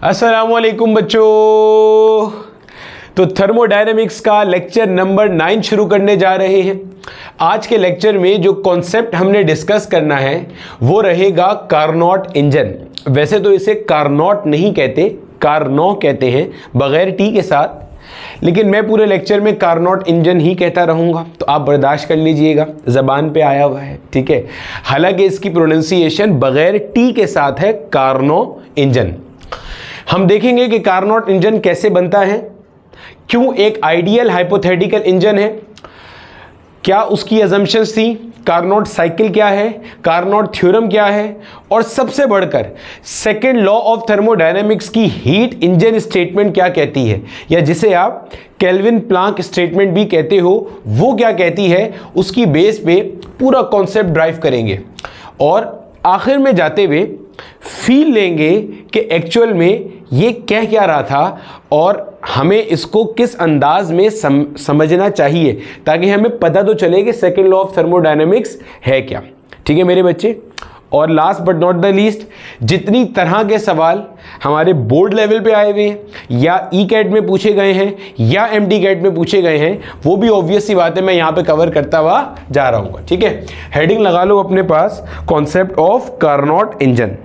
अस्सलामुअलैकुम बच्चों। तो थर्मोडायनेमिक्स का लेक्चर नंबर 9 शुरू करने जा रहे हैं। आज के लेक्चर में जो कॉन्सेप्ट हमने डिस्कस करना है वो रहेगा कार्नोट इंजन। वैसे तो इसे कार्नोट नहीं कहते, कार्नो कहते हैं बगैर टी के साथ, लेकिन मैं पूरे लेक्चर में कार्नोट इंजन ही कहता रहूँगा, तो आप बर्दाश्त कर लीजिएगा, ज़बान पे आया हुआ है, ठीक है। हालांकि इसकी प्रोनाउंसिएशन बगैर टी के साथ है, कार्नो इंजन। हम देखेंगे कि कार्नोट इंजन कैसे बनता है, क्यों एक आइडियल हाइपोथेटिकल इंजन है, क्या उसकी अजम्पशंस थी, कार्नोट साइकिल क्या है, कार्नोट थ्योरम क्या है, और सबसे बढ़कर सेकेंड लॉ ऑफ थर्मोडायनेमिक्स की हीट इंजन स्टेटमेंट क्या कहती है, या जिसे आप केल्विन प्लांक स्टेटमेंट भी कहते हो, वो क्या कहती है, उसकी बेस पे पूरा कॉन्सेप्ट ड्राइव करेंगे। और आखिर में जाते हुए फील लेंगे कि एक्चुअल में ये कह क्या रहा था और हमें इसको किस अंदाज में समझना चाहिए, ताकि हमें पता तो चले कि सेकेंड लॉ ऑफ थर्मोडायनेमिक्स है क्या। ठीक है मेरे बच्चे। और last but not the least, जितनी तरह के सवाल हमारे बोर्ड लेवल पे आए हुए हैं या ई कैट में पूछे गए हैं या एमडी कैट में पूछे गए हैं, वो भी ऑब्वियस सी बात है मैं यहाँ पे कवर करता हुआ जा रहा हूँ। ठीक है, हेडिंग लगा लो अपने पास, कॉन्सेप्ट ऑफ कार्नोट इंजन।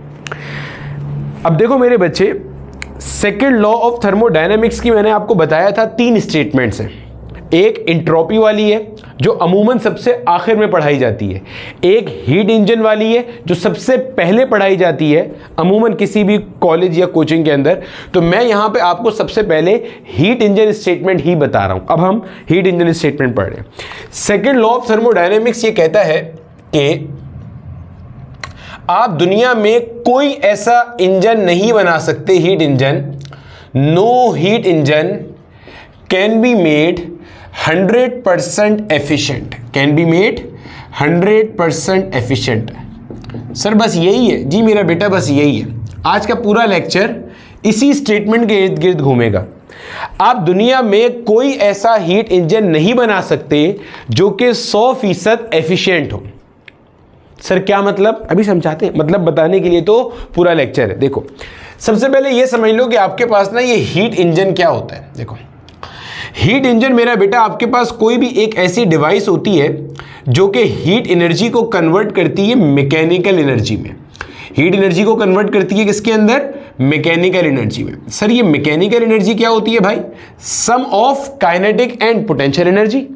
अब देखो मेरे बच्चे, सेकेंड लॉ ऑफ थर्मोडायनेमिक्स की मैंने आपको बताया था 3 स्टेटमेंट्स हैं। एक इंट्रोपी वाली है जो अमूमन सबसे आखिर में पढ़ाई जाती है, एक हीट इंजन वाली है जो सबसे पहले पढ़ाई जाती है अमूमन किसी भी कॉलेज या कोचिंग के अंदर। तो मैं यहाँ पे आपको सबसे पहले हीट इंजन स्टेटमेंट ही बता रहा हूँ। अब हम हीट इंजन स्टेटमेंट पढ़ रहे हैं। सेकेंड लॉ ऑफ थर्मोडायनेमिक्स ये कहता है कि आप दुनिया में कोई ऐसा इंजन नहीं बना सकते, heat engine, no heat engine can be made 100% efficient, can be made 100% efficient. Sir बस यही है? जी मेरा बेटा बस यही है। आज का पूरा लेक्चर इसी स्टेटमेंट के इर्द गिर्द घूमेगा। आप दुनिया में कोई ऐसा हीट इंजन नहीं बना सकते जो कि 100% एफिशिएंट हो। सर क्या मतलब, अभी समझाते हैं, मतलब बताने के लिए तो पूरा लेक्चर है। देखो सबसे पहले ये समझ लो कि आपके पास ना ये हीट इंजन क्या होता है। देखो हीट इंजन मेरा बेटा, आपके पास कोई भी एक ऐसी डिवाइस होती है जो कि हीट एनर्जी को कन्वर्ट करती है मैकेनिकल एनर्जी में। हीट एनर्जी को कन्वर्ट करती है किसके अंदर? मैकेनिकल एनर्जी में। सर ये मैकेनिकल एनर्जी क्या होती है भाई? Sum of kinetic and potential energy.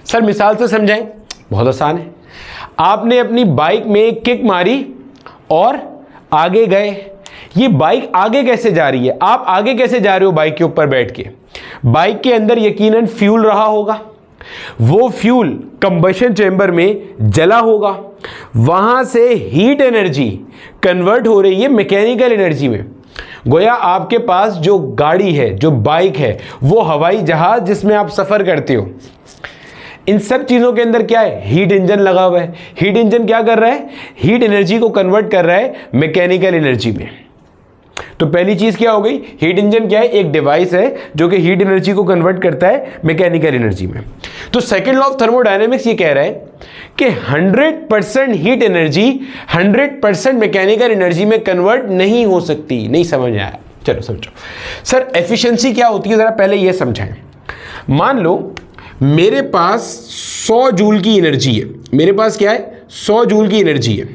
Sir मिसाल से समझाएं, बहुत आसान है। आपने अपनी बाइक में एक किक मारी और आगे गए। ये बाइक आगे कैसे जा रही है? आप आगे कैसे जा रहे हो बाइक के ऊपर बैठ के? बाइक के अंदर यकीनन फ्यूल रहा होगा, वो फ्यूल कंबशन चेंबर में जला होगा, वहां से हीट एनर्जी कन्वर्ट हो रही है मैकेनिकल एनर्जी में। गोया आपके पास जो गाड़ी है, जो बाइक है, वो हवाई जहाज जिसमें आप सफर करते हो, इन सब चीजों के अंदर क्या है? हीट इंजन लगा हुआ है। हीट इंजन क्या कर रहा है? हीट एनर्जी को कन्वर्ट कर रहा है मैकेनिकल एनर्जी में। तो पहली चीज क्या हो गई? हीट इंजन क्या है? एक डिवाइस है जो कि हीट एनर्जी को कन्वर्ट करता है मैकेनिकल एनर्जी में। तो सेकेंड लॉ ऑफ थर्मोडायनेमिक्स ये कह रहा है कि 100% हीट एनर्जी 100% मैकेनिकल एनर्जी में कन्वर्ट नहीं हो सकती। नहीं समझ में आया? चलो समझो। सर एफिशिएंसी क्या होती है, जरा पहले ये समझाएं। मान लो मेरे पास 100 जूल की एनर्जी है। मेरे पास क्या है? 100 जूल की एनर्जी है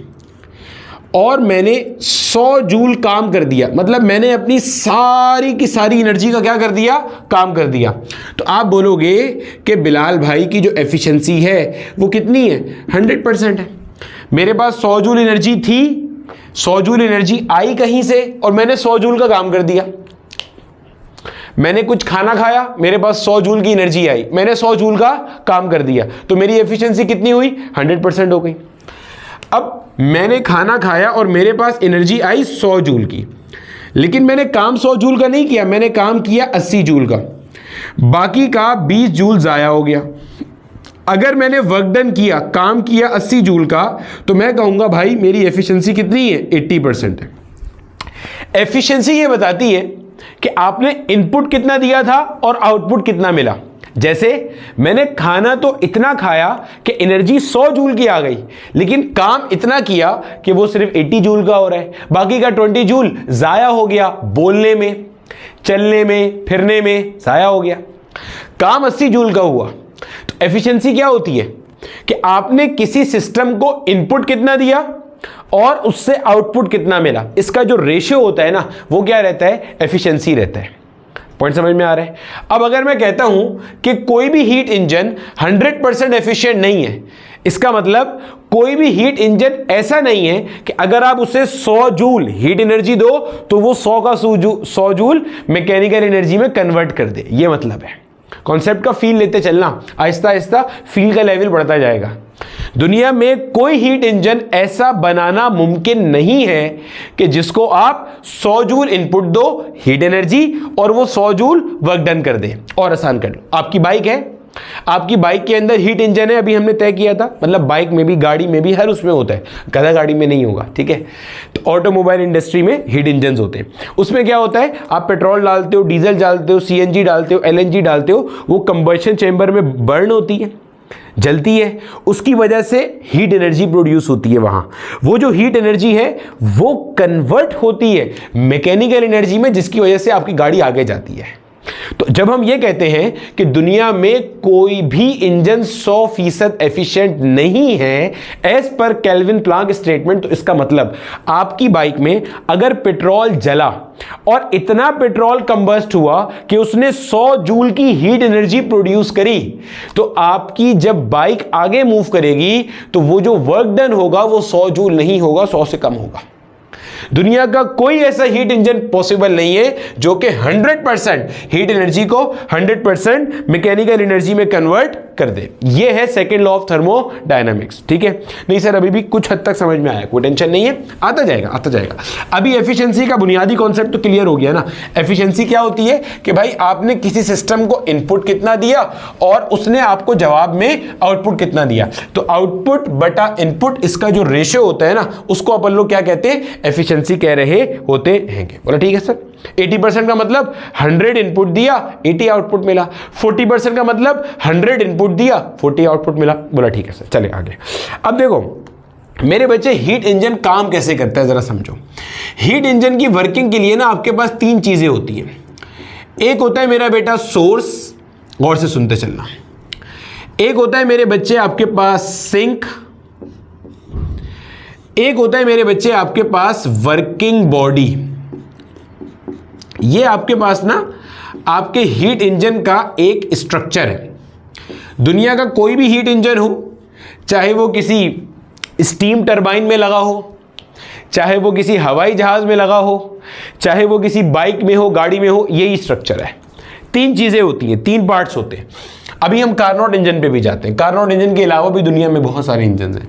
और मैंने 100 जूल काम कर दिया, मतलब मैंने अपनी सारी की सारी एनर्जी का क्या कर दिया? काम कर दिया। तो आप बोलोगे कि बिलाल भाई की जो एफिशिएंसी है वो कितनी है? 100% है। मेरे पास 100 जूल एनर्जी थी, 100 जूल एनर्जी आई कहीं से और मैंने 100 जूल का काम कर दिया। मैंने कुछ खाना खाया, मेरे पास 100 जूल की एनर्जी आई, मैंने 100 जूल का काम कर दिया, तो मेरी एफिशिएंसी कितनी हुई? 100% हो गई। अब मैंने खाना खाया और मेरे पास एनर्जी आई 100 जूल की, लेकिन मैंने काम 100 जूल का नहीं किया, मैंने काम किया 80 जूल का, बाकी का 20 जूल ज़ाया हो गया। अगर मैंने वर्क डन किया, काम किया 80 जूल का, तो मैं कहूँगा भाई मेरी एफिशिएंसी कितनी है? 80% है। एफिशिएंसी ये बताती है कि आपने इनपुट कितना दिया था और आउटपुट कितना मिला। जैसे मैंने खाना तो इतना खाया कि एनर्जी 100 जूल की आ गई, लेकिन काम इतना किया कि वो सिर्फ 80 जूल का हो रहा है, बाकी का 20 जूल जाया हो गया, बोलने में, चलने में, फिरने में जाया हो गया। काम 80 जूल का हुआ। तो एफिशिएंसी क्या होती है कि आपने किसी सिस्टम को इनपुट कितना दिया और उससे आउटपुट कितना मिला, इसका जो रेशियो होता है ना, वो क्या रहता है, एफिशिएंसी रहता है। पॉइंट समझ में आ रहा है? अब अगर मैं कहता हूं कि कोई भी हीट इंजन 100% एफिशिएंट नहीं है, इसका मतलब कोई भी हीट इंजन ऐसा नहीं है कि अगर आप उसे 100 जूल हीट एनर्जी दो तो वो 100 का 100 जूल मैकेनिकल एनर्जी में कन्वर्ट कर दे। ये मतलब है। कॉन्सेप्ट का फील लेते चलना, आहिस्ता आहिस्ता फील का लेवल बढ़ता जाएगा। दुनिया में कोई हीट इंजन ऐसा बनाना मुमकिन नहीं है कि जिसको आप 100 जूल इनपुट दो हीट एनर्जी और वो 100 जूल वर्क डन कर दे। और आसान कर लो, आपकी बाइक है, आपकी बाइक के अंदर हीट इंजन है, अभी हमने तय किया था, मतलब बाइक में भी, गाड़ी में भी, हर उसमें होता है, गधा गाड़ी में नहीं होगा, ठीक है। तो ऑटोमोबाइल इंडस्ट्री में हीट इंजन होते हैं। उसमें क्या होता है, आप पेट्रोल डालते हो, डीजल डालते हो, सीएनजी डालते हो, एलएनजी डालते हो, वो कंबशन चेंबर में बर्न होती है, जलती है, उसकी वजह से हीट एनर्जी प्रोड्यूस होती है। वहां वो जो हीट एनर्जी है वो कन्वर्ट होती है मैकेनिकल एनर्जी में, जिसकी वजह से आपकी गाड़ी आगे जाती है। तो जब हम ये कहते हैं कि दुनिया में कोई भी इंजन 100% एफिशिएंट नहीं है as per kelvin Planck statement, तो इसका मतलब आपकी बाइक में अगर पेट्रोल जला और इतना पेट्रोल कंबस्ट हुआ कि उसने 100 जूल की हीट एनर्जी प्रोड्यूस करी, तो आपकी जब बाइक आगे मूव करेगी तो वो जो वर्क डन होगा वो 100 जूल नहीं होगा, 100 से कम होगा। दुनिया का कोई ऐसा हीट इंजन पॉसिबल नहीं है जो कि 100% हीट एनर्जी को 100% मैकेनिकल एनर्जी में कन्वर्ट कर दे। ये है सेकंड लॉ ऑफ थर्मोडायनामिक्स, ठीक है। नहीं सर, अभी भी कुछ हद तक समझ में आया, कोई टेंशन नहीं है, आता जाएगा आता जाएगा। अभी एफिशिएंसी का बुनियादी कॉन्सेप्ट तो क्लियर हो गया ना। एफिशिएंसी क्या होती है कि भाई आपने किसी सिस्टम को इनपुट कितना दिया और उसने आपको जवाब में आउटपुट कितना दिया। तो आउटपुट बटा इनपुट, इसका जो रेशियो होता है ना, उसको अपन लोग क्या कहते हैं, एफिशिएंसी कह रहे होते हैं। बोला ठीक है सर। 80% का मतलब 100 इनपुट दिया, 80 आउटपुट मिला। 40% का मतलब 100 इनपुट दिया, 40 आउटपुट मिला। बोला ठीक है सर, चले आगे। अब देखो मेरे बच्चे, हीट इंजन काम कैसे करता है जरा समझो। हीट इंजन की वर्किंग के लिए ना आपके पास 3 चीजें होती हैं। एक होता है मेरा बेटा सोर्स, गौर से सुनते चलना। एक होता है मेरे बच्चे आपके पास सिंक, एक होता है मेरे बच्चे आपके पास वर्किंग बॉडी। ये आपके पास ना आपके हीट इंजन का एक स्ट्रक्चर है। दुनिया का कोई भी हीट इंजन हो, चाहे वो किसी स्टीम टरबाइन में लगा हो, चाहे वो किसी हवाई जहाज में लगा हो, चाहे वो किसी बाइक में हो, गाड़ी में हो, यही स्ट्रक्चर है। 3 चीजें होती हैं, 3 पार्ट्स होते हैं। अभी हम कार्नोट इंजन पे भी जाते हैं। कार्नोट इंजन के अलावा भी दुनिया में बहुत सारे इंजन हैं।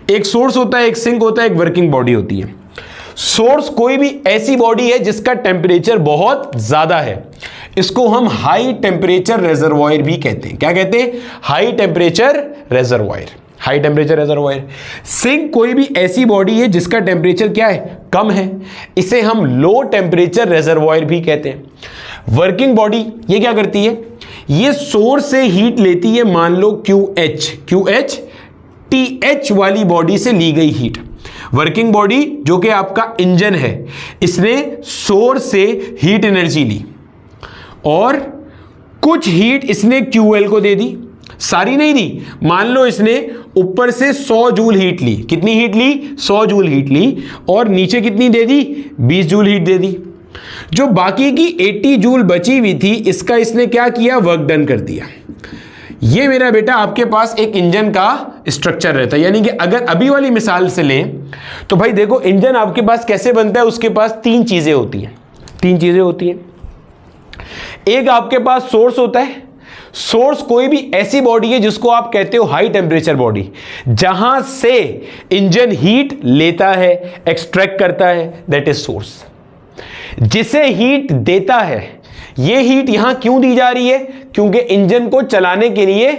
एक सोर्स होता है, एक सिंक होता है, एक वर्किंग बॉडी होती है। सोर्स कोई भी ऐसी बॉडी है जिसका टेम्परेचर बहुत ज्यादा है, इसको हम हाई टेम्परेचर रेजर्वॉयर भी कहते हैं। क्या कहते हैं? High temperature reservoir, high temperature reservoir. Sink कोई भी ऐसी बॉडी है जिसका टेम्परेचर क्या है, कम है, इसे हम लो टेम्परेचर रेजर्वॉयर भी कहते हैं। वर्किंग बॉडी ये क्या करती है, ये सोर्स से हीट लेती है, मान लो QH TH वाली बॉडी से ली गई हीट। वर्किंग बॉडी जो कि आपका इंजन है, इसने सोर्स से हीट एनर्जी ली और कुछ हीट इसने QL को दे दी, सारी नहीं दी। मान लो इसने ऊपर से 100 जूल हीट ली। कितनी हीट ली? 100 जूल हीट ली। और नीचे कितनी दे दी? 20 जूल हीट दे दी। जो बाकी की 80 जूल बची हुई थी, इसका इसने क्या किया? वर्क डन कर दिया। ये मेरा बेटा आपके पास एक इंजन का स्ट्रक्चर रहता है। यानी कि अगर अभी वाली मिसाल से लें तो भाई देखो, इंजन आपके पास कैसे बनता है, उसके पास 3 चीजें होती हैं। 3 चीजें होती हैं। एक आपके पास सोर्स होता है। सोर्स कोई भी ऐसी बॉडी है जिसको आप कहते हो हाई टेम्परेचर बॉडी, जहां से इंजन हीट लेता है, एक्सट्रैक्ट करता है, दैट इज सोर्स। जिसे हीट देता है, ये हीट यहां क्यों दी जा रही है? क्योंकि इंजन को चलाने के लिए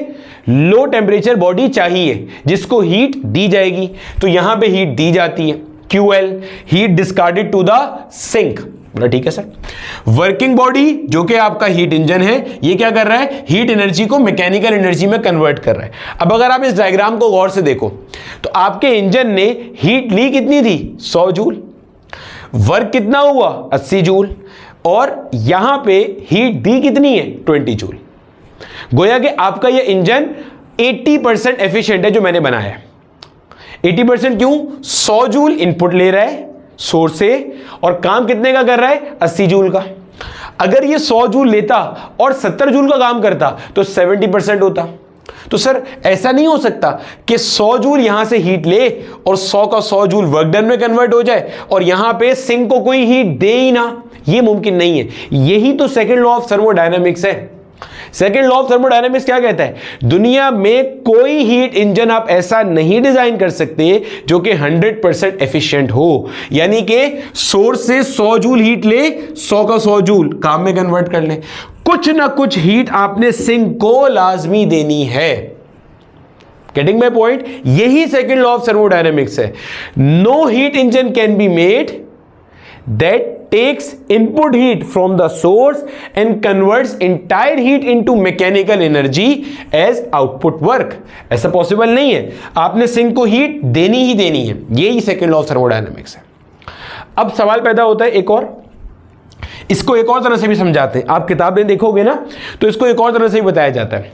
लो टेम्परेचर बॉडी चाहिए जिसको हीट दी जाएगी, तो यहां पे हीट दी जाती है। QL, heat discarded to the sink. बोला ठीक है सर। वर्किंग बॉडी जो कि आपका हीट इंजन है, ये क्या कर रहा है, हीट एनर्जी को मैकेनिकल एनर्जी में कन्वर्ट कर रहा है। अब अगर आप इस डायग्राम को गौर से देखो तो आपके इंजन ने हीट ली कितनी थी, 100 जूल, वर्क कितना हुआ, 80 जूल, और यहां पे हीट दी कितनी है, 20 जूल। गोया कि आपका ये इंजन 80% एफिशिएंट है जो मैंने बनाया है। 80% क्यों, 100 जूल इनपुट ले रहा है सोर्स से और काम कितने का कर रहा है, 80 जूल का। अगर ये 100 जूल लेता और 70 जूल का काम करता तो 70% होता। तो सर ऐसा नहीं हो सकता कि 100 जूल यहां से हीट ले और 100 का 100 जूल वर्क डन में कन्वर्ट हो जाए और यहां पे सिंक को कोई हीट दे ही ना, ये मुमकिन नहीं है। यही तो सेकंड लॉ ऑफ थर्मोडायनेमिक्स है। सेकेंड लॉ ऑफ थर्मोडायनेमिक्स क्या कहता है, दुनिया में कोई हीट इंजन आप ऐसा नहीं डिजाइन कर सकते जो कि 100% एफिशिएंट हो, यानी कि सोर्स से 100 जूल हीट ले, 100 का 100 जूल काम में कन्वर्ट कर ले। कुछ ना कुछ हीट आपने सिंक को लाजमी देनी है। गेटिंग माय पॉइंट, यही सेकेंड लॉ ऑफ थर्मोडायनेमिक्स है। No heat engine can be made that takes input heat from the source and converts entire heat into mechanical energy as output work। ऐसा possible नहीं है, आपने sink को heat देनी ही देनी है। यही सेकेंड लॉ ऑफ थर्मोडायनेमिक्स है। अब सवाल पैदा होता है एक और, इसको एक और तरह से भी समझाते हैं। आप किताबें देखोगे ना तो इसको एक और तरह से भी बताया जाता है।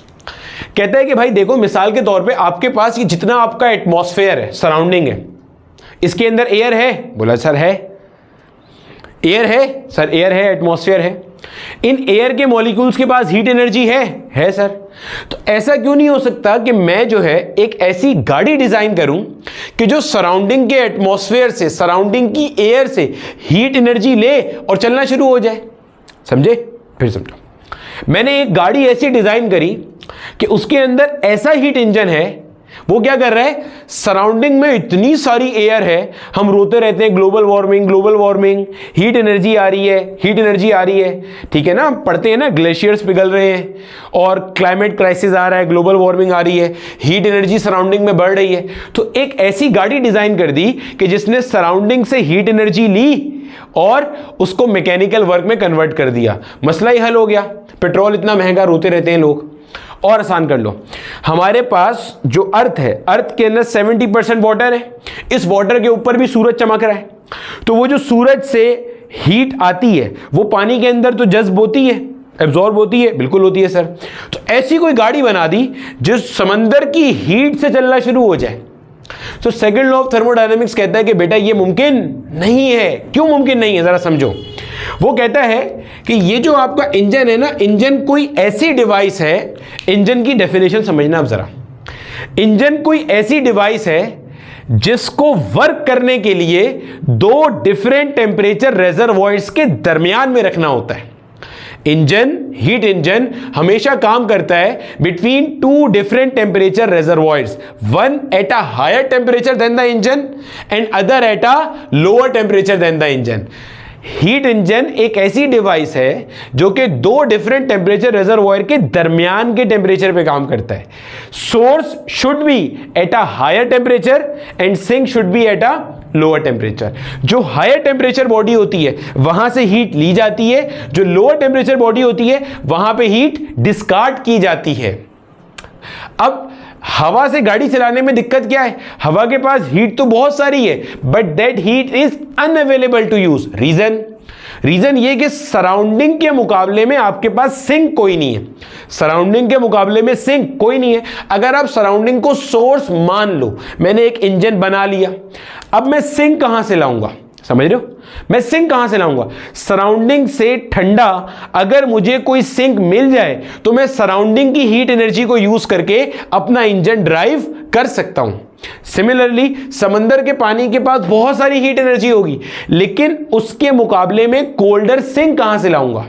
कहता है कि भाई देखो, मिसाल के तौर पे आपके पास ये जितना आपका एटमॉस्फेयर है, सराउंडिंग है, इसके अंदर एयर है, बोला सर है। एयर है सर, एयर है, एटमॉस्फेयर है। इन एयर के मॉलिक्यूल्स के पास हीट एनर्जी है सर। तो ऐसा क्यों नहीं हो सकता कि मैं जो है एक ऐसी गाड़ी डिजाइन करूं कि जो सराउंडिंग के एटमॉस्फेयर से, सराउंडिंग की एयर से हीट एनर्जी ले और चलना शुरू हो जाए। समझे, फिर समझो। मैंने एक गाड़ी ऐसी डिजाइन करी कि उसके अंदर ऐसा हीट इंजन है, वो क्या कर रहा है, सराउंडिंग में इतनी सारी एयर है, हम रोते रहते हैं global warming global warming, heat energy आ रही है, हीट एनर्जी आ रही है, ठीक है ना, पढ़ते हैं ना, ग्लेशियर्स पिघल रहे हैं और क्लाइमेट क्राइसिस आ रहा है, ग्लोबल वार्मिंग आ रही है, हीट एनर्जी सराउंडिंग में बढ़ रही है। तो एक ऐसी गाड़ी डिजाइन कर दी कि जिसने सराउंडिंग से हीट एनर्जी ली और उसको मैकेनिकल वर्क में कन्वर्ट कर दिया। मसला ही हल हो गया। पेट्रोल इतना महंगा, रोते रहते हैं लोग। और आसान कर लो, हमारे पास जो अर्थ है, अर्थ के अंदर 70% वाटर है, इस वाटर के ऊपर भी सूरज चमक रहा है, तो वो जो सूरज से हीट आती है वो पानी के अंदर तो जज्ब होती है, एब्जॉर्ब होती है, बिल्कुल होती है सर। तो ऐसी कोई गाड़ी बना दी जो समंदर की हीट से चलना शुरू हो जाए। तो सेकंड लॉ ऑफ थर्मोडायनेमिक्स कहता है कि बेटा ये मुमकिन नहीं है। क्यों मुमकिन नहीं है, जरा समझो। वो कहता है कि ये जो आपका इंजन है ना, इंजन कोई ऐसी डिवाइस है, इंजन की डेफिनेशन समझना आप जरा। इंजन कोई ऐसी डिवाइस है जिसको वर्क करने के लिए 2 डिफरेंट टेम्परेचर रेजर्वॉयर्स के दरमियान में रखना होता है। इंजन, हीट इंजन हमेशा काम करता है between 2 different temperature reservoirs, one at a higher temperature than the engine and other at a lower temperature than the engine. Heat engine एक ऐसी डिवाइस है जो कि 2 डिफरेंट टेम्परेचर रेजर्वॉयर के दरमियान के टेम्परेचर पे काम करता है। Source should be at a higher temperature and sink should be at a lower temperature. जो हायर टेम्परेचर बॉडी होती है वहां से हीट ली जाती है, जो लोअर टेम्परेचर बॉडी होती है वहां पे हीट डिस्कार्ड की जाती है। अब हवा से गाड़ी चलाने में दिक्कत क्या है, हवा के पास हीट तो बहुत सारी है but that heat is unavailable to use. Reason ये कि सराउंडिंग के मुकाबले में आपके पास सिंक कोई नहीं है, सराउंडिंग के मुकाबले में सिंक कोई नहीं है। अगर आप सराउंडिंग को सोर्स मान लो, मैंने एक इंजन बना लिया, अब मैं सिंक कहां से लाऊंगा, समझ रहे हो, मैं सिंक कहां से लाऊंगा। सराउंडिंग से ठंडा अगर मुझे कोई सिंक मिल जाए तो मैं सराउंडिंग की हीट एनर्जी को यूज करके अपना इंजन ड्राइव कर सकता हूं। सिमिलरली समंदर के पानी के पास बहुत सारी हीट एनर्जी होगी, लेकिन उसके मुकाबले में कोल्डर सिंक कहां से लाऊंगा।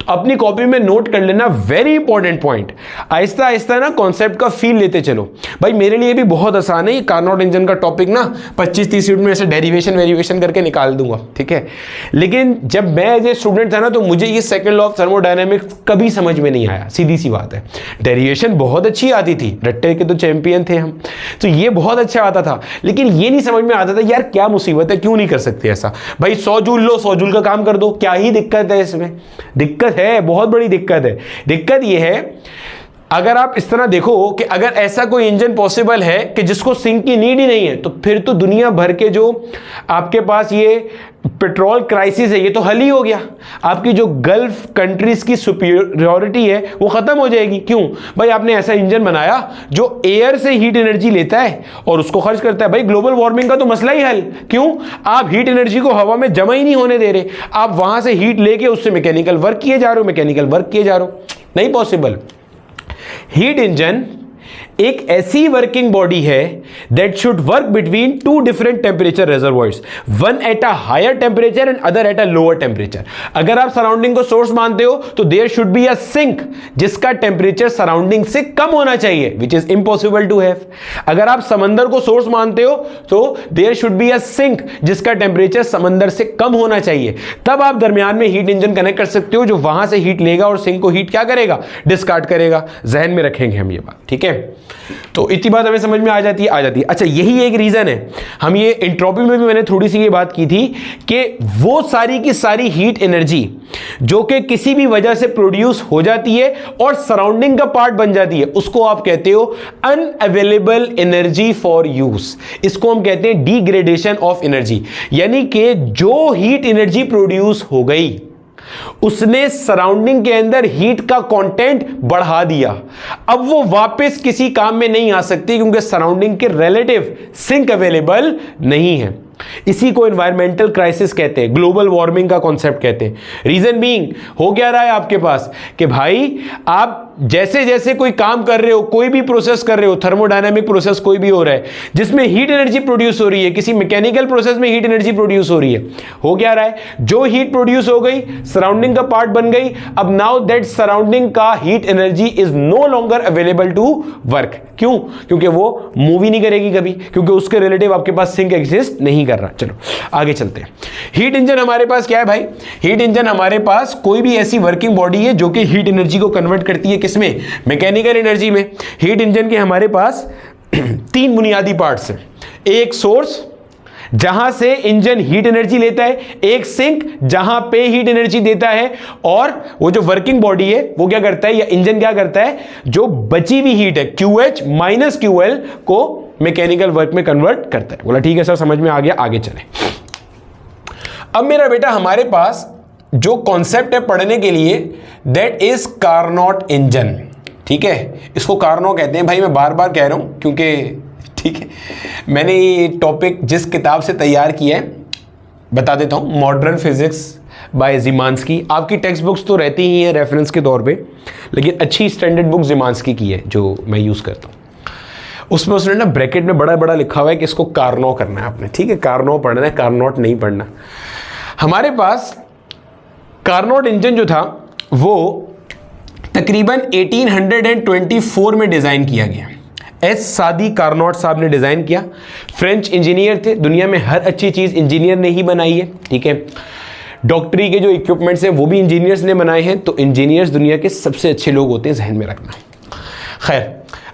तो अपनी कॉपी में नोट कर लेना, very important point. Aahista Aahista ना कॉन्सेप्ट का फील लेते चलो भाई। मेरे लिए भी बहुत आसान है ये कार्नोट इंजन का टॉपिक ना, 25-30 मिनट में ऐसे डेरिवेशन वेरिएशन करके निकाल दूंगा, ठीक है। लेकिन जब मैं एज ए स्टूडेंट था ना, तो मुझे ये सेकंड लॉ ऑफ थर्मोडायनेमिक्स कभी समझ में नहीं आया, सीधी सी बात है। डेरिवेशन बहुत अच्छी आती थी, रट्टे के तो चैंपियन थे हम, तो ये बहुत अच्छा आता था, लेकिन ये नहीं समझ में आता था यार क्या मुसीबत है, क्यों नहीं कर सकते ऐसा। भाई 100 जूल लो, 100 जूल का काम कर दो, क्या ही दिक्कत है इसमें? दिक्कत है, बहुत बड़ी दिक्कत है। दिक्कत ये है, अगर आप इस तरह देखो कि अगर ऐसा कोई इंजन पॉसिबल है कि जिसको सिंक की नीड ही नहीं है, तो फिर तो दुनिया भर के जो आपके पास ये पेट्रोल क्राइसिस है, ये तो हल ही हो गया। आपकी जो गल्फ कंट्रीज की सुपीरियरिटी है वो खत्म हो जाएगी। क्यों भाई? आपने ऐसा इंजन बनाया जो एयर से हीट एनर्जी लेता है और उसको खर्च करता है। भाई ग्लोबल वार्मिंग का तो मसला ही हल। क्यों? आप हीट एनर्जी को हवा में जमा ही नहीं होने दे रहे, आप वहां से हीट लेके उससे मैकेनिकल वर्क किए जा रहे हो, मैकेनिकल वर्क किए जा रहे हो, नहीं पॉसिबल। हीट इंजन एक ऐसी वर्किंग बॉडी है that should work between two different temperature reservoirs, one at a higher temperature and other at a lower temperature. अगर आप सराउंडिंग को सोर्स मानते हो तो there should be a sink जिसका टेम्परेचर सराउंडिंग से कम होना चाहिए, which is impossible to have. अगर आप समंदर को सोर्स मानते हो तो there should be a sink जिसका टेम्परेचर समंदर से कम होना चाहिए, तब आप दरमियान में हीट इंजन कनेक्ट कर सकते हो जो वहां से हीट लेगा और सिंक को हीट क्या करेगा? डिस्कार्ड करेगा। जहन में रखेंगे हम ये बात, ठीक है। तो इतनी बात हमें समझ में आ जाती है। अच्छा, यही एक रीजन है, हम ये एंट्रोपी में भी मैंने थोड़ी सी ये बात की थी कि वो सारी की सारी हीट एनर्जी जो कि किसी भी वजह से प्रोड्यूस हो जाती है और सराउंडिंग का पार्ट बन जाती है, उसको आप कहते हो अनअवेलेबल एनर्जी फॉर यूज। इसको हम कहते हैं डिग्रेडेशन ऑफ एनर्जी, यानी कि जो हीट एनर्जी प्रोड्यूस हो गई उसने सराउंडिंग के अंदर हीट का कंटेंट बढ़ा दिया, अब वो वापस किसी काम में नहीं आ सकती क्योंकि सराउंडिंग के रिलेटिव सिंक अवेलेबल नहीं है। इसी को एनवायरमेंटल क्राइसिस कहते हैं, ग्लोबल वार्मिंग का कॉन्सेप्ट कहते हैं। रीजन बीइंग हो क्या रहा है आपके पास कि भाई आप जैसे जैसे कोई काम कर रहे हो, कोई भी प्रोसेस कर रहे हो, थर्मोडायनामिक प्रोसेस कोई भी हो रहा है जिसमें हीट एनर्जी प्रोड्यूस हो रही है, किसी मैकेनिकल प्रोसेस में हीट एनर्जी प्रोड्यूस हो रही है, हो क्या रहा है? जो हीट प्रोड्यूस हो गई सराउंडिंग का पार्ट बन गई, अब नाउ दैट सराउंडिंग का heat energy is no longer available to work. क्यों? क्योंकि वो मूव ही नहीं करेगी कभी, क्योंकि उसके रिलेटिव आपके पास सिंक एग्जिस्ट नहीं कर रहा। चलो आगे चलते हैं। हीट इंजन हमारे पास क्या है भाई? हीट इंजन हमारे पास कोई भी ऐसी वर्किंग बॉडी है जो कि हीट एनर्जी को कन्वर्ट करती है किसमें? मैकेनिकल एनर्जी में। हीट इंजन के हमारे पास 3 बुनियादी पार्ट्स हैं। एक सोर्स जहां से इंजन हीट एनर्जी लेता है, एक सिंक जहां पे हीट एनर्जी देता है, और वो जो वर्किंग बॉडी है वो क्या करता है, या इंजन क्या करता है, जो बची हुई हीट है QH माइनस QL को मैकेनिकल वर्क में कन्वर्ट करता है। बोला ठीक है सर, समझ में आ गया, आगे चले। अब मेरा बेटा हमारे पास जो कॉन्सेप्ट है पढ़ने के लिए, दैट इज कार्नोट इंजन, ठीक है। इसको कार्नो कहते हैं भाई, मैं बार बार कह रहा हूं क्योंकि ठीक है मैंने ये टॉपिक जिस किताब से तैयार किया है बता देता हूं, मॉडर्न फिजिक्स बाय ज़िमान्स्की। आपकी टेक्स्ट बुक्स तो रहती ही हैं रेफरेंस के तौर पे, लेकिन अच्छी स्टैंडर्ड बुक ज़िमान्स्की की है जो मैं यूज़ करता हूँ। उसमें उसने ना ब्रैकेट में बड़ा बड़ा लिखा हुआ है कि इसको कार्नो करना है आपने, ठीक है। कार्नो पढ़ना है, कार्नोट नहीं पढ़ना। हमारे पास कार्नोट इंजन जो था वो तकरीबन 1824 में डिज़ाइन किया गया। एस सादी कार्नोट साहब ने डिज़ाइन किया, फ्रेंच इंजीनियर थे। दुनिया में हर अच्छी चीज़ इंजीनियर ने ही बनाई है, ठीक है। डॉक्टरी के जो इक्विपमेंट्स हैं वो भी इंजीनियर्स ने बनाए हैं, तो इंजीनियर्स दुनिया के सबसे अच्छे लोग होते हैं, जहन में रखना। खैर,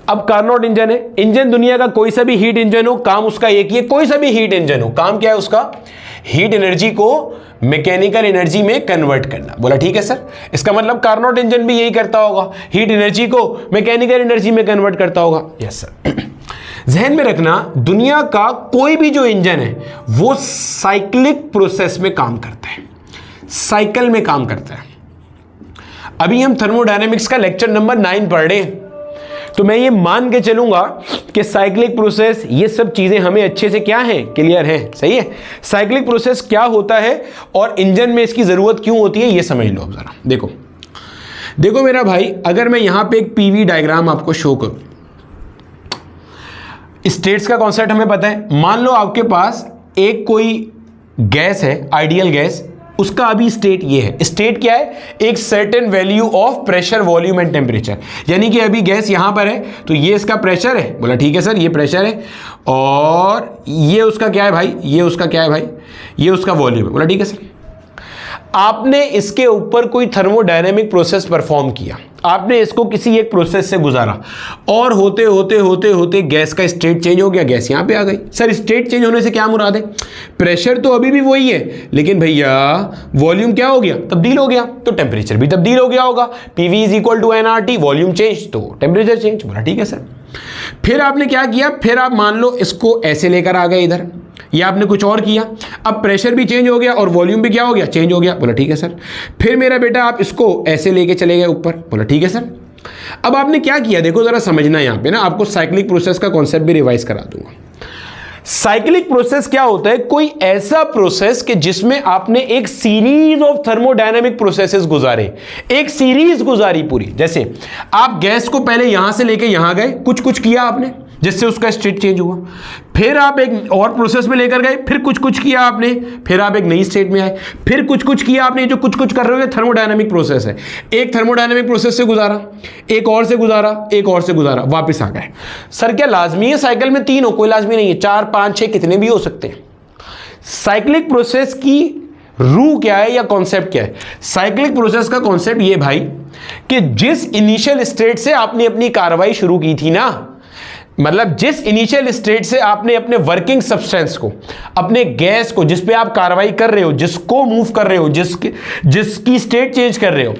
अब कार्नोट इंजन है। इंजन दुनिया का कोई सा भी हीट इंजन हो, काम उसका एक ही है। कोई सा भी हीट इंजन हो, काम क्या है उसका? हीट एनर्जी को मैकेनिकल एनर्जी में कन्वर्ट करना। बोला ठीक है सर, इसका मतलब कार्नोट इंजन भी यही करता होगा, हीट एनर्जी को मैकेनिकल एनर्जी में कन्वर्ट करता होगा। Yes sir. जहन में रखना, दुनिया का कोई भी जो इंजन है वो साइक्लिक प्रोसेस में काम करता है, साइकिल में काम करता है। अभी हम थर्मोडायनेमिक्स का लेक्चर नंबर 9 पढ़ रहे हैं, तो मैं ये मान के चलूंगा कि साइक्लिक प्रोसेस, ये सब चीजें हमें अच्छे से क्या है, क्लियर है, सही है। साइक्लिक प्रोसेस क्या होता है और इंजन में इसकी जरूरत क्यों होती है, ये समझ लो। अब जरा देखो, देखो मेरा भाई, अगर मैं यहां पे एक पीवी डायग्राम आपको शो करूं, स्टेट्स का कॉन्सेप्ट हमें पता है। मान लो आपके पास एक कोई गैस है, आइडियल गैस, उसका अभी स्टेट ये है। स्टेट क्या है? एक certain value of pressure, volume and temperature. यानी कि अभी गैस यहां पर है तो ये इसका प्रेशर है, बोला ठीक है सर ये प्रेशर है, और ये उसका क्या है भाई, ये उसका क्या है भाई, ये उसका वॉल्यूम है, बोला ठीक है सर। आपने इसके ऊपर कोई थर्मोडायनेमिक प्रोसेस परफॉर्म किया, आपने इसको किसी एक प्रोसेस से गुजारा, और होते होते होते होते गैस का स्टेट चेंज हो गया, गैस यहां पे आ गई। सर स्टेट चेंज होने से क्या मुराद है? प्रेशर तो अभी भी वही है, लेकिन भैया वॉल्यूम क्या हो गया? तब्दील हो गया, तो टेम्परेचर भी तब्दील हो गया होगा। PV is equal to nRT, volume change तो टेम्परेचर चेंज। बोला ठीक है सर। फिर आपने क्या किया? फिर आप मान लो इसको ऐसे लेकर आ गए इधर, या आपने कुछ और किया, अब प्रेशर भी चेंज हो गया और वॉल्यूम भी क्या हो गया? चेंज हो गया। बोला ठीक है सर। फिर मेरा बेटा आप इसको ऐसे लेके चले गए ऊपर। बोला ठीक है सर। अब आपने क्या किया? देखो जरा समझना, यहां पे ना आपको साइक्लिक प्रोसेस का कॉन्सेप्ट भी रिवाइज करा दूंगा। साइक्लिक प्रोसेस क्या होता है? कोई ऐसा प्रोसेस कि जिसमें आपने एक सीरीज ऑफ थर्मोडायनामिक प्रोसेसेस गुजारे, एक सीरीज गुजारी पूरी। जैसे आप गैस को पहले यहां से लेके यहां गए, कुछ कुछ किया आपने जिससे उसका स्टेट चेंज हुआ, फिर आप एक और प्रोसेस में लेकर गए, फिर कुछ कुछ किया आपने, फिर आप एक नई स्टेट में आए, फिर कुछ कुछ किया आपने। जो कुछ कुछ कर रहे हो थर्मोडायनामिक प्रोसेस है। एक थर्मोडायनामिक प्रोसेस से गुजारा, एक और से गुजारा, एक और से गुजारा, वापस आ गए। सर क्या लाजमी है साइकिल में 3 हो? कोई लाजमी नहीं है, 4, 5, 6 कितने भी हो सकते हैं। साइक्लिक प्रोसेस की रूह क्या है या कॉन्सेप्ट क्या है? साइक्लिक प्रोसेस का कॉन्सेप्ट ये भाई कि जिस इनिशियल स्टेट से आपने अपनी कार्रवाई शुरू की थी ना, मतलब जिस इनिशियल स्टेट से आपने अपने वर्किंग सब्सटेंस को, अपने गैस को, जिस पे आप कार्रवाई कर रहे हो, जिसको मूव कर रहे हो, जिसकी स्टेट चेंज कर रहे हो,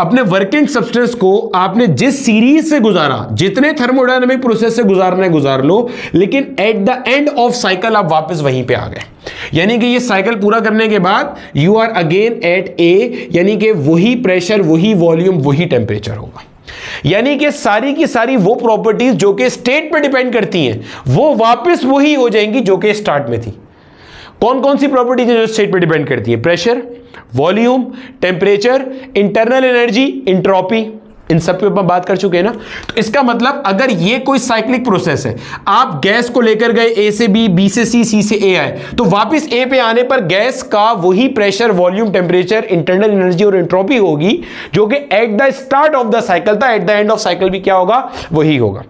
अपने वर्किंग सब्सटेंस को आपने जिस सीरीज से गुजारा, जितने थर्मोडायनेमिक प्रोसेस से गुजारना है गुजार लो, लेकिन eight the end of cycle आप वापस वहीं पे आ गए। यानी कि ये साइकिल पूरा करने के बाद यू आर अगेन एट ए, यानी कि वही प्रेशर, वही वॉल्यूम, वही टेम्परेचर होगा। यानी कि सारी की सारी वो प्रॉपर्टीज जो कि स्टेट पे डिपेंड करती हैं, वो वापस वही हो जाएंगी जो कि स्टार्ट में थी। कौन कौन सी प्रॉपर्टीज है जो स्टेट पे डिपेंड करती है? Pressure, volume, temperature, internal energy, entropy, इन सब पे अपन बात कर चुके हैं ना। तो इसका मतलब अगर ये कोई साइक्लिक प्रोसेस है, आप गैस को लेकर गए ए से बी, बी से सी, सी से ए आए, तो वापस ए पे आने पर गैस का वही pressure, volume, temperature, internal energy और एंट्रोपी होगी जो कि at the start of the cycle था, at the end of cycle भी क्या होगा? वही होगा।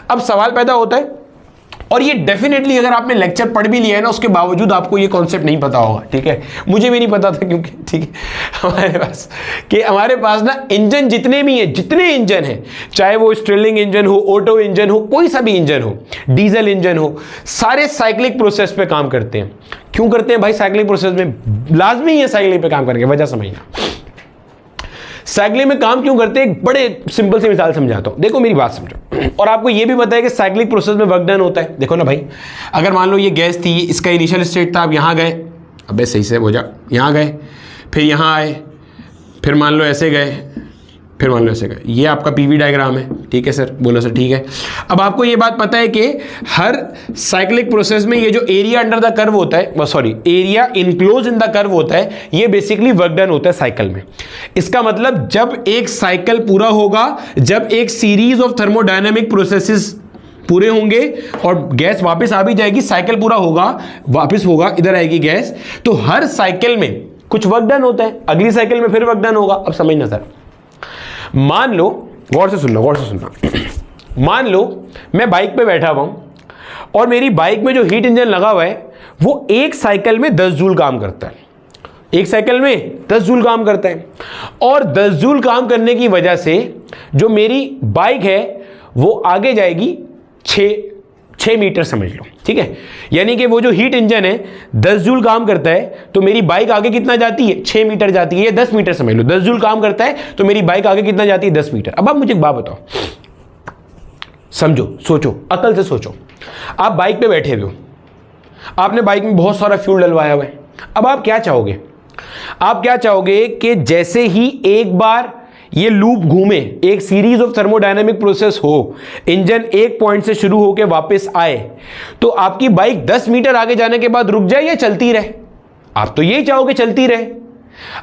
अब सवाल पैदा होता है, और ये डेफिनेटली अगर आपने लेक्चर पढ़ भी लिया है ना, उसके बावजूद आपको ये कॉन्सेप्ट नहीं पता होगा, ठीक है। मुझे भी नहीं पता था, क्योंकि ठीक है हमारे पास ना इंजन जितने भी हैं, जितने इंजन हैं, चाहे वो स्ट्रिलिंग इंजन हो, ऑटो इंजन हो, कोई सा भी इंजन हो, डीजल इंजन हो, सारे साइक्लिक प्रोसेस पे काम करते हैं। क्यों करते हैं भाई? साइक्लिक प्रोसेस में लाजमी है साइक्लिक पे काम करके, वजह समझना। साइक्लिंग में काम क्यों करते हैं? एक बड़े सिंपल सी मिसाल समझाता हूं, देखो मेरी बात समझो। और आपको यह भी पता है कि साइक्लिक प्रोसेस में वर्क डन होता है। देखो ना भाई, अगर मान लो ये गैस थी, इसका इनिशियल स्टेट था, आप यहां गए, अबे सही से हो जा, यहां गए, फिर यहां आए, फिर मान लो ऐसे गए, फिर मान लो ऐसे गए। ये आपका पीवी डायग्राम है, ठीक है सर? बोलो सर ठीक है। अब आपको ये बात पता है कि हर साइक्लिक प्रोसेस में ये जो एरिया अंडर द कर्व होता है, sorry area enclose in the curve होता है, ये बेसिकली वर्क डन होता है साइकिल में। इसका मतलब जब एक साइकिल पूरा होगा, जब एक सीरीज ऑफ थर्मोडायनेमिक प्रोसेसेस पूरे होंगे और गैस वापस आ भी जाएगी, साइकिल पूरा होगा, वापस होगा, इधर आएगी गैस, तो हर साइकिल में कुछ वर्क डन होता है, अगली साइकिल में फिर वर्क डन होगा। अब समझना सर, मान लो, गौर से सुनना, गौर से सुनना, मान लो मैं बाइक पे बैठा हुआ हूं और मेरी बाइक में जो हीट इंजन लगा हुआ है वो एक साइकिल में 10 जूल काम करता है, एक साइकिल में 10 जूल काम करता है, और 10 जूल काम करने की वजह से जो मेरी बाइक है वो आगे जाएगी 6 मीटर समझ लो, ठीक है। यानी कि वो जो हीट इंजन है 10 जूल काम करता है, तो मेरी बाइक आगे कितना जाती है? 6 मीटर जाती है, या 10 मीटर समझ लो। 10 जूल काम करता है तो मेरी बाइक आगे कितना जाती है? 10 मीटर। अब आप मुझे एक बात बताओ, समझो, सोचो, अकल से सोचो। आप बाइक पे बैठे हुए हो, आपने बाइक में बहुत सारा फ्यूल डलवाया हुआ है। अब आप क्या चाहोगे? आप क्या चाहोगे कि जैसे ही एक बार ये लूप घूमे, एक सीरीज ऑफ थर्मोडायनेमिक प्रोसेस हो, इंजन एक पॉइंट से शुरू होकर वापस आए, तो आपकी बाइक 10 मीटर आगे जाने के बाद रुक जाए या चलती रहे? आप तो यही चाहोगे चलती रहे,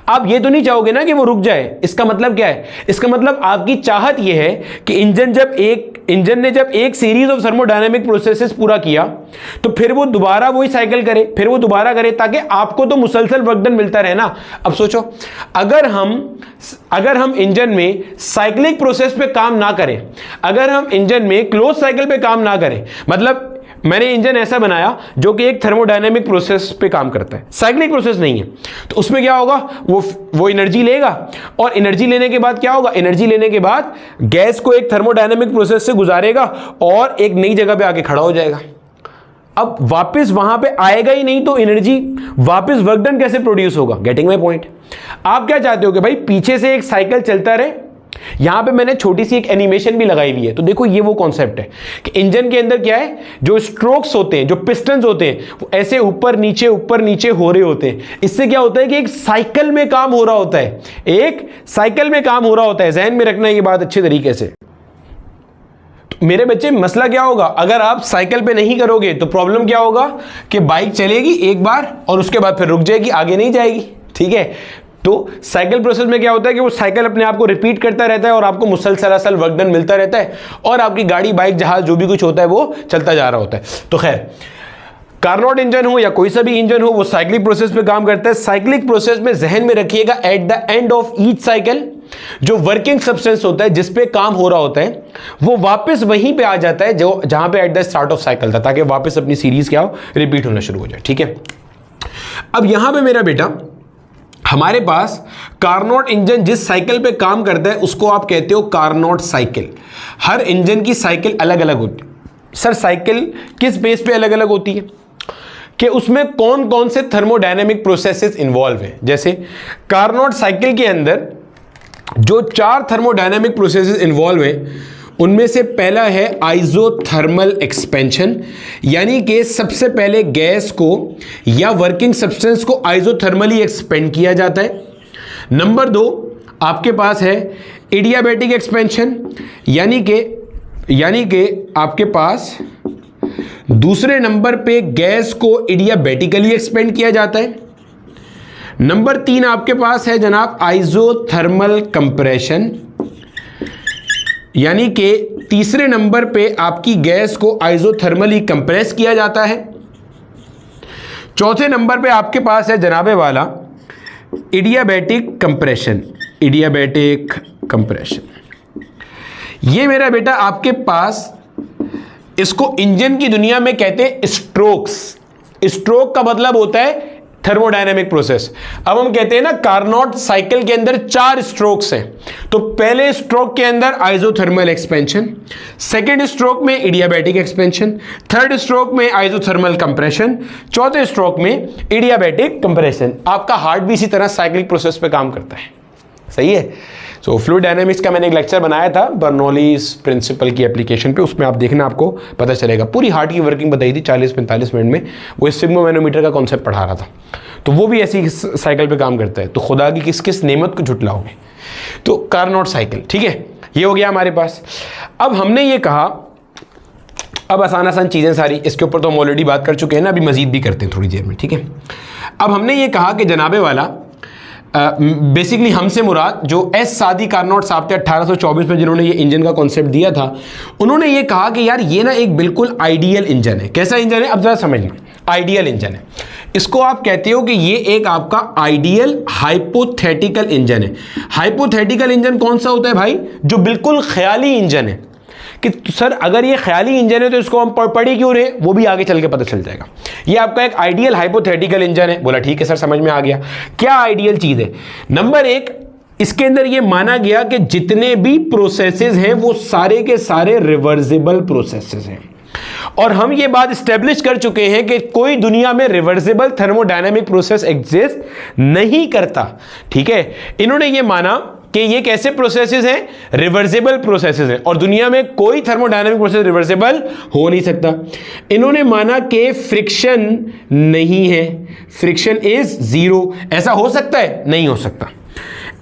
आप ये तो नहीं चाहोगे ना कि वो रुक जाए। इसका मतलब क्या है? इसका मतलब आपकी चाहत यह है कि इंजन जब एक इंजन ने जब एक सीरीज ऑफ थर्मोडायनेमिक प्रोसेसेस पूरा किया तो फिर वो दोबारा वही साइकिल करे, फिर वो दोबारा करे, ताकि आपको तो मुसलसल वर्क डन मिलता रहे ना। अब सोचो, अगर हम इंजन में साइक्लिक प्रोसेस पे काम ना करें, अगर हम इंजन में क्लोज साइकिल पे काम ना करें, मतलब मैंने इंजन ऐसा बनाया जो कि एक थर्मोडायनेमिक प्रोसेस पे काम करता है, साइक्लिक प्रोसेस नहीं है, तो उसमें क्या होगा, वो एनर्जी लेगा, और एनर्जी लेने के बाद क्या होगा, एनर्जी लेने के बाद गैस को एक थर्मोडायनेमिक प्रोसेस से गुजारेगा और एक नई जगह पे आके खड़ा हो जाएगा। अब वापस वहां पे आएगा ही नहीं तो एनर्जी वापस वर्क डन कैसे प्रोड्यूस होगा? Getting my point? आप क्या चाहते हो कि भाई पीछे से एक साइकिल चलता रहे। यहां पे मैंने छोटी सी एक एनिमेशन भी लगाई हुई है, तो देखो ये वो कॉन्सेप्ट है कि इंजन के अंदर क्या है, जो स्ट्रोक्स होते हैं, जो पिस्टन्स होते हैं, वो ऐसे ऊपर नीचे हो रहे होते हैं। इससे क्या होता है कि एक साइकिल में काम हो रहा होता है, एक साइकिल में काम हो रहा होता है। ज़हन में रखना ये बात अच्छे तरीके से। तो मेरे बच्चे, मसला क्या होगा, अगर आप साइकिल पे नहीं करोगे तो प्रॉब्लम क्या होगा कि बाइक चलेगी एक बार और उसके बाद फिर रुक जाएगी, आगे नहीं जाएगी। ठीक है, तो साइकिल प्रोसेस में क्या होता है कि वो साइकिल अपने आप को रिपीट करता रहता है और आपको मुसलसल वर्क डन मिलता रहता है, और आपकी गाड़ी, बाइक, जहाज, जो भी कुछ होता है वो चलता जा रहा होता है। तो खैर, कार्नोट इंजन हो या कोई सा भी इंजन हो, वो साइक्लिक प्रोसेस पे काम करता है। साइक्लिक प्रोसेस में ज़हन में रखिएगा, eight the end of each cycle जो वर्किंग सब्सटेंस होता है, जिस पे काम हो रहा होता है, वो वापस वहीं पे आ जाता है जो जहां पे eight the start of cycle था, ताकि वापस अपनी सीरीज क्या हो, रिपीट होना शुरू हो जाए। ठीक है, अब यहां पे मेरा बेटा, हमारे पास कार्नोट इंजन जिस साइकिल पे काम करता है उसको आप कहते हो कार्नोट साइकिल। हर इंजन की साइकिल अलग अलग होती है। सर, साइकिल किस बेस पे अलग अलग होती है? कि उसमें कौन कौन से थर्मोडायनेमिक प्रोसेसेस इन्वॉल्व हैं। जैसे कार्नोट साइकिल के अंदर जो 4 थर्मोडायनेमिक प्रोसेसेस इन्वॉल्व हैं, उनमें से पहला है आइजोथर्मल एक्सपेंशन, यानी कि सबसे पहले गैस को या वर्किंग सब्सटेंस को आइजोथर्मली एक्सपेंड किया जाता है। नंबर 2 आपके पास है एडियाबैटिक एक्सपेंशन, यानी कि आपके पास दूसरे नंबर पे गैस को एडियाबैटिकली एक्सपेंड किया जाता है। नंबर 3 आपके पास है जनाब आइजोथर्मल कंप्रेशन, यानी कि तीसरे नंबर पे आपकी गैस को आइजोथर्मली कंप्रेस किया जाता है। चौथे नंबर पे आपके पास है जनाबे वाला एडियाबैटिक कंप्रेशन, एडियाबैटिक कंप्रेशन। ये मेरा बेटा आपके पास, इसको इंजन की दुनिया में कहते हैं स्ट्रोक्स। स्ट्रोक का मतलब होता है थर्मोडायनेमिक प्रोसेस। अब हम कहते हैं ना, कार्नोट साइकिल के अंदर 4 स्ट्रोक्स हैं। तो पहले स्ट्रोक के अंदर आइजोथर्मल एक्सपेंशन, सेकेंड स्ट्रोक में एडियाबैटिक एक्सपेंशन, थर्ड स्ट्रोक में आइजोथर्मल कंप्रेशन, चौथे स्ट्रोक में एडियाबैटिक कंप्रेशन। आपका हार्ट भी इसी तरह साइक्लिक प्रोसेस पे काम करता है। सही है। सो फ्लूइड डायनामिक्स का मैंने एक लेक्चर बनाया था बर्नौलीज प्रिंसिपल की एप्लीकेशन पे, उसमें आप देखना, आपको पता चलेगा। पूरी हार्ट की वर्किंग बताई थी 40-45 मिनट में। वो सिग्मा मैनोमीटर का कॉन्सेप्ट पढ़ा रहा था, तो वो भी ऐसी साइकिल पे काम करता है। तो खुदा की किस किस नेमत को झुटलाओगे। तो कार्नोट साइकिल, ठीक है, ये हो गया हमारे पास। अब हमने ये कहा, अब आसान आसान चीज़ें सारी, इसके ऊपर तो हम ऑलरेडी बात कर चुके हैं ना, अभी मजीद भी करते हैं थोड़ी देर में, ठीक है। अब हमने ये कहा कि जनाबे वाला बेसिकली हमसे मुराद जो एस सादी कार्नोट साहब थे 1824 में, जिन्होंने ये इंजन का कॉन्सेप्ट दिया था, उन्होंने ये कहा कि यार ये ना एक बिल्कुल आइडियल इंजन है। कैसा इंजन है? अब जरा समझना, आइडियल इंजन है। इसको आप कहते हो कि ये एक आपका आइडियल हाइपोथेटिकल इंजन है। हाइपोथेटिकल इंजन कौन सा होता है भाई? जो बिल्कुल ख्याली इंजन है। कि सर अगर ये ख्याली इंजन है तो इसको हम पढ़ ही क्यों रहे, वो भी आगे चल के पता चल जाएगा। ये आपका एक आइडियल हाइपोथेटिकल इंजन है। बोला ठीक है सर, समझ में आ गया। क्या आइडियल चीज है? नंबर 1, इसके अंदर ये माना गया कि जितने भी प्रोसेसेस हैं वो सारे के सारे रिवर्सिबल प्रोसेसेस हैं। और हम ये बात स्टेब्लिश कर चुके हैं कि कोई दुनिया में रिवर्सिबल थर्मोडायनेमिक प्रोसेस एग्जिस्ट नहीं करता। ठीक है, इन्होंने ये माना कि ये कैसे प्रोसेसेस हैं? रिवर्सिबल प्रोसेसेस हैं, और दुनिया में कोई थर्मोडायनेमिक प्रोसेस रिवर्सिबल हो नहीं सकता। इन्होंने माना कि फ्रिक्शन नहीं है, फ्रिक्शन इज 0। ऐसा हो सकता है? नहीं हो सकता।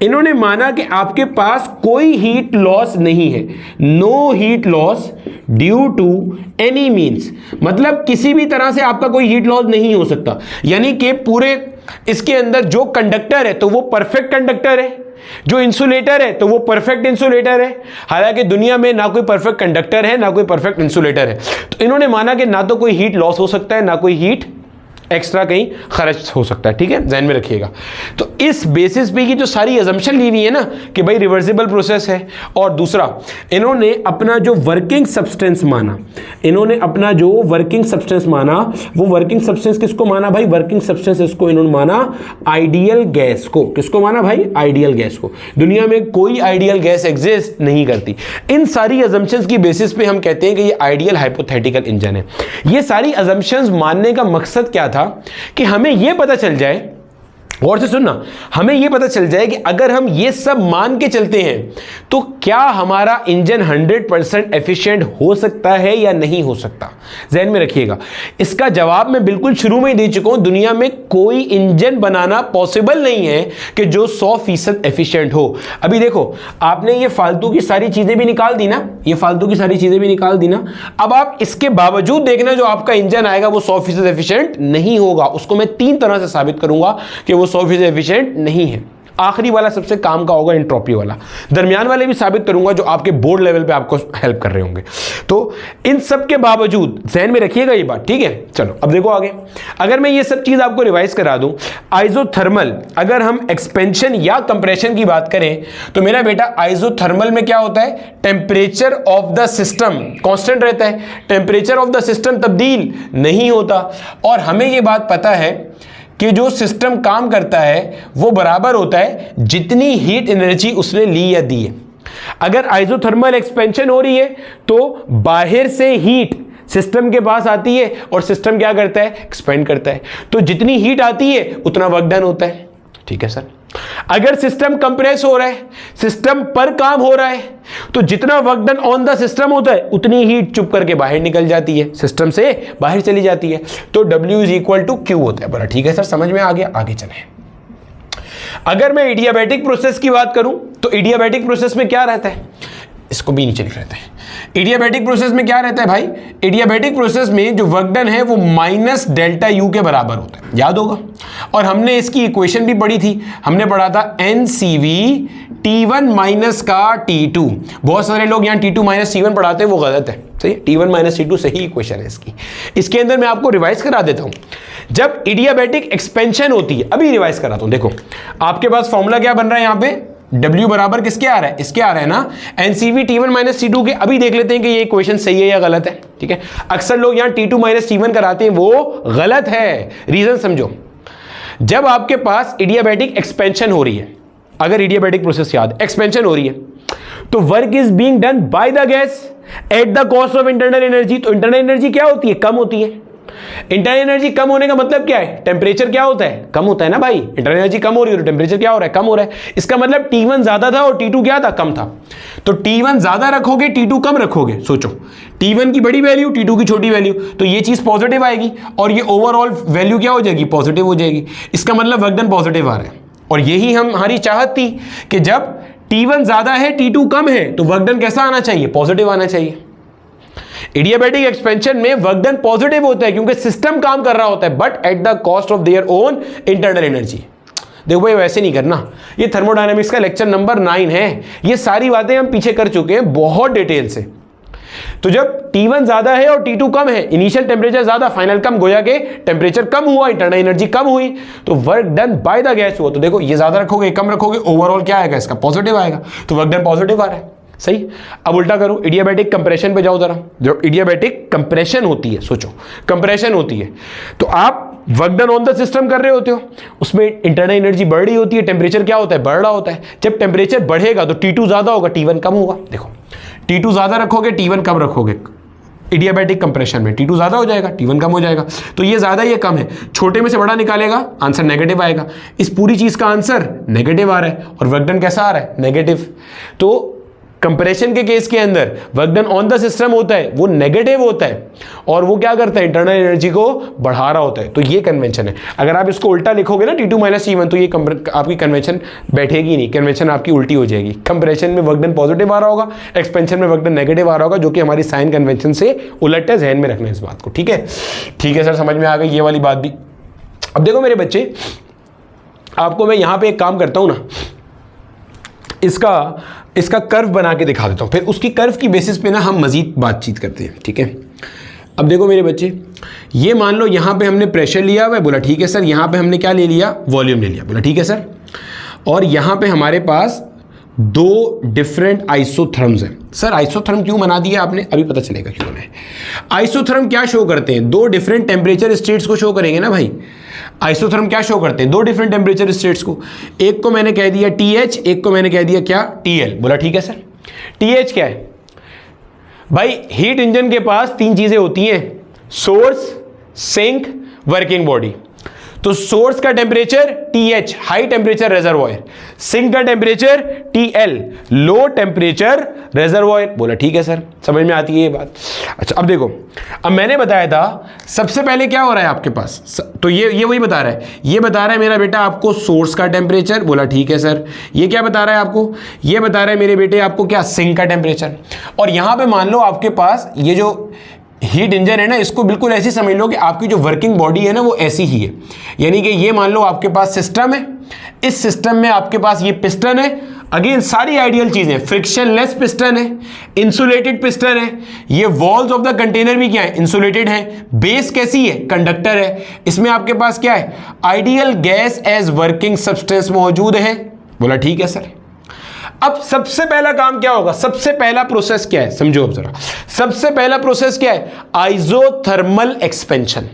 इन्होंने माना कि आपके पास कोई हीट लॉस नहीं है, no heat loss due to any means, मतलब किसी भी तरह से आपका कोई हीट लॉस नहीं हो सकता। यानी कि पूरे इसके अंदर जो कंडक्टर है तो वो परफेक्ट कंडक्टर है, जो इंसुलेटर है तो वो परफेक्ट इंसुलेटर है, हालांकि दुनिया में ना कोई परफेक्ट कंडक्टर है ना कोई परफेक्ट इंसुलेटर है। तो इन्होंने माना कि ना तो कोई हीट लॉस हो सकता है ना कोई हीट एक्स्ट्रा कहीं खर्च हो सकता है। ठीक है, ध्यान में रखिएगा। तो इस बेसिस पे की जो सारी अजम्पशन ली हुई है ना कि भाई रिवर्सिबल प्रोसेस है, और दूसरा इन्होंने अपना जो वर्किंग सब्सटेंस माना, इन्होंने अपना जो वर्किंग सब्सटेंस माना, वो वर्किंग सब्सटेंस किसको माना भाई? वर्किंग सब्सटेंस इसको इन्होंने माना आइडियल गैस को। किसको माना भाई? आइडियल गैस को। दुनिया में कोई आइडियल गैस एग्जिस्ट नहीं करती। इन सारी अजम्पशंस की बेसिस पे हम कहते हैं कि ये आइडियल हाइपोथेटिकल इंजन है। ये सारी अजम्पशंस मानने का मकसद क्या था कि हमें यह पता चल जाए, और से सुनना, हमें यह पता चल जाए कि अगर हम ये सब मान के चलते हैं तो क्या हमारा इंजन 100% एफिशिएंट हो सकता है या नहीं हो सकता। ध्यान में रखिएगा, इसका जवाब मैं बिल्कुल शुरू में ही दे चुका हूं। दुनिया में कोई इंजन बनाना पॉसिबल नहीं है कि जो 100% एफिशिएंट हो। अभी देखो, आपने ये फालतू की सारी चीजें भी निकाल दी ना, ये फालतू की सारी चीजें भी निकाल दी ना। अब आप इसके बावजूद देखना जो आपका इंजन आएगा वो 100% एफिशिएंट नहीं होगा। उसको मैं 3 तरह से साबित करूंगा कि वो 100% एफिशिएंट नहीं है। आखिरी वाला सबसे काम का होगा, एंट्रोपी वाला। दरमियान वाले भी साबित करूंगा जो आपके बोर्ड लेवल पे आपको हेल्प कर रहे होंगे। तो इन सब के बावजूद ध्यान में रखिएगा ये बात, ठीक है। चलो अब देखो आगे, अगर मैं ये सब चीज आपको रिवाइज करा दूं, आइसोथर्मल, अगर हम एक्सपेंशन या कंप्रेशन की बात करें तो मेरा बेटा आइसोथर्मल में क्या होता है? Temperature of the system constant रहता है, टेम्परेचर ऑफ द सिस्टम तब्दील नहीं होता। और हमें ये बात पता है कि जो सिस्टम काम करता है वो बराबर होता है जितनी हीट एनर्जी उसने ली या दी है। अगर आइसोथर्मल एक्सपेंशन हो रही है तो बाहर से हीट सिस्टम के पास आती है और सिस्टम क्या करता है? एक्सपेंड करता है। तो जितनी हीट आती है उतना वर्क डन होता है। ठीक है सर। अगर सिस्टम कंप्रेस हो रहा है, सिस्टम पर काम हो रहा है, तो जितना work done on the system होता है उतनी हीट चुप करके बाहर निकल जाती है, सिस्टम से बाहर चली जाती है। तो W is equal to Q होता है। बोला ठीक है सर, समझ में आ गया, आगे चलें। अगर मैं इडियाबैटिक प्रोसेस की बात करूं तो इडियाबैटिक प्रोसेस में क्या रहता है? इसको भी नीचे लिख लेते हैं। इडियाबैटिक प्रोसेस में क्या रहता है भाई? इडियाबैटिक प्रोसेस में जो वर्क डन है वो माइनस डेल्टा यू के बराबर होता है, याद होगा। और हमने इसकी इक्वेशन भी पढ़ी थी, हमने पढ़ा था NCV T1 माइनस का T2। बहुत सारे लोग यहाँ T2 माइनस T1 पढ़ाते हैं, वो गलत है। सही, T1 माइनस T2 सही इक्वेशन है इसकी। इसके अंदर मैं आपको रिवाइज करा देता हूं। जब इडियाबैटिक एक्सपेंशन होती है, अभी रिवाइज कराता हूं। देखो आपके पास फॉर्मूला क्या बन रहा है यहाँ पे? W बराबर किसके आ रहा है? इसके आ रहा है ना, NCV T1 माइनस T2 के। अभी देख लेते हैं कि ये इक्वेशन सही है या गलत है। ठीक है, अक्सर लोग यहाँ T2 माइनस T1 कराते हैं, वो गलत है। रीजन समझो, जब आपके पास इडियाबैटिक एक्सपेंशन हो रही है, अगर इडियाबैटिक प्रोसेस याद, एक्सपेंशन हो रही है, तो work is being done by the gas at the cost of internal energy. तो इंटरनल एनर्जी क्या होती है? कम होती है। इंटरनल एनर्जी कम होने का मतलब क्या है? टेम्परेचर क्या होता है? कम होता है ना भाई। इंटरनल एनर्जी कम हो रही है तो टेम्परेचर क्या हो रहा है? कम हो रहा है। इसका मतलब T1 ज्यादा था और T2 क्या था? कम था। तो T1 ज्यादा रखोगे, T2 कम रखोगे, सोचो T1 की बड़ी वैल्यू, T2 की छोटी वैल्यू, तो ये चीज पॉजिटिव आएगी और ये ओवरऑल वैल्यू क्या हो जाएगी? पॉजिटिव हो जाएगी। इसका मतलब वर्क डन पॉजिटिव आ रहा है। और यही हमारी चाहत थी कि जब T1 ज्यादा है, T2 कम है, तो वर्क डन कैसा आना चाहिए? पॉजिटिव आना चाहिए। इडियाबैटिक एक्सपेंशन में वर्क डन पॉजिटिव होता है क्योंकि सिस्टम काम कर रहा होता है, but at the cost of their own internal energy. देखो भाई, वैसे नहीं करना। ये थर्मोडायनामिक्स का लेक्चर नंबर 9 है। ये सारी बातें हम पीछे कर चुके हैं बहुत डिटेल से। तो जब T1 ज्यादा है और T2 कम है, इनिशियल टेम्परेचर ज्यादा, फाइनल कम, गोया के टेम्परेचर कम हुआ, इंटरनल एनर्जी कम हुई, तो work done by the gas हुआ। तो देखो, ये ज्यादा रखोगे, कम रखोगे, ओवरऑल क्या आएगा? इसका पॉजिटिव आएगा। तो वर्क डन पॉजिटिव आ रहा है। सही। अब उल्टा करो, इडियाबैटिक कंप्रेशन पे जाओ जरा। जब इडियाबैटिक कंप्रेशन होती है, सोचो कंप्रेशन होती है, तो आप work done on the system कर रहे होते हो, उसमें इंटरनल एनर्जी बढ़ रही होती है, टेम्परेचर क्या होता है? बढ़ रहा होता है। जब टेम्परेचर बढ़ेगा तो T2 ज्यादा होगा, T1 कम होगा। देखो, T2 ज्यादा रखोगे, T1 कम रखोगे। इडियाबैटिक कंप्रेशन में T2 ज्यादा हो जाएगा, T1 कम हो जाएगा। तो ये ज्यादा, ये कम है, छोटे में से बड़ा निकालेगा, आंसर नेगेटिव आएगा। इस पूरी चीज का आंसर नेगेटिव आ रहा है और वर्क डन कैसा आ रहा है? नेगेटिव। तो कंप्रेशन के केस के अंदर work done on the system होता है, वो नेगेटिव होता है और वो क्या करता है? इंटरनल एनर्जी को बढ़ा रहा होता है। तो ये कन्वेंशन है। अगर आप इसको उल्टा लिखोगे ना, T2 माइनस T1, तो ये आपकी कन्वेंशन बैठेगी नहीं, कन्वेंशन आपकी उल्टी हो जाएगी। कंप्रेशन में वर्क डन पॉजिटिव आ रहा होगा, एक्सपेंशन में वर्क डन नेगेटिव आ रहा होगा, जो कि हमारी साइन कन्वेंशन से उलट है। ध्यान में रखना इस बात को। ठीक है, ठीक है सर, समझ में आ गई ये वाली बात भी। अब देखो मेरे बच्चे, आपको मैं यहां पर एक काम करता हूं ना, इसका कर्व बना के दिखा देता हूँ, फिर उसकी कर्व की बेसिस पे ना हम मज़ीद बातचीत करते हैं, ठीक है। अब देखो मेरे बच्चे, ये मान लो यहाँ पे हमने प्रेशर लिया हुआ है, बोला ठीक है सर। यहाँ पे हमने क्या ले लिया, वॉल्यूम ले लिया, बोला ठीक है सर। और यहाँ पे हमारे पास दो डिफरेंट आइसोथर्म्स हैं। सर आइसोथर्म क्यों बना दिया आपने, अभी पता चलेगा क्यों है। आइसोथर्म क्या शो करते हैं, दो डिफरेंट टेम्परेचर स्टेट्स को शो करेंगे ना भाई। आइसोथर्म क्या शो करते हैं, दो डिफरेंट टेम्परेचर स्टेट्स को। एक को मैंने कह दिया TH, एक को मैंने कह दिया क्या, TL। बोला ठीक है सर। TH क्या है भाई, हीट इंजन के पास तीन चीजें होती हैं, सोर्स, सिंक, वर्किंग बॉडी। तो सोर्स का temperature TH, high temperature reservoir. Sink का temperature TL, low temperature reservoir. बोला ठीक है सर, समझ में आती है ये बात। अच्छा अब देखो, अब मैंने बताया था सबसे पहले क्या हो रहा है आपके पास, तो ये वही बता रहा है, ये बता रहा है मेरा बेटा आपको सोर्स का टेम्परेचर। बोला ठीक है सर। ये क्या बता रहा है आपको, ये बता रहा है मेरे बेटे आपको क्या, सिंक का टेम्परेचर। और यहां पे मान लो आपके पास ये जो हीट इंजन है ना, इसको बिल्कुल ऐसे समझ लो कि आपकी जो वर्किंग बॉडी है ना वो ऐसी ही है। यानी कि ये मान लो आपके पास सिस्टम है, इस सिस्टम में आपके पास ये पिस्टन है। अगेन सारी आइडियल चीजें, फ्रिक्शनलेस पिस्टन है, इंसुलेटेड पिस्टन है, ये वॉल्स ऑफ द कंटेनर भी क्या है, इंसुलेटेड है। बेस कैसी है, कंडक्टर है। इसमें आपके पास क्या है, ideal gas as working substance मौजूद है। बोला ठीक है सर। अब सबसे पहला काम क्या होगा, सबसे पहला प्रोसेस क्या है, समझो अब जरा। सबसे पहला प्रोसेस क्या है, आइसोथर्मल एक्सपेंशन।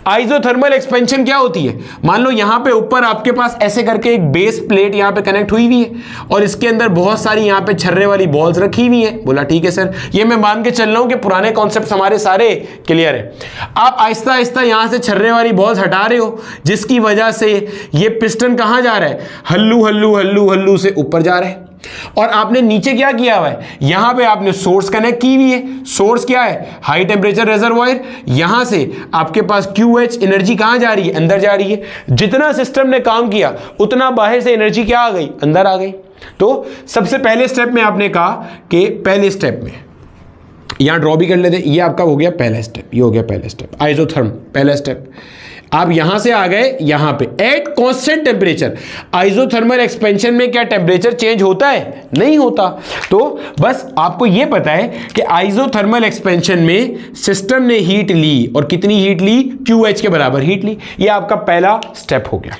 आइसोथर्मल एक्सपेंशन क्या होती है, मान लो यहां पे ऊपर आपके पास ऐसे करके एक बेस प्लेट यहां पे कनेक्ट हुई हुई है और इसके अंदर बहुत सारी यहां पे छर्रे वाली बॉल्स रखी हुई है। बोला ठीक है सर। ये मैं मान के चल रहा हूं कि पुराने कॉन्सेप्ट हमारे सारे क्लियर है। आप आहिस्ता आहिस्ता यहां से छर्रे वाली बॉल्स हटा रहे हो, जिसकी वजह से ये पिस्टन कहां जा रहा है, हल्लू हल्लू हल्लू हल्लू से ऊपर जा रहा है। और आपने नीचे क्या किया हुआ है, यहां पे आपने सोर्स कनेक्ट की हुई है। सोर्स क्या है, हाई टेम्परेचर रेजर्वॉयर। यहां से आपके पास QH एनर्जी कहां जा रही है, अंदर जा रही है। जितना सिस्टम ने काम किया उतना बाहर से एनर्जी क्या आ गई, अंदर आ गई। तो सबसे पहले स्टेप में आपने कहा कि पहले स्टेप में यहां ड्रॉ भी कर लेते, ये आपका हो गया पहला स्टेप, ये हो गया पहला स्टेप, आइसोथर्म पहला स्टेप। आप यहां से आ गए यहां पे, at constant temperature. Isothermal expansion में क्या टेम्परेचर चेंज होता है, नहीं होता। तो बस आपको यह पता है कि आइसोथर्मल एक्सपेंशन में सिस्टम ने हीट ली, और कितनी हीट ली, QH के बराबर हीट ली। यह आपका पहला स्टेप हो गया।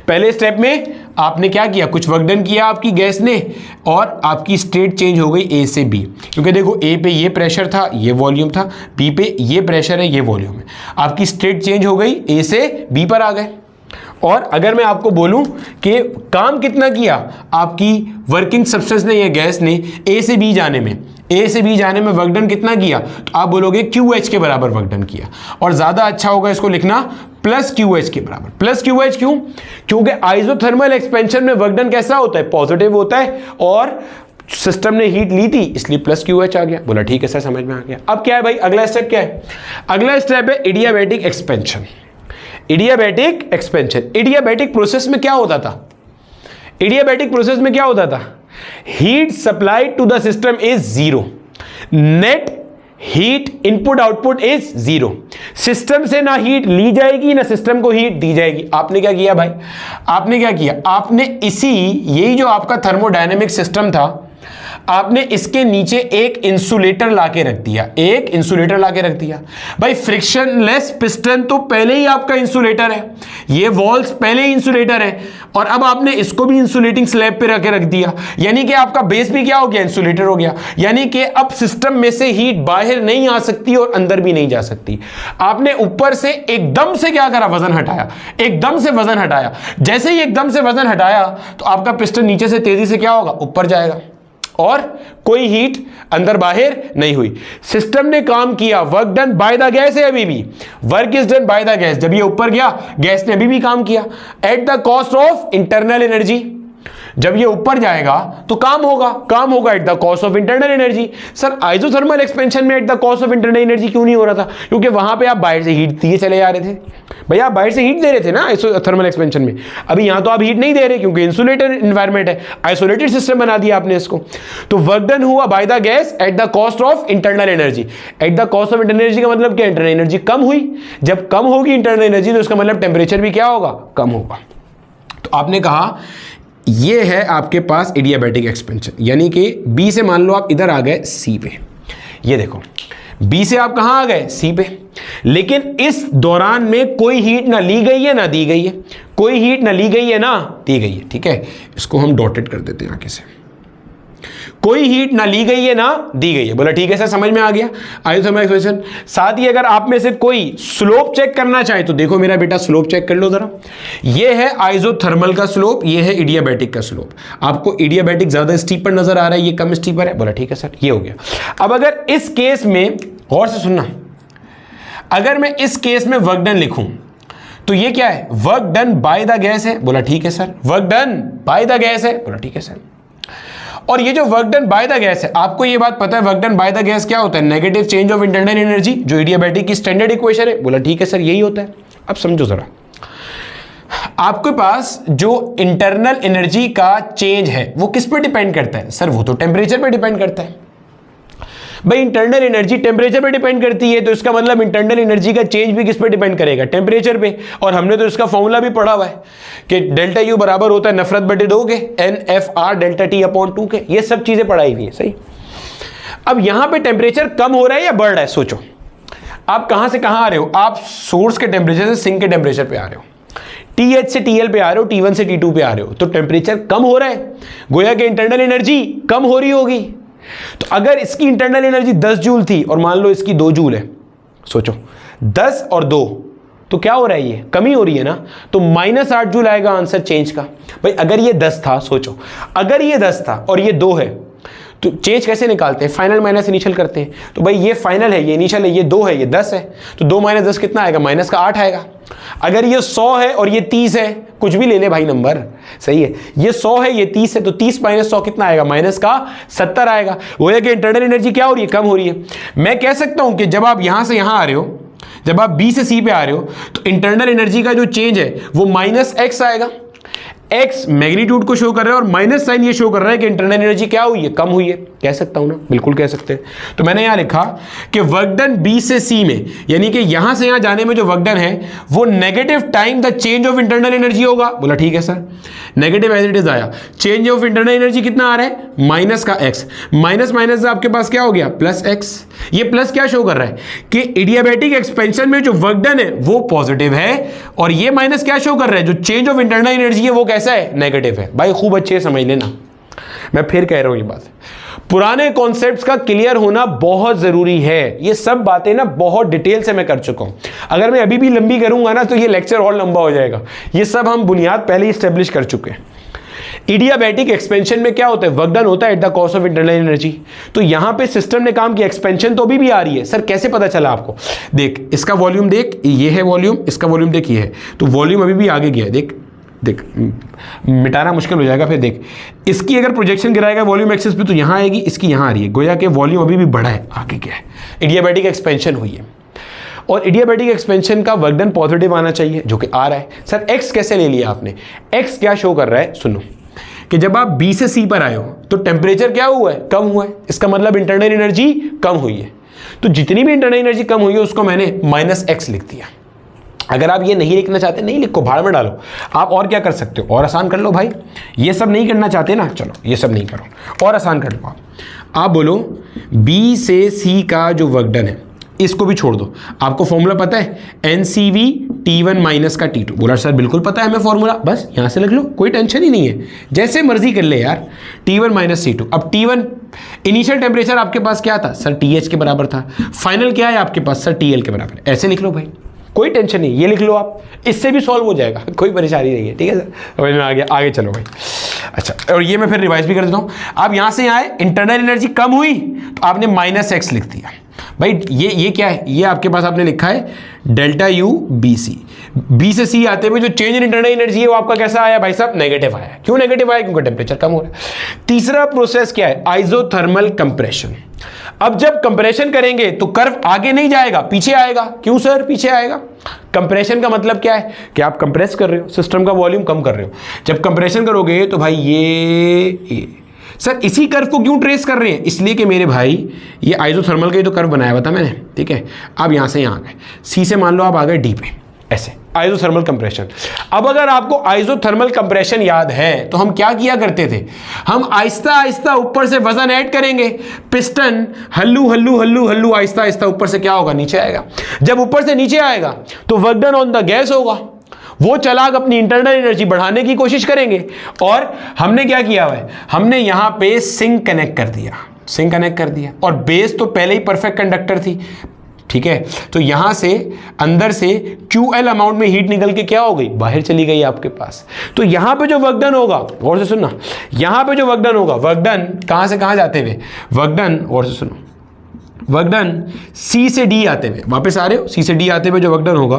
पहले स्टेप में आपने क्या किया, कुछ वर्क डन किया आपकी गैस ने, और आपकी स्टेट चेंज हो गई A से B। क्योंकि देखो A पे ये प्रेशर था, ये वॉल्यूम था, B पे ये प्रेशर है, ये वॉल्यूम है। आपकी स्टेट चेंज हो गई, A से B पर आ गए। और अगर मैं आपको बोलूं कि काम कितना किया आपकी वर्किंग सब्सटेंस ने, ये गैस ने A से B जाने में, A से B जाने में वर्क डन कितना किया, तो आप बोलोगे QH के बराबर वर्क डन किया। और ज्यादा अच्छा होगा इसको लिखना प्लस QH के बराबर। प्लस QH क्यों, क्योंकि आइसोथर्मल एक्सपेंशन में वर्क डन कैसा होता है, पॉजिटिव होता है, और सिस्टम ने हीट ली थी इसलिए प्लस QH आ गया। बोला ठीक है सर, समझ में आ गया। अब क्या है भाई, अगला स्टेप क्या है, अगला स्टेप है इडियाबैटिक एक्सपेंशन। इडियाबैटिक एक्सपेंशन, इडियाबैटिक प्रोसेस में क्या होता था, इडियाबैटिक प्रोसेस में क्या होता था, heat supplied to the system is zero, net heat input output is zero. System से ना हीट ली जाएगी ना सिस्टम को हीट दी जाएगी। आपने क्या किया भाई, आपने क्या किया, आपने यही जो आपका थर्मोडायनेमिक सिस्टम था, आपने इसके नीचे एक इंसुलेटर लाके रख दिया, एक इंसुलेटर लाके रख दिया। भाई फ्रिक्शनलेस पिस्टन तो पहले ही आपका इंसुलेटर है, ये वॉल्स पहले ही इंसुलेटर है, और अब आपने इसको भी इंसुलेटिंग स्लैब पे रख दिया। यानी कि आपका बेस भी क्या हो गया, इंसुलेटर हो गया। यानी कि अब सिस्टम में से हीट बाहर नहीं आ सकती और अंदर भी नहीं जा सकती। आपने ऊपर से एकदम से क्या करा, वजन हटाया, एकदम से वजन हटाया। जैसे ही एकदम से वजन हटाया तो आपका पिस्टन नीचे से तेजी से क्या होगा, ऊपर जाएगा, और कोई हीट अंदर बाहर नहीं हुई। सिस्टम ने काम किया, work done by the gas है, अभी भी work is done by the gas. जब ये ऊपर गया गैस ने अभी भी काम किया, at the cost of internal energy. जब ये ऊपर जाएगा तो काम होगा at the cost of internal energy. Sir isothermal expansion में at the cost of internal energy क्यों नहीं हो रहा था, क्योंकि वहां पे आप बाहर से हीट दिए चले जा रहे थे। भैया आप बाहर से हीट दे रहे थे ना आइसोथर्मल एक्सपेंशन में, अभी यहां तो आप हीट नहीं दे रहे क्योंकि इंसुलेटेड एनवायरनमेंट है, आइसोलेटेड सिस्टम बना दिया आपने इसको। तो वर्क डन हुआ by the gas at the cost of internal energy. Eight the cost of internal energy का मतलब क्या, इंटरनल एनर्जी कम हुई। जब कम होगी इंटरनल एनर्जी तो इसका मतलब टेम्परेचर भी क्या होगा, कम होगा। तो आपने कहा ये है आपके पास एडियाबैटिक एक्सपेंशन, यानी कि बी से मान लो आप इधर आ गए सी पे, ये देखो बी से आप कहां आ गए सी पे, लेकिन इस दौरान में कोई हीट ना ली गई है ना दी गई है, कोई हीट ना ली गई है ना दी गई है, ठीक है। इसको हम डॉटेड कर देते हैं आगे से, कोई हीट ना ली गई है ना दी गई है। बोला ठीक है सर, समझ में आ गया आइसोथर्मल एक्सपेंशन। साथ ही अगर आप में से कोई स्लोप चेक करना चाहे तो देखो मेरा बेटा स्लोप चेक कर लो जरा। ये है आइसोथर्मल का स्लोप, ये है एडियाबैटिक का स्लोप। आपको एडियाबैटिक ज्यादा स्टीपर नजर आ रहा है, ये कम स्टीपर है। बोला ठीक है सर, ये हो गया। अब अगर इस केस में गौर से सुनना, अगर मैं इस केस में वर्क डन लिखूं तो ये क्या है, work done by the gas है। बोला ठीक है sir. Work done by the gas है। बोला ठीक है सर। और ये जो work done by the gas है, आपको ये बात पता है work done by the gas क्या होता है, negative change of internal energy, जो एडियाबैटिक की स्टैंडर्ड इक्वेशन है। बोला ठीक है सर, यही होता है। अब समझो जरा, आपके पास जो इंटरनल एनर्जी का चेंज है वो किस पर डिपेंड करता है सर, वो तो टेम्परेचर पर डिपेंड करता है। भाई इंटरनल एनर्जी टेम्परेचर पे डिपेंड करती है, तो इसका मतलब इंटरनल एनर्जी का चेंज भी किस पे डिपेंड करेगा, टेम्परेचर पे। और हमने तो इसका फॉर्मूला भी पढ़ा हुआ है कि डेल्टा यू बराबर होता है नफरत बटे 2 के, NFR डेल्टा T अपॉन 2 के। ये सब चीजें पढ़ाई हुई है, सही। अब यहां पे टेम्परेचर कम हो रहा है या बढ़ रहा है, सोचो। आप कहां से कहां आ रहे हो, आप सोर्स के टेम्परेचर से सिंक के टेम्परेचर पे आ रहे हो, TH से TL पे आ रहे हो, T1 से T2 पे आ रहे हो, तो टेम्परेचर कम हो रहा है, गोया कि इंटरनल एनर्जी कम हो रही होगी। तो अगर इसकी इंटरनल एनर्जी 10 जूल थी और मान लो इसकी 2 जूल है, सोचो 10 और 2, तो क्या हो रहा है, ये कमी हो रही है ना, तो -8 जूल आएगा आंसर चेंज का। भाई अगर ये 10 था, सोचो अगर ये 10 था और ये 2 है, तो चेंज कैसे निकालते हैं, फाइनल माइनस इनिशियल करते हैं। तो भाई ये फाइनल है, ये इनिशियल है, ये 2 है, ये 10 है, तो 2 - 10 कितना आएगा, -8 आएगा। अगर ये 100 है और ये 30 है, कुछ भी ले ले भाई नंबर, सही है, ये 100 है ये 30 है, तो 30 - 100 कितना आएगा, -70 आएगा। वो है कि इंटरनल एनर्जी क्या हो रही है, कम हो रही है। मैं कह सकता हूं कि जब आप यहां से यहां आ रहे हो, जब आप बी से सी पे आ रहे हो, तो इंटरनल एनर्जी का जो चेंज है वो -x आएगा। x मैग्नीट्यूड को शो कर रहा है और माइनस साइन ये शो कर रहा है कि इंटरनल एनर्जी क्या हुई है, कम हुई है। कह सकता हूं ना, बिल्कुल कह सकते हैं। तो मैंने यहां लिखा कि वर्क डन बी से सी में, यानी कि यहां से यहां जाने में जो वर्क डन है वो negative time the change of internal energy होगा। बोला ठीक है sir, negative as it is आया। चेंज ऑफ इंटरनल एनर्जी कितना आ रहा है, माइनस का x, माइनस माइनस आपके पास क्या हो गया, +x। ये प्लस क्या शो कर रहा है कि एडियाबैटिक एक्सपेंशन में जो वर्क डन है वो पॉजिटिव है, और ये माइनस क्या शो कर रहा है, जो चेंज ऑफ इंटरनल एनर्जी है वो कैसा है, नेगेटिव है। भाई खूब अच्छे समझ लेना, मैं फिर कह रहा हूं ये बात, पुराने कॉन्सेप्ट्स का क्लियर होना बहुत जरूरी है। ये सब बातें ना बहुत डिटेल से मैं कर चुका हूं, अगर मैं अभी भी लंबी करूंगा ना तो ये लेक्चर और लंबा हो जाएगा। ये सब हम बुनियाद पहले ही स्टेब्लिश कर चुके हैं। एडियाबैटिक एक्सपेंशन में क्या होता है, वर्क डन होता है at the cost of internal energy. तो यहां पे सिस्टम ने काम किया, एक्सपेंशन तो अभी भी आ रही है। सर कैसे पता चला आपको, देख इसका वॉल्यूम देख, ये है वॉल्यूम, इसका वॉल्यूम देख ये है, तो वॉल्यूम अभी भी आगे गया है। देख देख मिटाना मुश्किल हो जाएगा। फिर देख इसकी अगर प्रोजेक्शन गिराएगा वॉल्यूम एक्सिस पे तो यहां आएगी, इसकी यहां आ रही है, गोया के वॉल्यूम अभी भी बढ़ा है, आगे क्या है, एडियाबैटिक एक्सपेंशन हुई है। और एडियाबैटिक एक्सपेंशन का वर्क डन पॉजिटिव आना चाहिए, जो कि आ रहा है। सर एक्स कैसे ले लिया आपने, एक्स क्या शो कर रहा है, सुनो कि जब आप बी से सी पर आए हो तो टेम्परेचर क्या हुआ है, कम हुआ है। इसका मतलब इंटरनल एनर्जी कम हुई है। तो जितनी भी इंटरनल एनर्जी कम हुई है उसको मैंने -x लिख दिया। अगर आप ये नहीं लिखना चाहते, नहीं लिखो, भाड़ में डालो। आप और क्या कर सकते हो, और आसान कर लो भाई। ये सब नहीं करना चाहते ना, चलो ये सब नहीं करो, और आसान कर लो। आप बोलो बी से सी का जो वर्क डन है इसको भी छोड़ दो। आपको फॉर्मूला पता है, NCV T1 माइनस का T2। बोला सर बिल्कुल पता है हमें फॉर्मूला, बस यहां से लिख लो, कोई टेंशन ही नहीं है, जैसे मर्जी कर ले यार। T1 minus T2। अब T1 इनिशियल टेम्परेचर आपके पास क्या था सर, TH के बराबर था। फाइनल क्या है आपके पास सर, TL के बराबर। ऐसे लिख लो भाई, कोई टेंशन नहीं, ये लिख लो आप, इससे भी सॉल्व हो जाएगा, कोई परेशानी नहीं है। ठीक है सर, समझ में आ गया, आगे चलो भाई। अच्छा, और ये मैं फिर रिवाइज भी कर देता हूं। आप यहां से आए, इंटरनल एनर्जी कम हुई तो आपने -x लिख दिया। भाई ये क्या है, ये आपके पास आपने लिखा है डेल्टा यू बी सी। बी से सी आते हुए जो चेंज इन इंटरनल एनर्जी है वो आपका कैसा आया भाई साहब, नेगेटिव आया। क्यों नेगेटिव आया, क्योंकि टेम्परेचर कम हो रहा है। तीसरा प्रोसेस क्या है, आइसोथर्मल कंप्रेशन। अब जब कंप्रेशन करेंगे तो कर्व आगे नहीं जाएगा, पीछे आएगा। क्यों सर पीछे आएगा, कंप्रेशन का मतलब क्या है कि आप कंप्रेस कर रहे हो, सिस्टम का वॉल्यूम कम कर रहे हो। जब कंप्रेशन करोगे तो भाई ये सर इसी कर्व को क्यों ट्रेस कर रहे हैं, इसलिए कि मेरे भाई ये आइसोथर्मल का जो कर्व बनाया हुआ था मैंने, ठीक है। अब यहां से यहां आ गए, सी से मान लो आप आ गए डी पे, ऐसे आइसोथर्मल कंप्रेशन। अब अगर आपको आइसोथर्मल कंप्रेशन याद है तो हम क्या किया करते थे, हम आहिस्ता आहिस्ता ऊपर से वजन ऐड करेंगे, पिस्टन हल्लू हल्लू हल्लू हल्लू आहिस्ता आहिस्ता ऊपर से क्या होगा, नीचे आएगा। जब ऊपर से नीचे आएगा तो work done on the gas होगा, वो चलाक अपनी इंटरनल एनर्जी बढ़ाने की कोशिश करेंगे। और हमने क्या किया है, हमने यहां पे सिंक कनेक्ट कर दिया, सिंक कनेक्ट कर दिया, और बेस तो पहले ही परफेक्ट कंडक्टर थी, ठीक है। तो यहां से अंदर से QL अमाउंट में हीट निकल के क्या हो गई, बाहर चली गई आपके पास। तो यहां पे जो वर्क डन होगा, गौर से सुनना, यहां पे जो वर्क डन होगा, वर्क डन कहां से कहां जाते हुए, वर्क डन, गौर से सुनो, वर्क डन C से D आते हुए, वापस आ रहे हो, C से D आते हुए जो वर्क डन होगा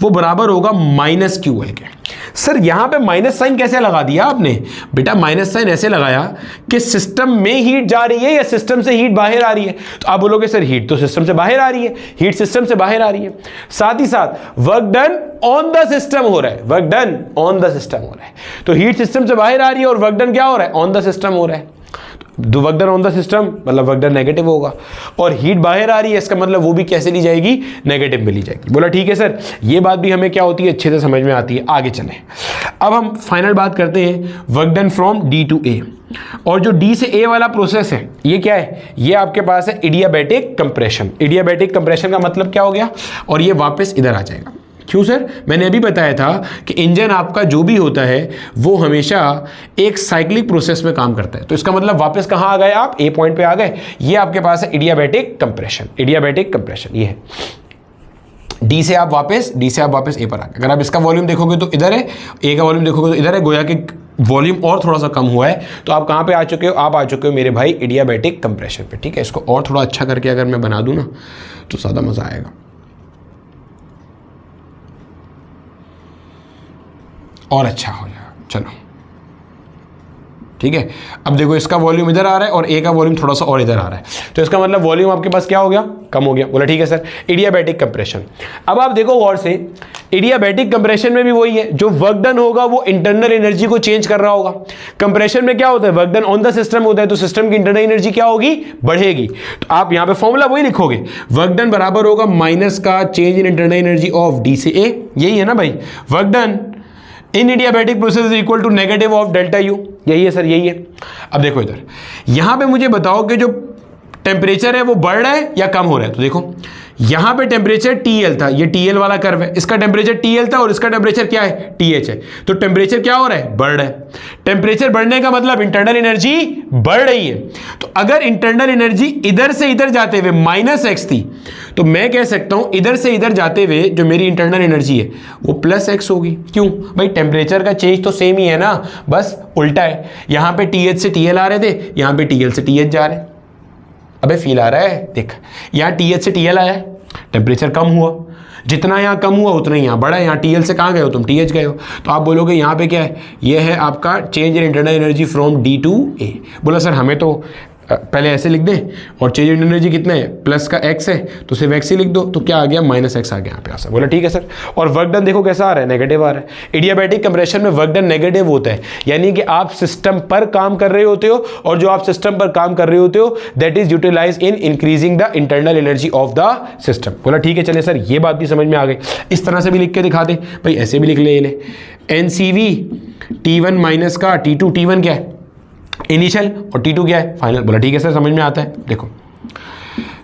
वो बराबर होगा माइनस QL के। सर यहां पे माइनस साइन कैसे लगा दिया आपने, बेटा माइनस साइन ऐसे लगाया कि सिस्टम में हीट जा रही है या सिस्टम से हीट बाहर आ रही है। तो आप बोलोगे सर हीट तो सिस्टम से बाहर आ रही है, हीट सिस्टम से बाहर आ रही है, साथ ही साथ work done on the system हो रहा है, work done on the system हो रहा है। तो हीट सिस्टम से बाहर आ रही है और वर्क डन क्या हो रहा है, ऑन द सिस्टम हो रहा है। Work done on the system मतलब वर्क डन नेगेटिव होगा, और हीट बाहर आ रही है, इसका मतलब वो भी कैसे ली जाएगी, नेगेटिव में ली जाएगी। बोला ठीक है सर, ये बात भी हमें क्या होती है, अच्छे से समझ में आती है। आगे चलें, अब हम फाइनल बात करते हैं work done from D to A। और जो D से A वाला प्रोसेस है ये क्या है, ये आपके पास है इडियाबैटिक कंप्रेशन। इडियाबैटिक कंप्रेशन का मतलब क्या हो गया, और ये वापस इधर आ जाएगा। क्यों सर, मैंने अभी बताया था कि इंजन आपका जो भी होता है वो हमेशा एक साइक्लिक प्रोसेस में काम करता है। तो इसका मतलब वापस कहाँ आ गए आप, ए पॉइंट पे आ गए। ये आपके पास है इडियाबैटिक कंप्रेशन, इडियाबैटिक कंप्रेशन ये है। डी से आप वापस ए पर आ गए। अगर आप इसका वॉल्यूम देखोगे तो इधर है, ए का वॉल्यूम देखोगे तो इधर है, गोया कि वॉल्यूम और थोड़ा सा कम हुआ है। तो आप कहाँ पे आ चुके हो, आप आ चुके हो मेरे भाई इडियाबैटिक कंप्रेशन पे, ठीक है। इसको और थोड़ा अच्छा करके अगर मैं बना दूँ ना तो ज़्यादा मज़ा आएगा। और अच्छा हो जाएगा, चलो ठीक है। अब देखो इसका वॉल्यूम इधर आ रहा है और ए का वॉल्यूम थोड़ा सा और इधर आ रहा है, तो इसका मतलब वॉल्यूम आपके पास क्या हो गया, कम हो गया। बोला ठीक है सर, इडियाबैटिक कंप्रेशन। अब आप देखो गौर से, इडियाबैटिक कंप्रेशन में भी वही है, जो वर्क डन होगा वो इंटरनल एनर्जी को चेंज कर रहा होगा। कंप्रेशन में क्या होता है, work done on the system होता है, तो सिस्टम की इंटरनल एनर्जी क्या होगी, बढ़ेगी। तो आप यहां पे फॉर्मूला वही लिखोगे, वर्क डन बराबर होगा माइनस का change in internal energy of D से ए। यही है ना भाई, work done in adiabatic process is equal to negative of delta U. यही है सर, यही है। अब देखो इधर, यहां पे मुझे बताओ कि जो टेम्परेचर है वो बढ़ रहा है या कम हो रहा है। तो देखो यहां पे टेम्परेचर TL था, ये TL वाला कर्व है, इसका टेम्परेचर TL था और इसका टेम्परेचर क्या है, TH है। तो टेम्परेचर क्या हो रहा है, बढ़ रहा है। टेम्परेचर बढ़ने का मतलब इंटरनल एनर्जी बढ़ रही है। तो अगर इंटरनल एनर्जी इधर से इधर जाते हुए -x थी, तो मैं कह सकता हूं इधर से इधर जाते हुए जो मेरी इंटरनल एनर्जी है वो +x होगी। क्यों भाई, टेम्परेचर का चेंज तो सेम ही है ना, बस उल्टा है। यहां पे TH से TL आ रहे थे, यहां पे TL से TH जा रहे हैं। अबे फील आ रहा है, देख यहाँ TH से TL आया, टेम्परेचर कम हुआ, जितना यहाँ कम हुआ उतना ही यहाँ बढ़ा। यहाँ TL से कहाँ गए हो तुम, TH गए हो। तो आप बोलोगे यहाँ पे क्या है, ये है आपका change in internal energy from D to A। बोला सर हमें तो पहले ऐसे लिख दें, और चेंज इन एनर्जी कितना है, प्लस का x है तो सिर्फ x ही लिख दो, तो क्या आ गया, -x आ गया यहाँ पे आंसर। बोला ठीक है सर। और वर्क डन देखो कैसा आ रहा है, नेगेटिव आ रहा है। इडियाबैटिक कंप्रेशन में वर्क डन नेगेटिव होता है, यानी कि आप सिस्टम पर काम कर रहे होते हो, और जो आप सिस्टम पर काम कर रहे होते हो that is utilize in increasing the internal energy of the system. बोला ठीक है, चले सर ये बात भी समझ में आ गई। इस तरह से भी लिख के दिखा दे भाई, ऐसे भी लिख ले NCV T1 माइनस का T2, T1 क्या है इनिशियल और T2 क्या है फाइनल। बोला ठीक है सर, समझ में आता है। देखो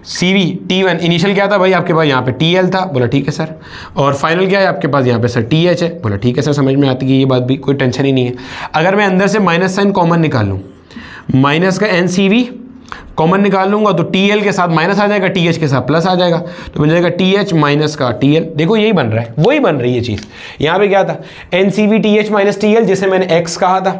CV T1 इनिशियल क्या था भाई आपके पास, यहाँ पे TL था। बोला ठीक है सर। और फाइनल क्या है आपके पास, यहाँ पे सर TH है। बोला ठीक है सर, समझ में आती है ये बात भी, कोई टेंशन ही नहीं है। अगर मैं अंदर से माइनस साइन कॉमन निकाल लूँ, माइनस का NCV कॉमन निकाल लूंगा तो TL के साथ माइनस आ जाएगा, TH के साथ प्लस आ जाएगा, तो बन जाएगा TH माइनस का TL। देखो यही बन रहा है, वही बन रही है चीज़। यहाँ पे क्या था, NCV TH माइनस TL, जिसे मैंने x कहा था।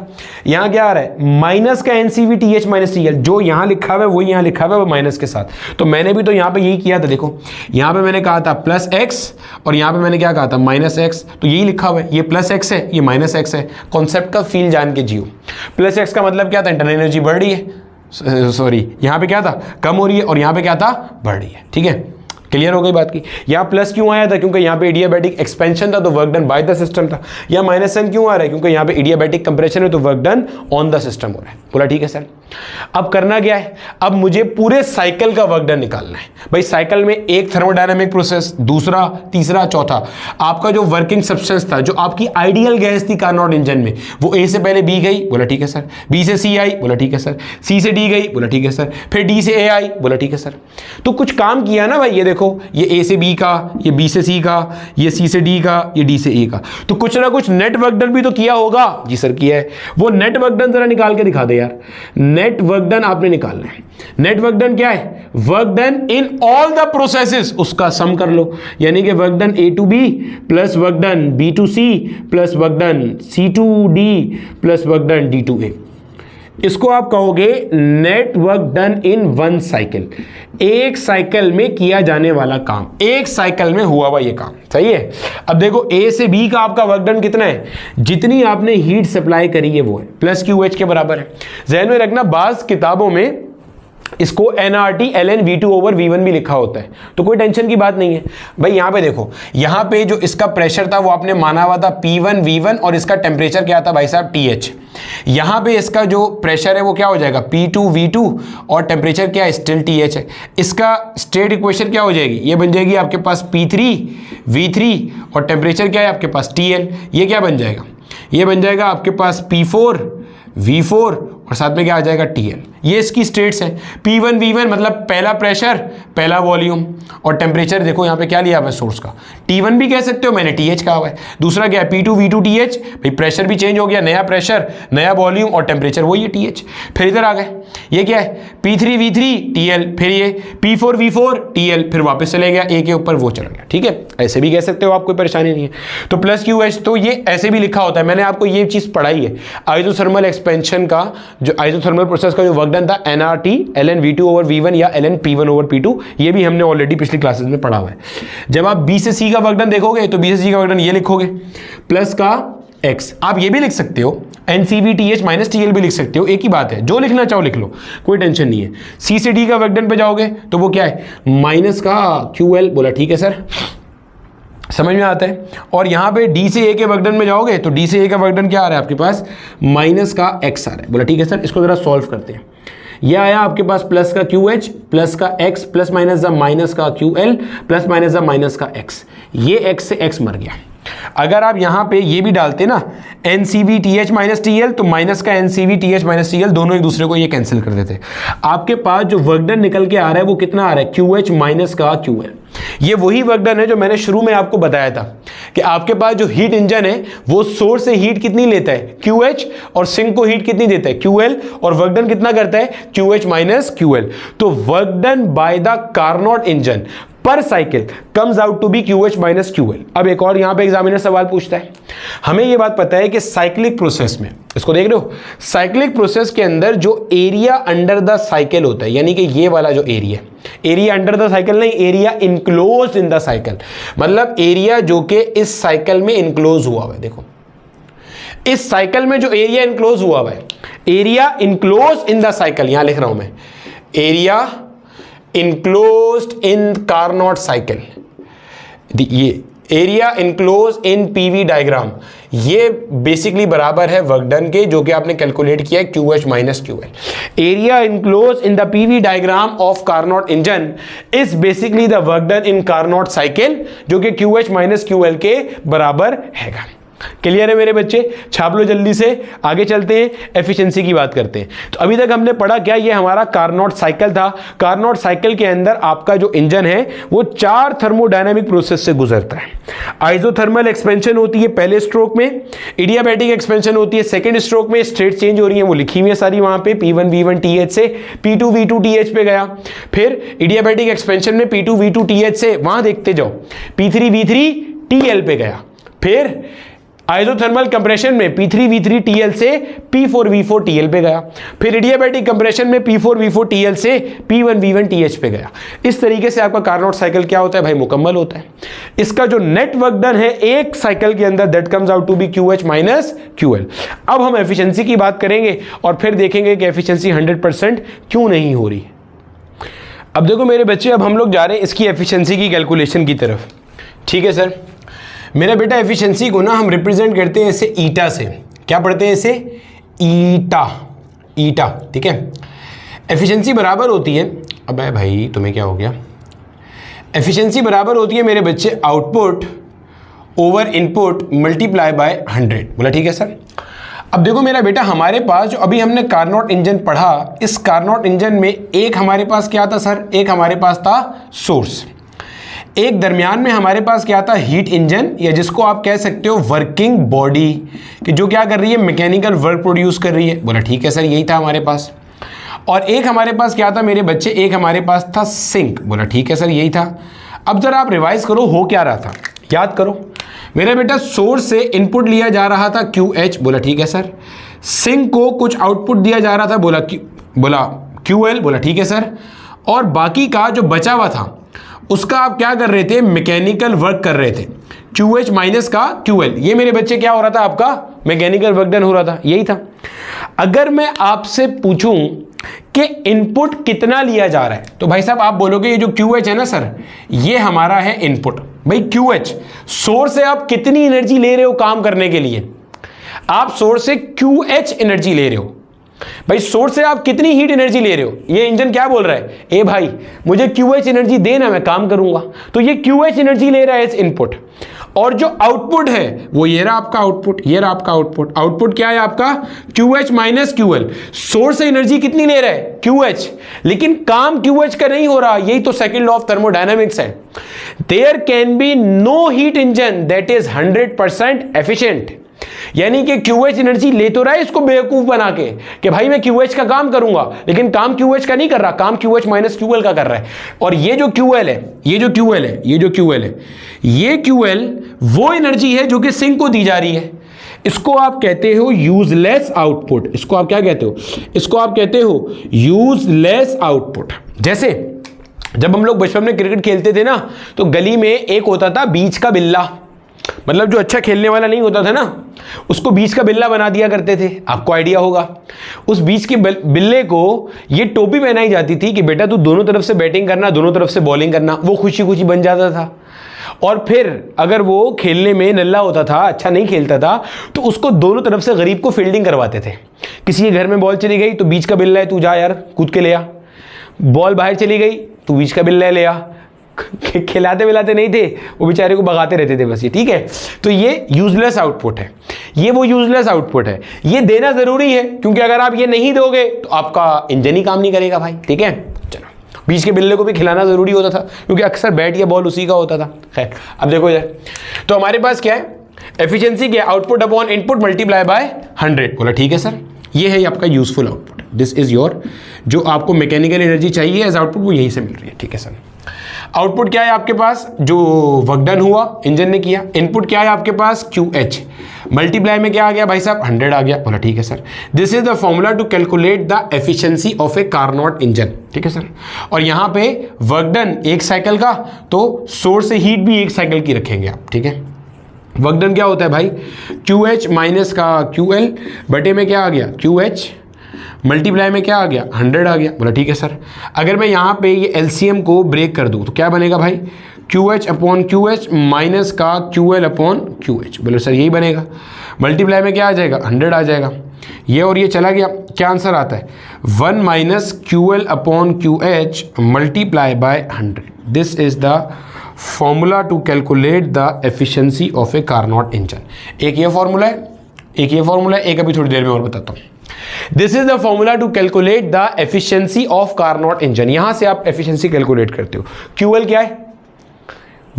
यहाँ क्या आ रहा है, माइनस का NCV TH माइनस TL, जो यहाँ लिखा हुआ है वही यहाँ लिखा हुआ है माइनस के साथ। तो मैंने भी तो यहाँ पे यही किया था। देखो यहाँ पे मैंने कहा था प्लस x और यहाँ पे मैंने क्या कहा था, माइनस x। तो यही लिखा हुआ है, ये प्लस x है, ये माइनस x है। कॉन्सेप्ट का फील जान के जियो। प्लस x का मतलब क्या था, इंटरनल एनर्जी बढ़ रही है, सॉरी यहाँ पे क्या था, कम हो रही है, और यहाँ पे क्या था, बढ़ रही है। ठीक है, क्लियर हो गई बात की। यहाँ प्लस क्यों आया था? क्योंकि यहाँ पे एडियाबैटिक एक्सपेंशन था तो work done by the system था। यहाँ माइनस साइन क्यों आ रहा है? क्योंकि यहाँ पे एडियाबैटिक कंप्रेशन है तो work done on the system हो रहा है। बोला ठीक है सर। अब करना क्या है? अब मुझे पूरे साइकिल का वर्क डन निकालना है। भाई साइकिल में एक थर्मोडायनामिक प्रोसेस, दूसरा, तीसरा, चौथा, आपका जो वर्किंग सब्सटेंस था, जो आपकी आइडियल गैस थी कार्नोट इंजन में, वो ए से पहले बी गई, बोला ठीक है सर। बी से सी आई, बोला ठीक है सर। सी से डी गई, बोला ठीक है सर। फिर डी से ए आई, बोला ठीक है सर। तो कुछ काम किया ना भाई, ये देखो, ये ए से बी का, ये बी से सी का, ये सी से डी का, ये डी से ए का, तो कुछ ना कुछ नेट वर्क डन भी तो किया होगा। जी सर किया है। वो नेट वर्क डन जरा निकाल के दिखा दे यार। नेट वर्क डन आपने निकालना है। नेट वर्क डन क्या है? Work done in all the processes, उसका सम कर लो। यानी कि work done A to B plus work done B to C plus work done C to D plus work done D to A. इसको आप कहोगे net work done in one cycle. एक cycle में किया जाने वाला काम, एक साइकिल में हुआ हुआ ये काम, सही है। अब देखो ए से बी का आपका वर्क डन कितना है? जितनी आपने हीट सप्लाई करी है वो है, प्लस क्यू एच के बराबर है। ध्यान में रखना, बाज किताबों में इसको NRT ln V2 over V1 भी लिखा होता है, तो कोई टेंशन की बात नहीं है भाई। यहां पे देखो, यहां पे जो इसका प्रेशर था वो आपने माना हुआ था P1 V1 और इसका टेम्परेचर क्या था भाई साहब? TH। यहां पे इसका जो प्रेशर है वो क्या हो जाएगा? P2 V2 और टेम्परेचर क्या है? स्टिल TH है। इसका स्टेट इक्वेशन क्या हो जाएगी? ये बन जाएगी आपके पास P3 V3 और टेम्परेचर क्या है आपके पास? TL। ये क्या बन जाएगा? ये बन जाएगा आपके पास P4 V4 और साथ में क्या आ जाएगा? TL। ये इसकी स्टेट्स हैं। P1 V1 मतलब पहला प्रेशर, पहला वॉल्यूम, और टेम्परेचर देखो यहाँ पे क्या लिया हुआ है सोर्स का, T1 भी कह सकते हो, मैंने TH कहा हुआ है। दूसरा क्या है? P2 V2 TH, भाई प्रेशर भी चेंज हो गया, नया प्रेशर, नया वॉल्यूम और टेम्परेचर वही है TH। फिर इधर आ गए, ये क्या है? P3 V3 TL, फिर ये P4 V4 TL, फिर वापस चले गया A के ऊपर, वो चला गया। ठीक है, ऐसे भी कह सकते हो आप, कोई परेशानी नहीं है। तो प्लस QH, तो ये ऐसे भी लिखा होता है, मैंने आपको ये चीज़ पढ़ाई है। आइसोथर्मल एक्सपेंशन का जो आइसोथर्मल प्रोसेस का जो वर्क डन था NRT ln V2 over V1 या ln P1 ओवर P2, ये भी हमने ऑलरेडी पिछली क्लासेस में पढ़ा हुआ है। जब आप B से C का वर्क डन देखोगे तो B से C का वर्क डन ये लिखोगे, प्लस का X। आप ये भी लिख सकते हो NCVTH माइनस TL भी लिख सकते हो, एक ही बात है, जो लिखना चाहो लिख लो, कोई टेंशन नहीं है। C से D का वर्क डन पे जाओगे तो वो क्या है? माइनस का QL। बोला ठीक है सर, समझ में आता है। और यहाँ पे D से A के वर्क डन में जाओगे तो D से A का वर्क डन क्या आ रहा है आपके पास? माइनस का X आ रहा है। बोला ठीक है सर, इसको जरा सॉल्व करते हैं। ये आया आपके पास प्लस का QH प्लस का X plus minus the minus का QL plus minus the minus का X। ये X से X मर गया। अगर आप यहाँ पे ये भी डालते ना NCVTH माइनस TL, तो माइनस का NCVTH माइनस TL दोनों एक दूसरे को ये कैंसिल कर देते। आपके पास जो वर्क डन निकल के आ रहा है वो कितना आ रहा है? QH माइनस का QL। ये वही वर्क डन है जो मैंने शुरू में आपको बताया था कि आपके पास जो हीट इंजन है वो सोर्स से हीट कितनी लेता है? QH, और सिंक को हीट कितनी देता है? QL, और वर्क डन कितना करता है? QH minus QL। तो work done by the Carnot engine पर cycle comes out to be QH minus QL। अब एक और यहां पे एग्जामिनर सवाल पूछता है, हमें यह बात पता है कि साइक्लिक प्रोसेस में, इसको देख रहे हो, साइक्लिक प्रोसेस के अंदर जो एरिया अंडर द साइकिल होता है, यानी कि ये वाला जो एरिया अंडर द साइकिल नहीं, area enclose in the cycle, मतलब एरिया जो कि इस साइकिल में इनक्लोज हुआ हुआ है। देखो इस साइकिल में जो एरिया इनक्लोज हुआ हुआ है, area enclose in the cycle, यहां लिख रहा हूं मैं, area enclosed in Carnot cycle, ये area enclose in PV diagram, ये बेसिकली बराबर है वर्क डन के, जो कि आपने कैलकुलेट किया है QH minus QL। Area enclose in the PV diagram of Carnot engine is basically the work done in Carnot cycle, जो कि QH माइनस QL के बराबर हैगा। क्लियर है मेरे बच्चे? छाप लो जल्दी से, आगे चलते हैं, एफिशिएंसी की बात करते हैं। तो अभी तक हमने पढ़ा क्या? ये हमारा कार्नोट साइकिल था। कार्नोट साइकिल के अंदर आपका जो इंजन है वो 4 थर्मोडायनामिक प्रोसेस से गुजरता है। आइसोथर्मल एक्सपेंशन होती है पहले स्ट्रोक में, एडियाबैटिक एक्सपेंशन होती है सेकेंड स्ट्रोक में, स्टेट चेंज हो रही है वो लिखी हुई है सारी वहां पे, P1 V1 TH से P2 V2 TH पे गया। फिर एडियाबैटिक एक्सपेंशन में P2 V2 TH से वहां देखते जाओ P3 V3 TL पे गया। फिर आइसोथर्मल कंप्रेशन में P3 V3 TL से P4 V4 TL पे गया। फिर एडियाबैटिक कंप्रेशन में P4 V4 TL से P1 V1 TH पे गया। इस तरीके से आपका कार्नोट साइकिल क्या होता है भाई? मुकम्मल होता है। इसका जो नेट वर्क डन है एक साइकिल के अंदर, that comes out to be QH minus QL। अब हम एफिशिएंसी की बात करेंगे और फिर देखेंगे कि एफिशिएंसी 100% क्यों नहीं हो रही। अब देखो मेरे बच्चे, अब हम लोग जा रहे हैं इसकी एफिशिएंसी की कैलकुलेशन की तरफ। ठीक है सर, मेरा बेटा एफिशिएंसी को ना हम रिप्रेजेंट करते हैं ऐसे ईटा से। क्या पढ़ते हैं इसे? ईटा, ईटा। ठीक है, एफिशिएंसी बराबर होती है, अबे भाई तुम्हें क्या हो गया, एफिशिएंसी बराबर होती है मेरे बच्चे output over input multiply by 100। बोला ठीक है सर। अब देखो मेरा बेटा, हमारे पास जो अभी हमने कार्नोट इंजन पढ़ा, इस कार्नोट इंजन में एक हमारे पास क्या था सर? एक हमारे पास था सोर्स, एक दरमियान में हमारे पास क्या था? हीट इंजन, या जिसको आप कह सकते हो वर्किंग बॉडी, कि जो क्या कर रही है? मैकेनिकल वर्क प्रोड्यूस कर रही है। बोला ठीक है सर, यही था हमारे पास। और एक हमारे पास क्या था मेरे बच्चे? एक हमारे पास था सिंक। बोला ठीक है सर, यही था। अब जरा आप रिवाइज करो, हो क्या रहा था, याद करो मेरा बेटा। सोर्स से इनपुट लिया जा रहा था QH। बोला ठीक है सर। सिंक को कुछ आउटपुट दिया जा रहा था, बोला QL। बोला ठीक है सर। और बाकी का जो बचा हुआ था उसका आप क्या कर रहे थे? मैकेनिकल वर्क कर रहे थे। QH माइनस का QL, ये मेरे बच्चे क्या हो रहा था? आपका मैकेनिकल वर्क डन हो रहा था, यही था। अगर मैं आपसे पूछूं कि इनपुट कितना लिया जा रहा है, तो भाई साहब आप बोलोगे ये जो QH है ना सर, ये हमारा है इनपुट। भाई QH, सोर्स से आप कितनी एनर्जी ले रहे हो काम करने के लिए? आप सोर्स से QH एनर्जी ले रहे हो। भाई सोर्स से आप कितनी हीट एनर्जी ले रहे हो? ये इंजन क्या बोल रहा है? ए भाई मुझे QH एनर्जी देना, मैं काम करूंगा। तो ये QH एनर्जी ले रहा है इस इनपुट, और जो आउटपुट है वो ये रहा आपका आउटपुट, ये रहा आपका आउटपुट। आउटपुट क्या है आपका? QH minus QL। सोर्स से एनर्जी कितनी ले रहा है? QH, लेकिन काम QH का नहीं हो रहा। यही तो सेकंड लॉ ऑफ थर्मोडायनामिक्स है। There can be no heat engine that is 100% efficient. यानी कि QH एनर्जी ले तो रहा है इसको बेवकूफ बना के कि भाई मैं QH का काम करूंगा, लेकिन काम QH का नहीं कर रहा, काम QH माइनस QL का कर रहा है। और ये जो QL है, ये जो QL है, ये जो QL है, ये QL वो एनर्जी है जो कि सिंक को दी जा रही है। इसको आप कहते हो यूजलेस आउटपुट। इसको आप क्या कहते हो? इसको आप कहते हो यूजलेस आउटपुट। जैसे जब हम लोग बचपन में क्रिकेट खेलते थे ना, तो गली में एक होता था बीच का बिल्ला, मतलब जो अच्छा खेलने वाला नहीं होता था ना, उसको बीच का बिल्ला बना दिया करते थे। आपको आइडिया होगा, उस बीच के बिल्ले को ये टोपी पहनाई जाती थी कि बेटा तू दोनों तरफ से बैटिंग करना, दोनों तरफ से बॉलिंग करना। वो खुशी खुशी बन जाता था। और फिर अगर वो खेलने में नल्ला होता था, अच्छा नहीं खेलता था, तो उसको दोनों तरफ से गरीब को फील्डिंग करवाते थे। किसी के घर में बॉल चली गई तो बीच का बिल्ला है, तू जा यार कूद के ले आ। बॉल बाहर चली गई तो बीच का बिल्ला ले आ। खिलाते विलाते नहीं थे, वो बेचारे को भगाते रहते थे बस। ये ठीक है, तो ये यूजलेस आउटपुट है, ये वो यूजलेस आउटपुट है। ये देना जरूरी है, क्योंकि अगर आप ये नहीं दोगे तो आपका इंजन ही काम नहीं करेगा भाई। ठीक है, चलो, बीच के बिल्ले को भी खिलाना जरूरी होता था, क्योंकि अक्सर बैट या बॉल उसी का होता था। खैर, अब देखो यार, तो हमारे पास क्या है? एफिशिएंसी क्या? Output upon input multiply by 100। बोला ठीक है सर, ये है आपका useful output. This is your, जो आपको मैकेनिकल एनर्जी चाहिए एज आउटपुट, वो यहीं से मिल रही है। ठीक है सर, आउटपुट क्या है आपके पास? जो वर्क डन हुआ इंजन ने किया। इनपुट क्या है आपके पास? QH। मल्टीप्लाई में क्या आ गया भाई साहब? 100 आ गया। बोला ठीक है sir, this is the formula to calculate the efficiency of a Carnot engine. ठीक है सर, और यहां पे वर्क डन 1 साइकिल का, तो सोर्स से हीट भी 1 साइकिल की रखेंगे आप। ठीक है, वर्क डन क्या होता है भाई? QH माइनस का QL बटे में क्या आ गया? QH, मल्टीप्लाई में क्या आ गया? 100 आ गया। बोला ठीक है सर, अगर मैं यहाँ पे ये LCM को ब्रेक कर दूँ तो क्या बनेगा भाई? QH अपॉन QH माइनस का QL अपॉन QH। बोले सर यही बनेगा। मल्टीप्लाई में क्या आ जाएगा? 100 आ जाएगा। ये और ये चला गया, क्या आंसर आता है? 1 minus QL upon QH multiply by 100। This is the formula to calculate the efficiency of a Carnot engine. एक ये फॉर्मूला है, एक ये फॉर्मूला है, एक अभी थोड़ी देर में और बताता हूँ। This is the formula to calculate the efficiency of Carnot engine. यहां से आप एफिशिएंसी कैलकुलेट करते हो। QL क्या है?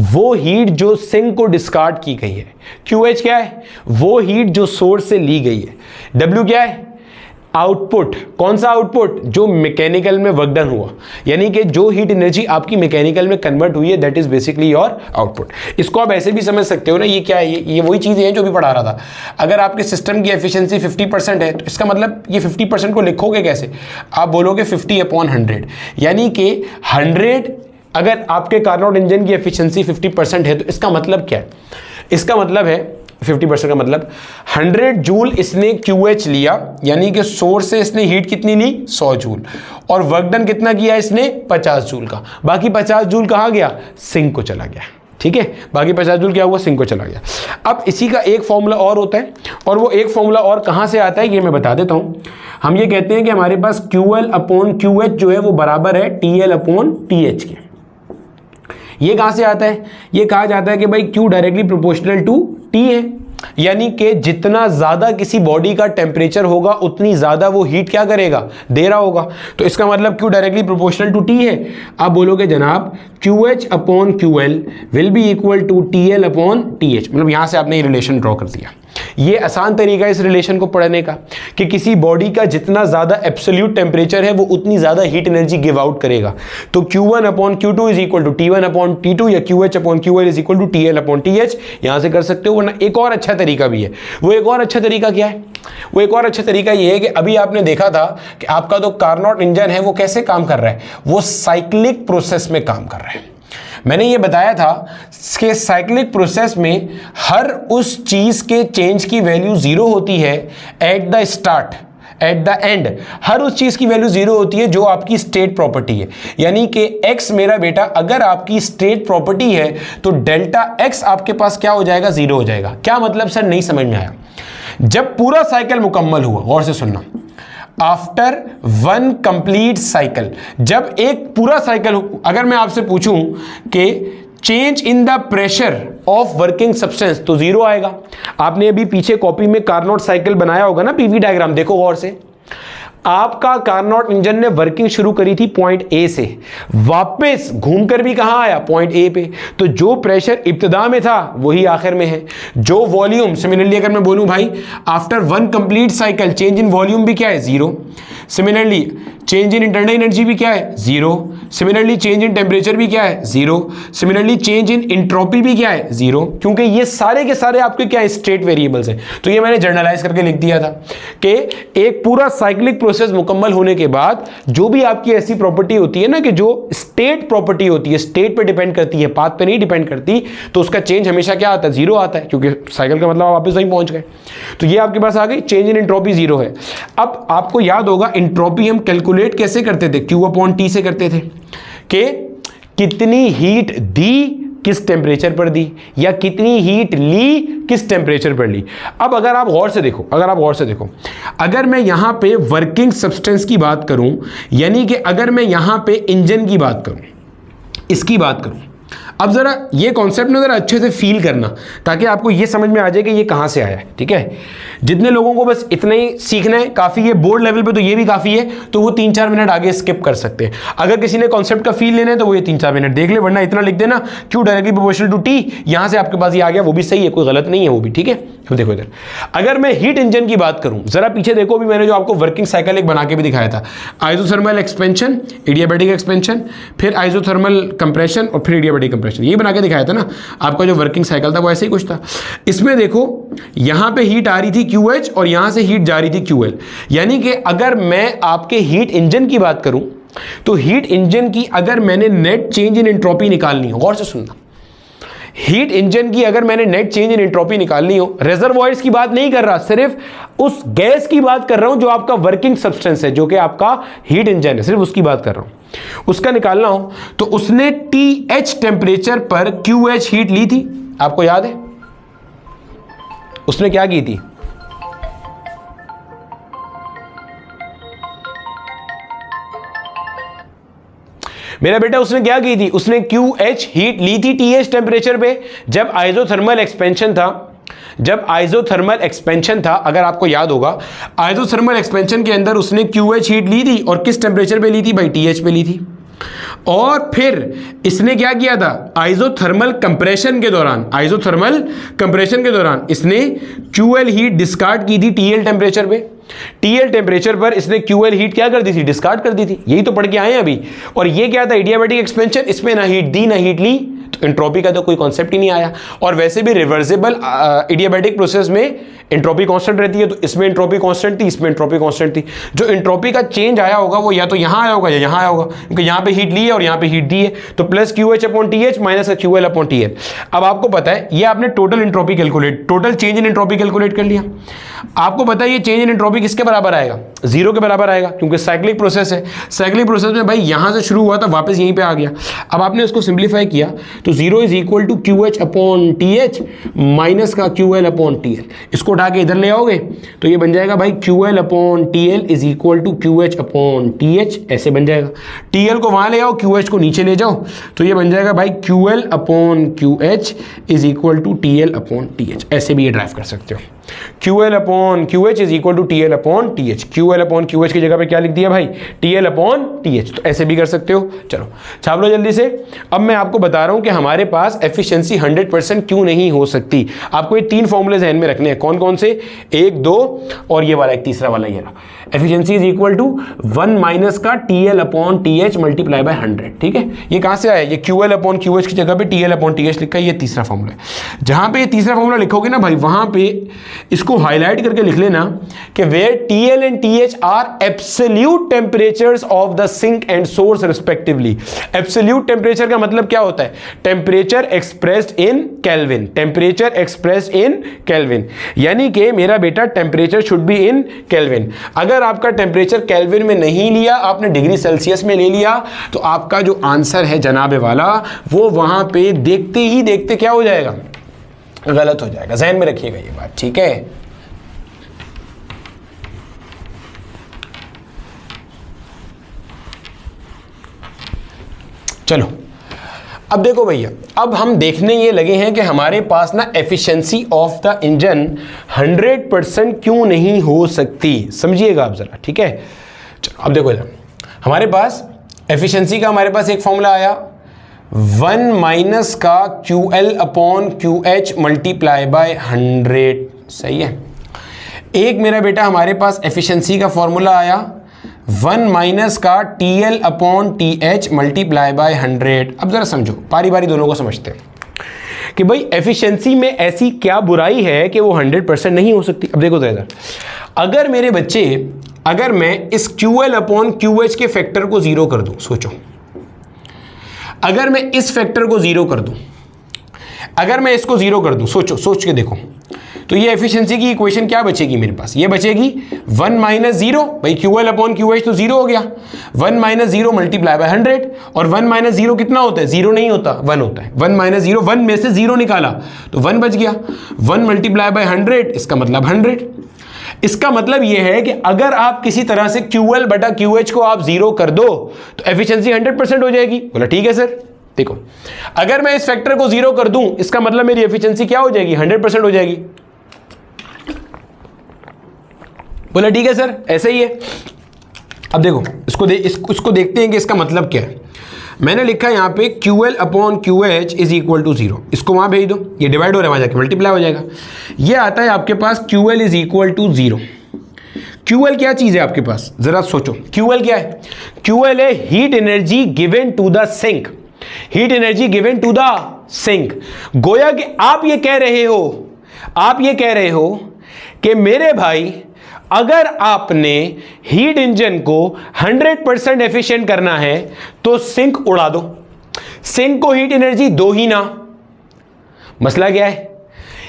वो हीट जो सिंक को डिस्कार्ड की गई है। QH क्या है? वो हीट जो सोर्स से ली गई है। W क्या है? आउटपुट। कौन सा आउटपुट? जो मैकेनिकल में वर्क डन हुआ, यानी कि जो हीट एनर्जी आपकी मैकेनिकल में कन्वर्ट हुई है, that is basically your output. इसको आप ऐसे भी समझ सकते हो ना, ये क्या है? ये वही चीज़ें हैं जो भी पढ़ा रहा था। अगर आपके सिस्टम की एफिशिएंसी 50% है, तो इसका मतलब ये 50% को लिखोगे कैसे? आप बोलोगे 50 अपॉन 100, यानी कि 100, अगर आपके कार्नोट इंजन की एफिशिएंसी 50% है, तो इसका मतलब क्या है? इसका मतलब है 50% का मतलब 100 जूल इसने QH लिया, यानी कि सोर्स से इसने हीट कितनी ली 100 जूल, और वर्क डन कितना किया इसने 50 जूल का। बाकी 50 जूल कहाँ गया, सिंक को चला गया। ठीक है, बाकी 50 जूल क्या हुआ, सिंक को चला गया। अब इसी का एक फॉर्मूला और होता है, और वो एक फॉर्मूला और कहाँ से आता है ये मैं बता देता हूँ। हम ये कहते हैं कि हमारे पास QL/QH जो है वो बराबर है TL/TH के। ये कहाँ से आता है, ये कहा जाता है कि भाई Q directly proportional to T है, यानी कि जितना ज़्यादा किसी बॉडी का टेम्परेचर होगा उतनी ज़्यादा वो हीट क्या करेगा, दे रहा होगा। तो इसका मतलब Q directly proportional to T है। आप बोलोगे जनाब QH/QL will be equal to TL/TH, मतलब यहाँ से आपने ये रिलेशन ड्रॉ कर दिया। ये आसान तरीका है इस रिलेशन को पढ़ने का कि किसी बॉडी का जितना ज़्यादा एब्सोल्यूट टेम्परेचर है वो उतनी ज़्यादा हीट एनर्जी गिव आउट करेगा। तो Q1/Q2 is equal to T1/T2 या QH/QL is equal to TL/TH यहाँ से कर सकते हो। वरना एक और अच्छा तरीका भी है। वो एक और अच्छा तरीका क्या है, वो एक और अच्छा तरीका ये है कि अभी आपने देखा था कि आपका जो कार्नोट इंजन है वो कैसे काम कर रहा है, वो साइक्लिक प्रोसेस में काम कर रहा है। मैंने ये बताया था कि साइक्लिक प्रोसेस में हर उस चीज़ के चेंज की वैल्यू 0 होती है at the start, at the end हर उस चीज़ की वैल्यू 0 होती है जो आपकी स्टेट प्रॉपर्टी है। यानी कि x मेरा बेटा अगर आपकी स्टेट प्रॉपर्टी है तो डेल्टा x आपके पास क्या हो जाएगा, 0 हो जाएगा। क्या मतलब सर, नहीं समझ में आया। जब पूरा साइकिल मुकम्मल हुआ, गौर से सुनना, आफ्टर वन कंप्लीट साइकिल, जब एक पूरा साइकिल, अगर मैं आपसे पूछूं कि change in the pressure of working substance तो 0 आएगा। आपने अभी पीछे कॉपी में कार्नोट साइकिल बनाया होगा ना, पीवी डायग्राम देखो गौर से। आपका कार्नोट इंजन ने वर्किंग शुरू करी थी पॉइंट ए से, वापस घूमकर भी कहां आया, पॉइंट ए पे। तो जो प्रेशर इब्तिदा में था वही आखिर में है। जो वॉल्यूम, सिमिलरली अगर मैं बोलूं भाई after one complete cycle change in volume भी क्या है, 0। Similarly change in internal energy भी क्या है, 0। सिमिलरली चेंज इन टेम्परेचर भी क्या है, 0। सिमिलरली चेंज इन इंट्रोपी भी क्या है, 0, क्योंकि ये सारे के सारे आपके क्या है, स्टेट वेरिएबल्स हैं। तो ये मैंने जर्नलाइज करके लिख दिया था कि एक पूरा साइक्लिक प्रोसेस मुकम्मल होने के बाद जो भी आपकी ऐसी प्रॉपर्टी होती है ना कि जो स्टेट प्रॉपर्टी होती है, स्टेट पे डिपेंड करती है, पाथ पे नहीं डिपेंड करती, तो उसका चेंज हमेशा क्या आता है, 0 आता है, क्योंकि साइकिल का मतलब आप वापस वहीं पहुंच गए। तो ये आपके पास आ गई, चेंज इन एंट्रोपी 0 है। अब आपको याद होगा एंट्रोपी हम कैलकुलेट कैसे करते थे, Q/T से करते थे कि कितनी हीट दी किस टेम्परेचर पर दी, या कितनी हीट ली किस टेम्परेचर पर ली। अब अगर आप गौर से देखो, अगर मैं यहां पे वर्किंग सब्सटेंस की बात करूं, यानी कि अगर मैं यहां पे इंजन की बात करूं, इसकी बात करूं, अब जरा ये कॉन्सेप्ट ना जरा अच्छे से फील करना ताकि आपको ये समझ में आ जाए कि ये कहां से आया है। ठीक है, जितने लोगों को बस इतना ही सीखना है काफ़ी है, बोर्ड लेवल पे तो ये भी काफ़ी है, तो वो 3-4 मिनट आगे स्किप कर सकते हैं। अगर किसी ने कॉन्सेप्ट का फील लेना है तो वो ये 3-4 मिनट देख ले, वरना इतना लिख देना Q directly proportional to T, यहाँ से आपके पास ये आ गया, वो भी सही है, कोई गलत नहीं है वो भी। ठीक है, तो देखो इधर अगर मैं हीट इंजन की बात करूँ, जरा पीछे देखो, भी मैंने जो आपको वर्किंग साइकिल एक बना के भी दिखाया था, आइसोथर्मल एक्सपेंशन, एडियाबैटिक एक्सपेंशन, फिर आइसोथर्मल कंप्रेशन और फिर एडियाबैटिक कंप्रेशन, ये बना के दिखाया था ना। आपका जो वर्किंग साइकिल था वो ऐसे ही कुछ था। इसमें देखो यहां पे हीट आ रही थी QH और यहां से हीट जा रही थी QL, यानी कि अगर मैं आपके हीट इंजन की बात करूं तो हीट इंजन की अगर मैंने नेट चेंज इन एंट्रोपी निकालनी हो, गौर से सुनना, हीट इंजन की अगर मैंने नेट चेंज इन एंट्रोपी निकालनी हो, रिजर्वॉयर्स की बात नहीं कर रहा, सिर्फ उस गैस की बात कर रहा हूं जो आपका वर्किंग सब्सटेंस है, जो कि आपका हीट इंजन है, सिर्फ उसकी बात कर रहा हूं, उसका निकालना हो तो उसने TH टेम्परेचर पर QH हीट ली थी। आपको याद है उसने क्या की थी, मेरा बेटा उसने क्या की थी, उसने QH हीट ली थी TH टेम्परेचर पे जब आइसोथर्मल एक्सपेंशन था। जब आइसोथर्मल एक्सपेंशन था, अगर आपको याद होगा, आइसोथर्मल एक्सपेंशन के अंदर उसने QH हीट ली थी और किस टेम्परेचर पे ली थी भाई, TH पे ली थी। और फिर इसने क्या किया था, आइसोथर्मल कंप्रेशन के दौरान इसने QL हीट डिस्कार्ड की थी TL टेम्परेचर पे। TL टेम्परेचर पर इसने QL हीट क्या कर दी थी, डिस्कार्ड कर दी थी। यही तो पढ़ के आए हैं अभी। और ये क्या था, एडियाबैटिक एक्सपेंशन, इसमें ना हीट दी ना हीट ली, तो एंट्रोपी का तो कोई कॉन्सेप्ट ही नहीं आया। और वैसे भी रिवर्सिबल एडियाबैटिक प्रोसेस में एंट्रोपी कांस्टेंट रहती है, तो इसमें एंट्रोपी कांस्टेंट थी, इसमें एंट्रोपी कांस्टेंट थी। जो एंट्रोपी का चेंज आया होगा वो या तो यहाँ आया होगा या यहाँ आया होगा, क्योंकि यहाँ पे हीट ली है और यहाँ पे हीट दी है, तो plus QH upon TH minus QL upon TL। अब आपको पता है ये आपने total entropy calculate, total change in entropy calculate कर लिया। आपको पता है ये चेंज इन एंट्रोपी किसके बराबर आएगा? 0 के बराबर आएगा, क्योंकि साइक्लिक प्रोसेस है। साइक्लिक प्रोसेस में भाई यहाँ से शुरू हुआ था वापस यहीं पे आ गया। अब आपने उसको सिंप्लीफाई किया तो 0 is equal to QH upon TH minus का QL अपॉन TL। इसको उठा के इधर ले आओगे तो ये बन जाएगा भाई QL upon TL is equal to QH upon TH, ऐसे बन जाएगा। TL को वहाँ ले आओ, QH को नीचे ले जाओ, तो ये बन जाएगा भाई QL upon QH is equal to TL upon TH। ऐसे भी ये ड्राइव कर सकते हो। QL upon QH is equal to TL upon TH। QL upon QH की जगह पे क्या लिख दिया भाई? TL upon TH। तो ऐसे भी कर सकते हो। चलो छाप लो जल्दी से। अब मैं आपको बता रहा हूं कि हमारे पास एफिशिएंसी 100% क्यों नहीं हो सकती। आपको ये 3 फॉर्मूले ध्यान में रखने हैं। कौन कौन से? 1, 2 और ये वाला एक तीसरा वाला ये रहा। Efficiency is equal to 1 minus का TL upon TH multiply by 100। ठीक है, ये कहां से आया? ये QL अपॉन QH की जगह पे TL अपॉन TH लिखा है। ये तीसरा फॉर्मूला है। जहां पे ये तीसरा फॉर्मूला लिखोगे ना भाई, वहां पे इसको हाईलाइट करके लिख लेना कि where TL and TH are absolute temperatures of the sink and source respectively. Absolute temperature का मतलब क्या होता है? Temperature expressed in kelvin. Temperature expressed in kelvin, यानी कि मेरा बेटा temperature should be in kelvin. अगर आपका टेम्परेचर केल्विन में नहीं लिया, आपने डिग्री सेल्सियस में ले लिया, तो आपका जो आंसर है जनाबे वाला वो वहां पे देखते ही देखते क्या हो जाएगा? गलत हो जाएगा। ध्यान में रखिएगा ये बात, ठीक है। चलो अब देखो भैया, अब हम देखने ये लगे हैं कि हमारे पास ना एफिशिएंसी ऑफ द इंजन 100% क्यों नहीं हो सकती। समझिएगा आप जरा, ठीक है। चलो अब देखो हमारे पास एफिशिएंसी का हमारे पास एक फॉर्मूला आया 1 माइनस का QL upon QH multiply by 100। सही है। एक मेरा बेटा हमारे पास एफिशिएंसी का फॉर्मूला आया 1 माइनस का TL upon TH multiply by 100। अब जरा समझो, बारी बारी दोनों को समझते हैं कि भाई एफिशिएंसी में ऐसी क्या बुराई है कि वो 100% नहीं हो सकती। अब देखो तो इधर, अगर मेरे बच्चे, अगर मैं इस QL अपॉन QH के फैक्टर को 0 कर दूं, सोचो अगर मैं इस फैक्टर को 0 कर दूं, अगर मैं इसको 0 कर दूं, सोचो, सोच के देखो, तो ये एफिशिएंसी की इक्वेशन क्या बचेगी मेरे पास? ये बचेगी 1 माइनस 0, भाई QL अपॉन QH तो 0 हो गया, 1 माइनस 0 मल्टीप्लाई बाय 100। और 1 माइनस 0 कितना होता है? 0 नहीं होता, 1 होता है। 1 माइनस 0, 1 में से 0 निकाला तो 1 बच गया। 1 मल्टीप्लाई बाय 100, इसका मतलब 100। इसका मतलब यह है कि अगर आप किसी तरह से QL बटा QH को आप 0 कर दो तो एफिशिएंसी 100% हो जाएगी। बोला ठीक है सर। देखो, अगर मैं इस फैक्टर को 0 कर दूं, इसका मतलब मेरी एफिशिएंसी क्या हो जाएगी? 100% हो जाएगी। बोला ठीक है सर, ऐसे ही है। अब देखो इसको देखते हैं कि इसका मतलब क्या है। मैंने लिखा है यहाँ पे QL upon QH is equal to 0। इसको वहाँ भेज दो, ये डिवाइड हो रहा है, वहाँ जाके मल्टीप्लाई हो जाएगा। ये आता है आपके पास QL is equal to 0। QL क्या चीज़ है आपके पास? ज़रा सोचो, QL क्या है? QL है heat energy given to the sink. Heat energy given to the sink. गोया कि आप ये कह रहे हो कि मेरे भाई, अगर आपने हीट इंजन को 100% एफिशिएंट करना है तो सिंक उड़ा दो, सिंक को हीट एनर्जी दो ही ना। मसला क्या है?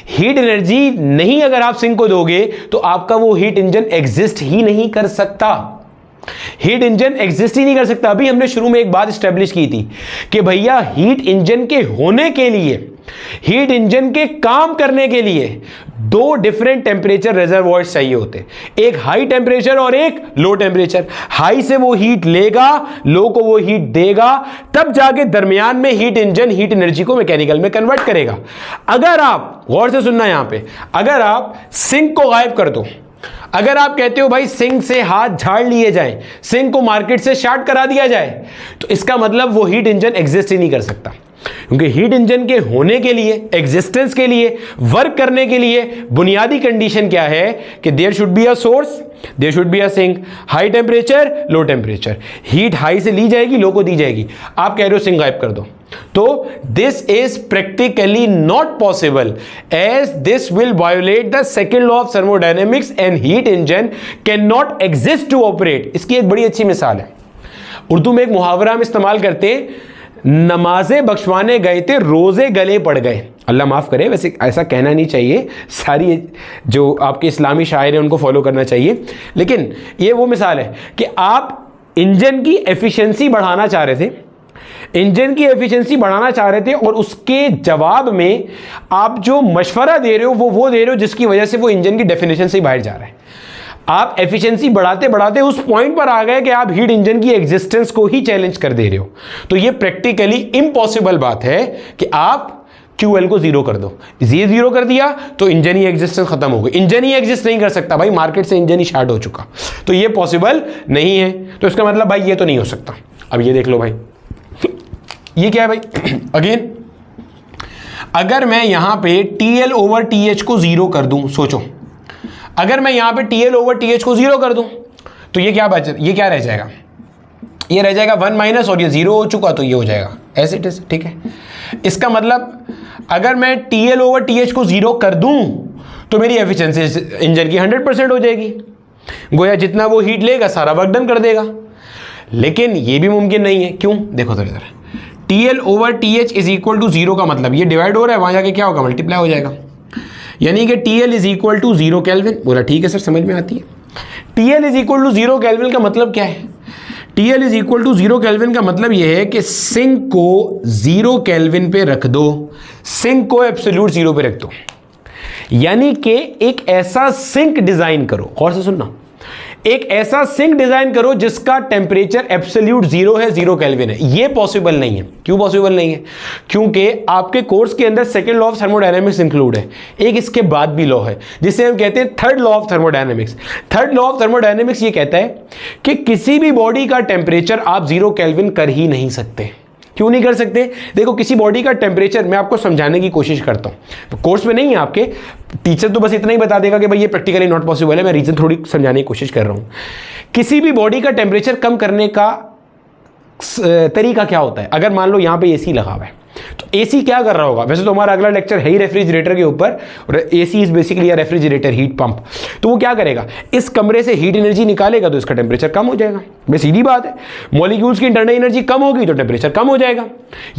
हीट एनर्जी नहीं अगर आप सिंक को दोगे तो आपका वो हीट इंजन एग्जिस्ट ही नहीं कर सकता। हीट इंजन एग्जिस्ट ही नहीं कर सकता। अभी हमने शुरू में एक बात स्टैब्लिश की थी कि भैया हीट इंजन के होने के लिए, हीट इंजन के काम करने के लिए 2 डिफरेंट टेम्परेचर रिजर्वॉयर्स चाहिए होते, एक हाई टेम्परेचर और एक लो टेम्परेचर। हाई से वो हीट लेगा, लो को वो हीट देगा, तब जाके दरमियान में हीट इंजन हीट एनर्जी को मैकेनिकल में कन्वर्ट करेगा। अगर आप गौर से सुनना यहां पे, अगर आप सिंक को गायब कर दो, अगर आप कहते हो भाई सिंक से हाथ झाड़ लिए जाए, सिंक को मार्केट से शार्ट करा दिया जाए, तो इसका मतलब वो हीट इंजन एग्जिस्ट ही नहीं कर सकता। क्योंकि हीट इंजन के होने के लिए, एग्जिस्टेंस के लिए, वर्क करने के लिए बुनियादी कंडीशन क्या है कि there should be a source, there should be a sink, high temperature, low temperature. Heat high से ली जाएगी, लो को दी जाएगी। आप कह रहे हो सिंक गायब कर दो, तो this is practically not possible as this will violate the second law of thermodynamics and heat engine can not exist to operate. इसकी एक बड़ी अच्छी मिसाल है, उर्दू में एक मुहावरा हम इस्तेमाल करते हैं, नमाजें बख्शवाने गए थे रोजे गले पड़ गए। अल्लाह माफ़ करे, वैसे ऐसा कहना नहीं चाहिए, सारी जो आपके इस्लामी शायर हैं उनको फॉलो करना चाहिए, लेकिन ये वो मिसाल है कि आप इंजन की एफिशिएंसी बढ़ाना चाह रहे थे, इंजन की एफिशिएंसी बढ़ाना चाह रहे थे और उसके जवाब में आप जो मशवरा दे रहे हो वो दे रहे हो जिसकी वजह से वो इंजन की डेफिनेशन से बाहर जा रहा है। आप एफिशिएंसी बढ़ाते बढ़ाते उस पॉइंट पर आ गए कि आप हीट इंजन की एग्जिस्टेंस को ही चैलेंज कर दे रहे हो। तो ये प्रैक्टिकली इम्पॉसिबल बात है कि आप QL को जीरो कर दो। ये जीरो कर दिया तो इंजन ही एग्जिस्टेंस खत्म हो गई। इंजन ही एग्जिस्ट नहीं कर सकता भाई, मार्केट से इंजन ही शार्ट हो चुका, तो ये पॉसिबल नहीं है। तो इसका मतलब भाई ये तो नहीं हो सकता। अब ये देख लो भाई, ये क्या है भाई, अगेन अगर मैं यहां पे TL ओवर TH को जीरो कर दूं, सोचो अगर मैं यहां पे TL ओवर TH को जीरो कर दूं तो ये क्या ये क्या रह जाएगा, ये रह जाएगा 1 माइनस, और ये जीरो हो चुका तो ये हो जाएगा एज इट इज। ठीक है, इसका मतलब अगर मैं TL ओवर TH को जीरो कर दूं तो मेरी एफिशिएंसी इंजन की 100% हो जाएगी, गोया जितना वो हीट लेगा सारा वर्क डन कर देगा। लेकिन ये भी मुमकिन नहीं है, क्यों, देखो तो इधर TL over TH is equal to zero का मतलब ये डिवाइड हो रहा है, वहां जाके क्या होगा, मल्टीप्लाई हो जाएगा, यानी कि TL is equal to 0 kelvin. बोला ठीक है सर, समझ में आती है। TL is equal to 0 kelvin का मतलब क्या है, TL is equal to 0 kelvin का मतलब यह है कि सिंक को 0 केल्विन पे रख दो, सिंक को एब्सोल्यूट 0 पे रख दो, यानी कि एक ऐसा सिंक डिजाइन करो, और से सुनना, एक ऐसा सिंक डिजाइन करो जिसका टेम्परेचर एब्सोल्यूट 0 है, 0 केल्विन है। ये पॉसिबल नहीं है। क्यों पॉसिबल नहीं है, क्योंकि आपके कोर्स के अंदर second law of thermodynamics include है, एक इसके बाद भी लॉ है जिसे हम कहते हैं third law of thermodynamics. Third law of thermodynamics ये कहता है कि किसी भी बॉडी का टेम्परेचर आप 0 केल्विन कर ही नहीं सकते। क्यों नहीं कर सकते, देखो किसी बॉडी का टेम्परेचर, मैं आपको समझाने की कोशिश करता हूं, कोर्स में नहीं है आपके, टीचर तो बस इतना ही बता देगा कि भाई ये प्रैक्टिकली नॉट पॉसिबल है, मैं रीजन थोड़ी समझाने की कोशिश कर रहा हूं। किसी भी बॉडी का टेम्परेचर कम करने का तरीका क्या होता है, अगर मान लो यहां पे AC लगा हुआ है तो AC क्या कर रहा होगा, वैसे तो हमारा अगला लेक्चर है ही रेफ्रिजरेटर के ऊपर, और AC is basically a refrigerator heat pump. तो वो क्या करेगा, इस कमरे से हीट एनर्जी निकालेगा तो इसका टेम्परेचर कम हो जाएगा, बस सीधी बात है। मॉलिक्यूल्स की इंटरनल एनर्जी कम होगी तो टेम्परेचर कम हो जाएगा।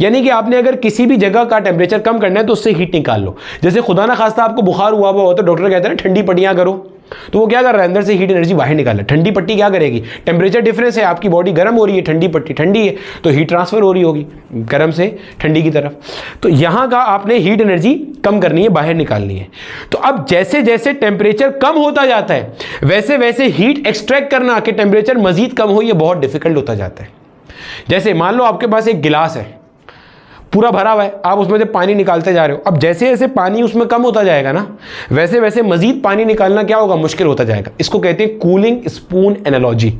यानी कि आपने अगर किसी भी जगह का टेम्परेचर कम करना है तो उससे हीट निकाल लो। जैसे खुदा ना खास्ता आपको बुखार हुआ हो तो डॉक्टर कहते हैं ठंडी पट्टियां करो, तो वो क्या कर रहा है, अंदर से हीट एनर्जी बाहर निकाल रहा है। ठंडी पट्टी क्या करेगी, टेम्परेचर डिफरेंस है, आपकी बॉडी गर्म हो रही है, ठंडी पट्टी ठंडी है, तो हीट ट्रांसफर हो रही होगी गर्म से ठंडी की तरफ। तो यहां का आपने हीट एनर्जी कम करनी है, बाहर निकालनी है। तो अब जैसे जैसे टेम्परेचर कम होता जाता है वैसे वैसे हीट एक्सट्रैक्ट करना कि टेम्परेचर मजीद कम हो, यह बहुत डिफिकल्ट होता जाता है। जैसे मान लो आपके पास एक गिलास है पूरा भरा हुआ है, आप उसमें से पानी निकालते जा रहे हो, अब जैसे जैसे पानी उसमें कम होता जाएगा ना, वैसे वैसे मजीद पानी निकालना क्या होगा, मुश्किल होता जाएगा। इसको कहते हैं कूलिंग स्पून एनालॉजी।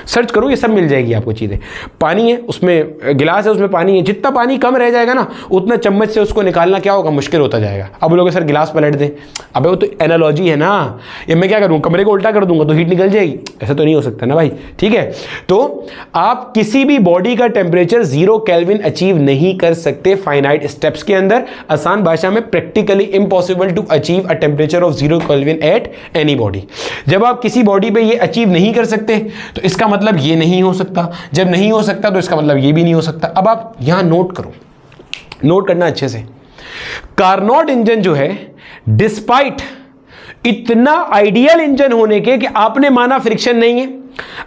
सर्च करो, ये सब मिल जाएगी आपको चीज़ें। पानी है उसमें, गिलास है उसमें पानी है, जितना पानी कम रह जाएगा ना उतना चम्मच से उसको निकालना क्या होगा, मुश्किल होता जाएगा। अब लोग सर गिलास पलट दें, अबे वो तो एनालॉजी है ना, ये मैं क्या करूँ, कमरे को उल्टा कर दूंगा तो हीट निकल जाएगी, ऐसा तो नहीं हो सकता ना भाई। ठीक है, तो आप किसी भी बॉडी का टेम्परेचर 0 केल्विन अचीव नहीं कर सकते फाइनाइट स्टेप्स के अंदर। आसान भाषा में practically impossible to achieve a temperature of 0 kelvin at any body. जब आप किसी बॉडी पे ये अचीव नहीं कर सकते तो इसका मतलब ये नहीं हो सकता, जब नहीं हो सकता तो इसका मतलब ये भी नहीं हो सकता। अब आप यहां नोट करो, नोट करना अच्छे से। कार्नोट इंजन जो है, डिस्पाइट इतना आइडियल इंजन होने के कि आपने माना फ्रिक्शन नहीं है,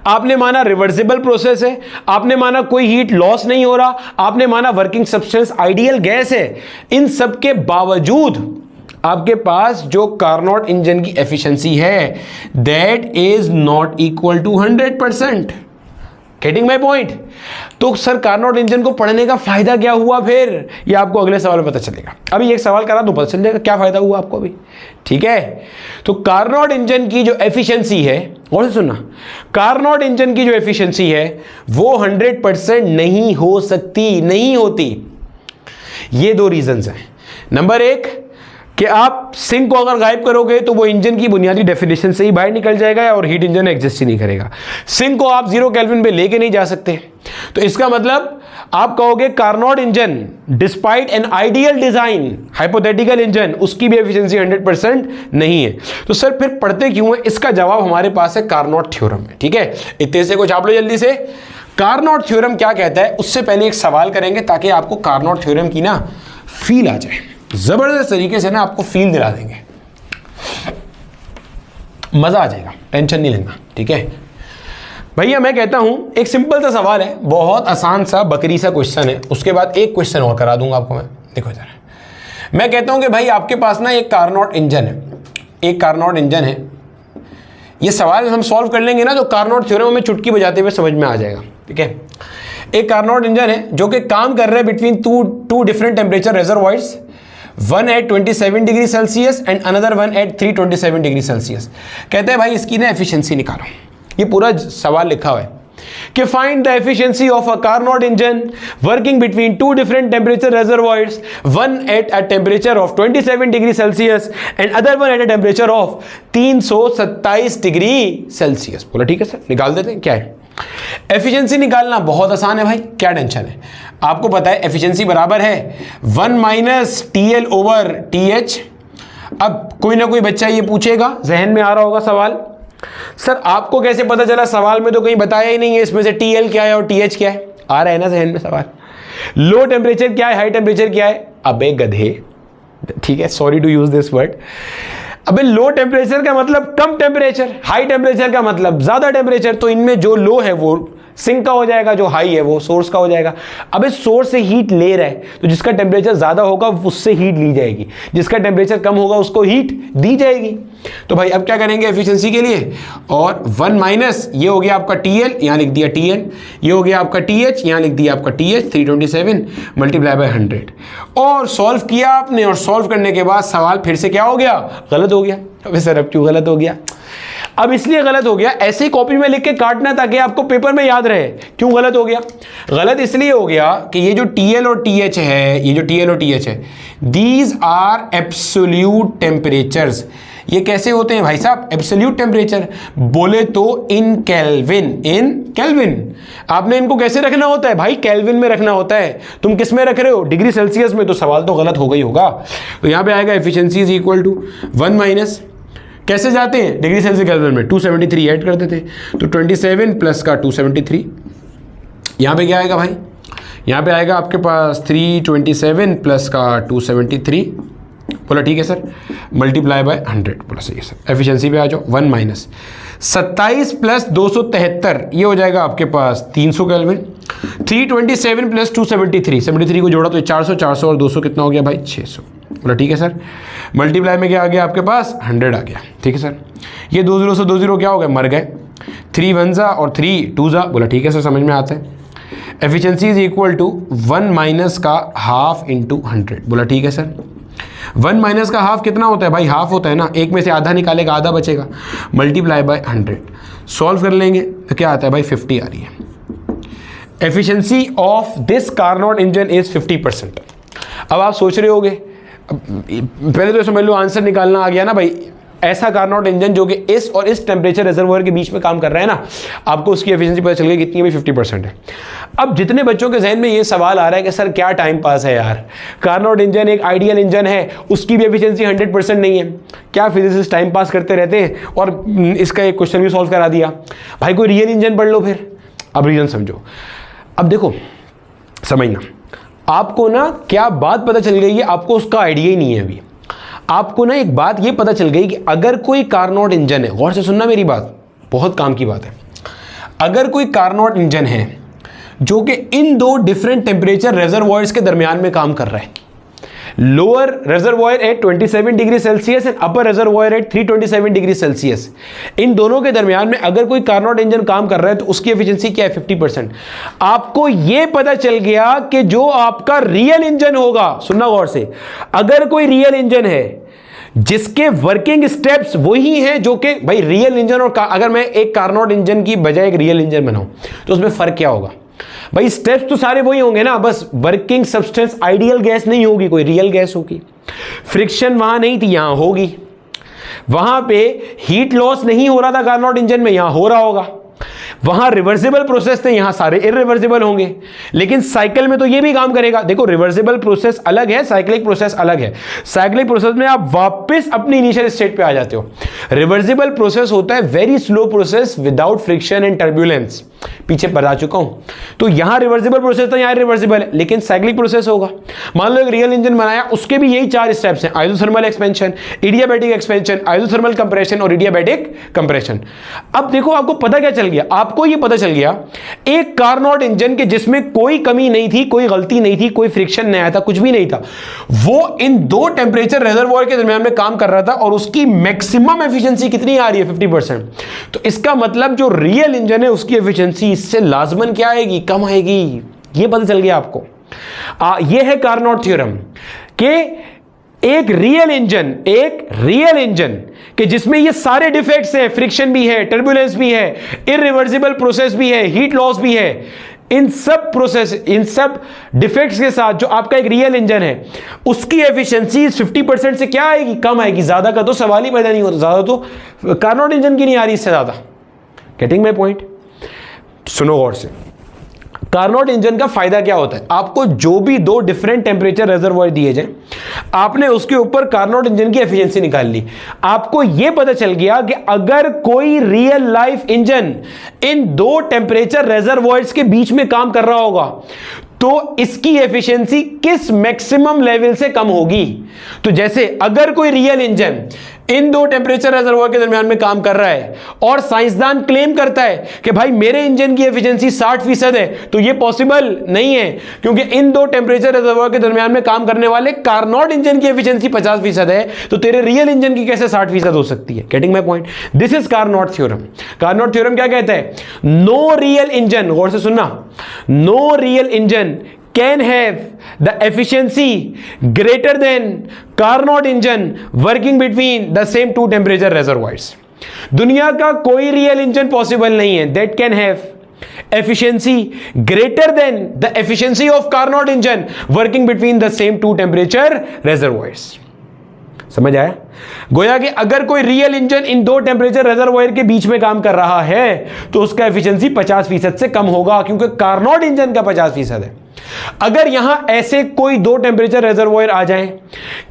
आपने माना रिवर्सिबल प्रोसेस है, आपने माना कोई हीट लॉस नहीं हो रहा, आपने माना वर्किंग सब्सटेंस आइडियल गैस है, इन सब के बावजूद आपके पास जो कार्नोट इंजन की एफिशिएंसी है that is not equal to 100%। Getting my point. तो सर कार्नोट इंजन को पढ़ने का फायदा क्या हुआ फिर, ये आपको अगले सवाल में पता चलेगा। अभी एक सवाल करा तो पता चल जाएगा क्या फायदा हुआ आपको अभी। ठीक है, तो कार्नोट इंजन की जो एफिशिएंसी है, और से सुनना, कार्नोट इंजन की जो एफिशिएंसी है वो 100% नहीं हो सकती, नहीं होती। ये दो रीजंस हैं। नंबर एक कि आप सिंक को अगर गायब करोगे तो वो इंजन की बुनियादी डेफिनेशन से ही बाहर निकल जाएगा और हीट इंजन एग्जिस्ट ही नहीं करेगा। सिंक को आप 0 केल्विन पे लेके नहीं जा सकते, तो इसका मतलब आप कहोगे Carnot engine despite an ideal design hypothetical engine, उसकी भी एफिशिएंसी 100% नहीं है। तो सर फिर पढ़ते क्यों है? इसका जवाब हमारे पास है कार्नोट थ्योरम है। ठीक है, इतने से कुछ आप लो जल्दी से। कार्नोट थ्योरम क्या कहता है उससे पहले एक सवाल करेंगे ताकि आपको कार्नोट थ्योरम की ना फील आ जाए, जबरदस्त तरीके से ना आपको फील दिला देंगे, मजा आ जाएगा, टेंशन नहीं लेना। ठीक है भैया, मैं कहता हूं एक सिंपल सा सवाल है, बहुत आसान सा बकरी सा क्वेश्चन है, उसके बाद एक क्वेश्चन और करा दूंगा आपको मैं। देखो जरा, मैं कहता हूं कि भाई आपके पास ना एक कार्नोट इंजन है, एक कार्नोट इंजन है। ये सवाल हम सॉल्व कर लेंगे ना तो कार्नोट थ्योरम में चुटकी बजाते हुए समझ में आ जाएगा। ठीक है, एक कार्नोट इंजन है जो कि काम कर रहा है between two different temperature reservoirs, one at 27 degree Celsius and another one at 327 degree Celsius. कहते हैं भाई इसकी ना एफिशिएंसी निकालो। ये पूरा सवाल लिखा हुआ है कि find the efficiency of a Carnot engine working between two different temperature reservoirs, one at a temperature of 27 degree Celsius and other one at a temperature of 327 degree Celsius. बोला ठीक है सर, निकाल देते हैं। क्या है एफिशिएंसी निकालना? बहुत आसान है भाई, क्या टेंशन है। आपको पता है एफिशिएंसी बराबर है 1 माइनस TL ओवर TH। अब कोई ना कोई बच्चा ये पूछेगा, जहन में आ रहा होगा सवाल, सर आपको कैसे पता चला? सवाल में तो कहीं बताया ही नहीं है इसमें से TL क्या है और TH क्या है। आ रहा है ना जहन में सवाल, लो टेम्परेचर क्या है, हाई टेम्परेचर क्या है। अबे गधे, ठीक है, sorry to use this word. अबे लो टेम्परेचर का मतलब कम टेम्परेचर, हाई टेम्परेचर का मतलब ज्यादा टेम्परेचर। तो इनमें जो लो है वो सिंक का हो जाएगा, जो हाई है वो सोर्स का हो जाएगा। अबे सोर्स से हीट ले रहा है तो जिसका टेम्परेचर ज्यादा होगा उससे हीट ली जाएगी, जिसका टेम्परेचर कम होगा उसको हीट दी जाएगी। तो भाई अब क्या करेंगे एफिशिएंसी के लिए, और 1 माइनस ये हो गया आपका TL, यहां लिख दिया TL, ये हो गया आपका TH, यहां लिख दिया आपका TH 327 मल्टीप्लाई बाय 100। और सॉल्व किया आपने, और सॉल्व करने के बाद सवाल फिर से क्या हो गया, गलत हो गया। अबे सर अब क्यों गलत हो गया? अब इसलिए गलत हो गया, ऐसे ही कॉपी में लिख के काटना ताकि आपको पेपर में याद रहे क्यों गलत हो गया। गलत इसलिए हो गया कि ये जो TL और TH है, ये जो TL और TH है, दीज आर एब्सोल्यूट टेम्परेचर्स। ये कैसे होते हैं भाई साहब? एब्सोल्यूट टेम्परेचर बोले तो इन केल्विन, इन केल्विन। आपने इनको कैसे रखना होता है भाई? केल्विन में रखना होता है। तुम किस में रख रहे हो? डिग्री सेल्सियस में। तो सवाल तो गलत हो गई होगा। तो यहां पे आएगा efficiency is equal to 1 minus, कैसे जाते हैं डिग्री सेल्सियस केल्विन में, 273 ऐड कर देते हैं तो 27 प्लस का 273। यहां पे क्या आएगा भाई? यहां पे आएगा आपके पास 327 प्लस का 273। बोला ठीक है सर, मल्टीप्लाई बाय 100। बोला सही है सर। एफिशिएंसी पे आ जाओ, 1 माइनस 27 प्लस 273, ये हो जाएगा आपके पास 300 केल्विन। 327 प्लस 273, 73 को जोड़ा तो 400, 400 और 200 कितना हो गया भाई? 600। बोला ठीक है सर। मल्टीप्लाई में क्या आ गया आपके पास? 100 आ गया। ठीक है सर। ये 2 0 से 2 0 क्या हो गए? मर गए। 3 1 जा और 3 2 जा। बोला ठीक है सर, समझ में आता है। Efficiency is equal to 1 minus का हाफ इंटू 100। बोला ठीक है सर। 1 माइनस का हाफ कितना होता है भाई? हाफ होता है ना, एक में से आधा निकालेगा, आधा बचेगा, मल्टीप्लाई बाय 100। सॉल्व कर लेंगे तो क्या आता है भाई? 50 आ रही है। Efficiency of this Carnot engine is 50%। अब आप सोच रहे होगे, पहले तो समझ लो आंसर निकालना आ गया ना भाई। ऐसा कार्नोट इंजन जो कि इस और इस टेम्परेचर रिजर्वॉयर के बीच में काम कर रहा है ना, आपको उसकी एफिशिएंसी पता चल गई कितनी है? 50% है। अब जितने बच्चों के जहन में ये सवाल आ रहा है कि सर क्या टाइम पास है यार, कार्नोट इंजन एक आइडियल इंजन है, उसकी भी एफिशिएंसी 100% नहीं है, क्या फिजिसिस्ट टाइम पास करते रहते हैं और इसका एक क्वेश्चन भी सॉल्व करा दिया। भाई कोई रियल इंजन पढ़ लो फिर। अब रीजन समझो। अब देखो समझना, आपको ना क्या बात पता चल गई है, आपको उसका आइडिया ही नहीं है अभी। आपको ना एक बात ये पता चल गई कि अगर कोई कार्नोट इंजन है, गौर से सुनना मेरी बात, बहुत काम की बात है। अगर कोई कार्नोट इंजन है जो कि इन दो डिफरेंट टेम्परेचर रिजर्वॉयर्स के दरमियान में काम कर रहा है, lower reservoir at 27 degree Celsius and upper reservoir at 327 degree Celsius, इन दोनों के दरमियान में अगर कोई कार्नोट इंजन काम कर रहा है तो उसकी एफिशिएंसी क्या है? 50%। आपको यह पता चल गया कि जो आपका रियल इंजन होगा, सुनना गौर से, अगर कोई रियल इंजन है जिसके वर्किंग स्टेप्स वही हैं जो कि भाई रियल इंजन और अगर मैं एक कार्नोट इंजन की बजाय एक रियल इंजन बनाऊं तो उसमें फर्क क्या होगा? भाई स्टेप्स तो सारे वही होंगे ना, बस वर्किंग सब्सटेंस आइडियल गैस नहीं होगी, कोई रियल गैस होगी। फ्रिक्शन वहां नहीं थी, यहां होगी। वहां पे हीट लॉस नहीं हो रहा था कार्नोट इंजन में, यहां हो रहा होगा। वहां रिवर्सिबल प्रोसेस थे, यहां सारे इरिवर्सिबल होंगे। लेकिन साइकिल में तो ये भी काम करेगा। देखो रिवर्सिबल प्रोसेस अलग है, साइक्लिक प्रोसेस अलग है। साइक्लिक प्रोसेस में आप वापस अपनी इनिशियल स्टेट पे आ जाते हो। रिवर्सिबल प्रोसेस होता है very slow process without friction and turbulence. पीछे बता चुका हूं। तो यहां रिवर्सिबल प्रोसेस था, यहां रिवर्सिबल है, लेकिन साइक्लिक प्रोसेस होगा। मान लो एक रियल इंजन बनाया, उसके भी यही 4 स्टेप्स हैं, isothermal expansion, adiabatic expansion, isothermal compression और इडियाबैटिक कंप्रेशन। अब देखो आपको पता क्या चल गया, आपको ये पता चल गया एक कार्नोट इंजन के जिसमें कोई कमी नहीं थी, कोई गलती नहीं थी, कोई फ्रिक्शन नहीं आया था, कुछ भी नहीं था, वो इन 2 टेंपरेचर रिजर्वॉयर के दरमियान में काम कर रहा था और उसकी मैक्सिमम एफिशिएंसी कितनी आ रही है, 50%। तो इसका मतलब जो रियल इंजन है उसकी एफिशिएंसी इससे लाजमन क्या आएगी, कम आएगी। ये पता चल गया आपको। ये है कार्नोट थ्योरम कि एक रियल इंजन कि जिसमें ये सारे डिफेक्ट्स हैं, फ्रिक्शन भी है, टर्बुलेंस भी है, इरिवर्सिबल प्रोसेस भी है, हीट लॉस भी है, इन सब डिफेक्ट्स के साथ जो आपका एक रियल इंजन है उसकी एफिशिएंसी 50% से क्या आएगी, कम आएगी। ज्यादा का तो सवाल ही पैदा नहीं होता, ज्यादा तो कार्नोट इंजन की नहीं आ रही इससे ज्यादा। Getting my point? सुनो गौर से। कार्नोट इंजन का फायदा क्या होता है, आपको जो भी 2 डिफरेंट टेंपरेचर रिजर्वॉयर दिए जाए, आपने उसके ऊपर कार्नोट इंजन की एफिशिएंसी निकाल ली। आपको यह पता चल गया कि अगर कोई रियल लाइफ इंजन इन 2 टेंपरेचर रिजर्वॉयर्स के बीच में काम कर रहा होगा तो इसकी एफिशिएंसी किस मैक्सिमम लेवल से कम होगी। तो जैसे अगर कोई रियल इंजन इन 2 टेंपरेचर रिजर्वॉयर के दरमियान में काम कर रहा है और साइंसदान क्लेम करता है कि भाई मेरे इंजन की एफिशिएंसी 60% है, तो यह पॉसिबल नहीं है, क्योंकि इन 2 टेंपरेचर रिजर्वॉयर के दरमियान में काम करने वाले कार्नोट इंजन की एफिशिएंसी 50% है, तो तेरे रियल इंजन की कैसे 60% हो सकती है। Getting my point? This is Carnot theorem. Carnot theorem क्या कहता है, नो रियल इंजन, गौर से सुनना, no real engine can have the efficiency greater than Carnot engine working between the same 2 temperature reservoirs। दुनिया का कोई रियल इंजन पॉसिबल नहीं है that can have efficiency greater than the efficiency of Carnot engine working between the same 2 temperature reservoirs। समझ आया? गोया कि अगर कोई रियल इंजन इन 2 टेंपरेचर रिजर्वॉयर के बीच में काम कर रहा है तो उसका एफिशिएंसी 50% से कम होगा, क्योंकि कार्नोट इंजन का 50% है। अगर यहां ऐसे कोई 2 टेंपरेचर रिजर्वॉयर आ जाए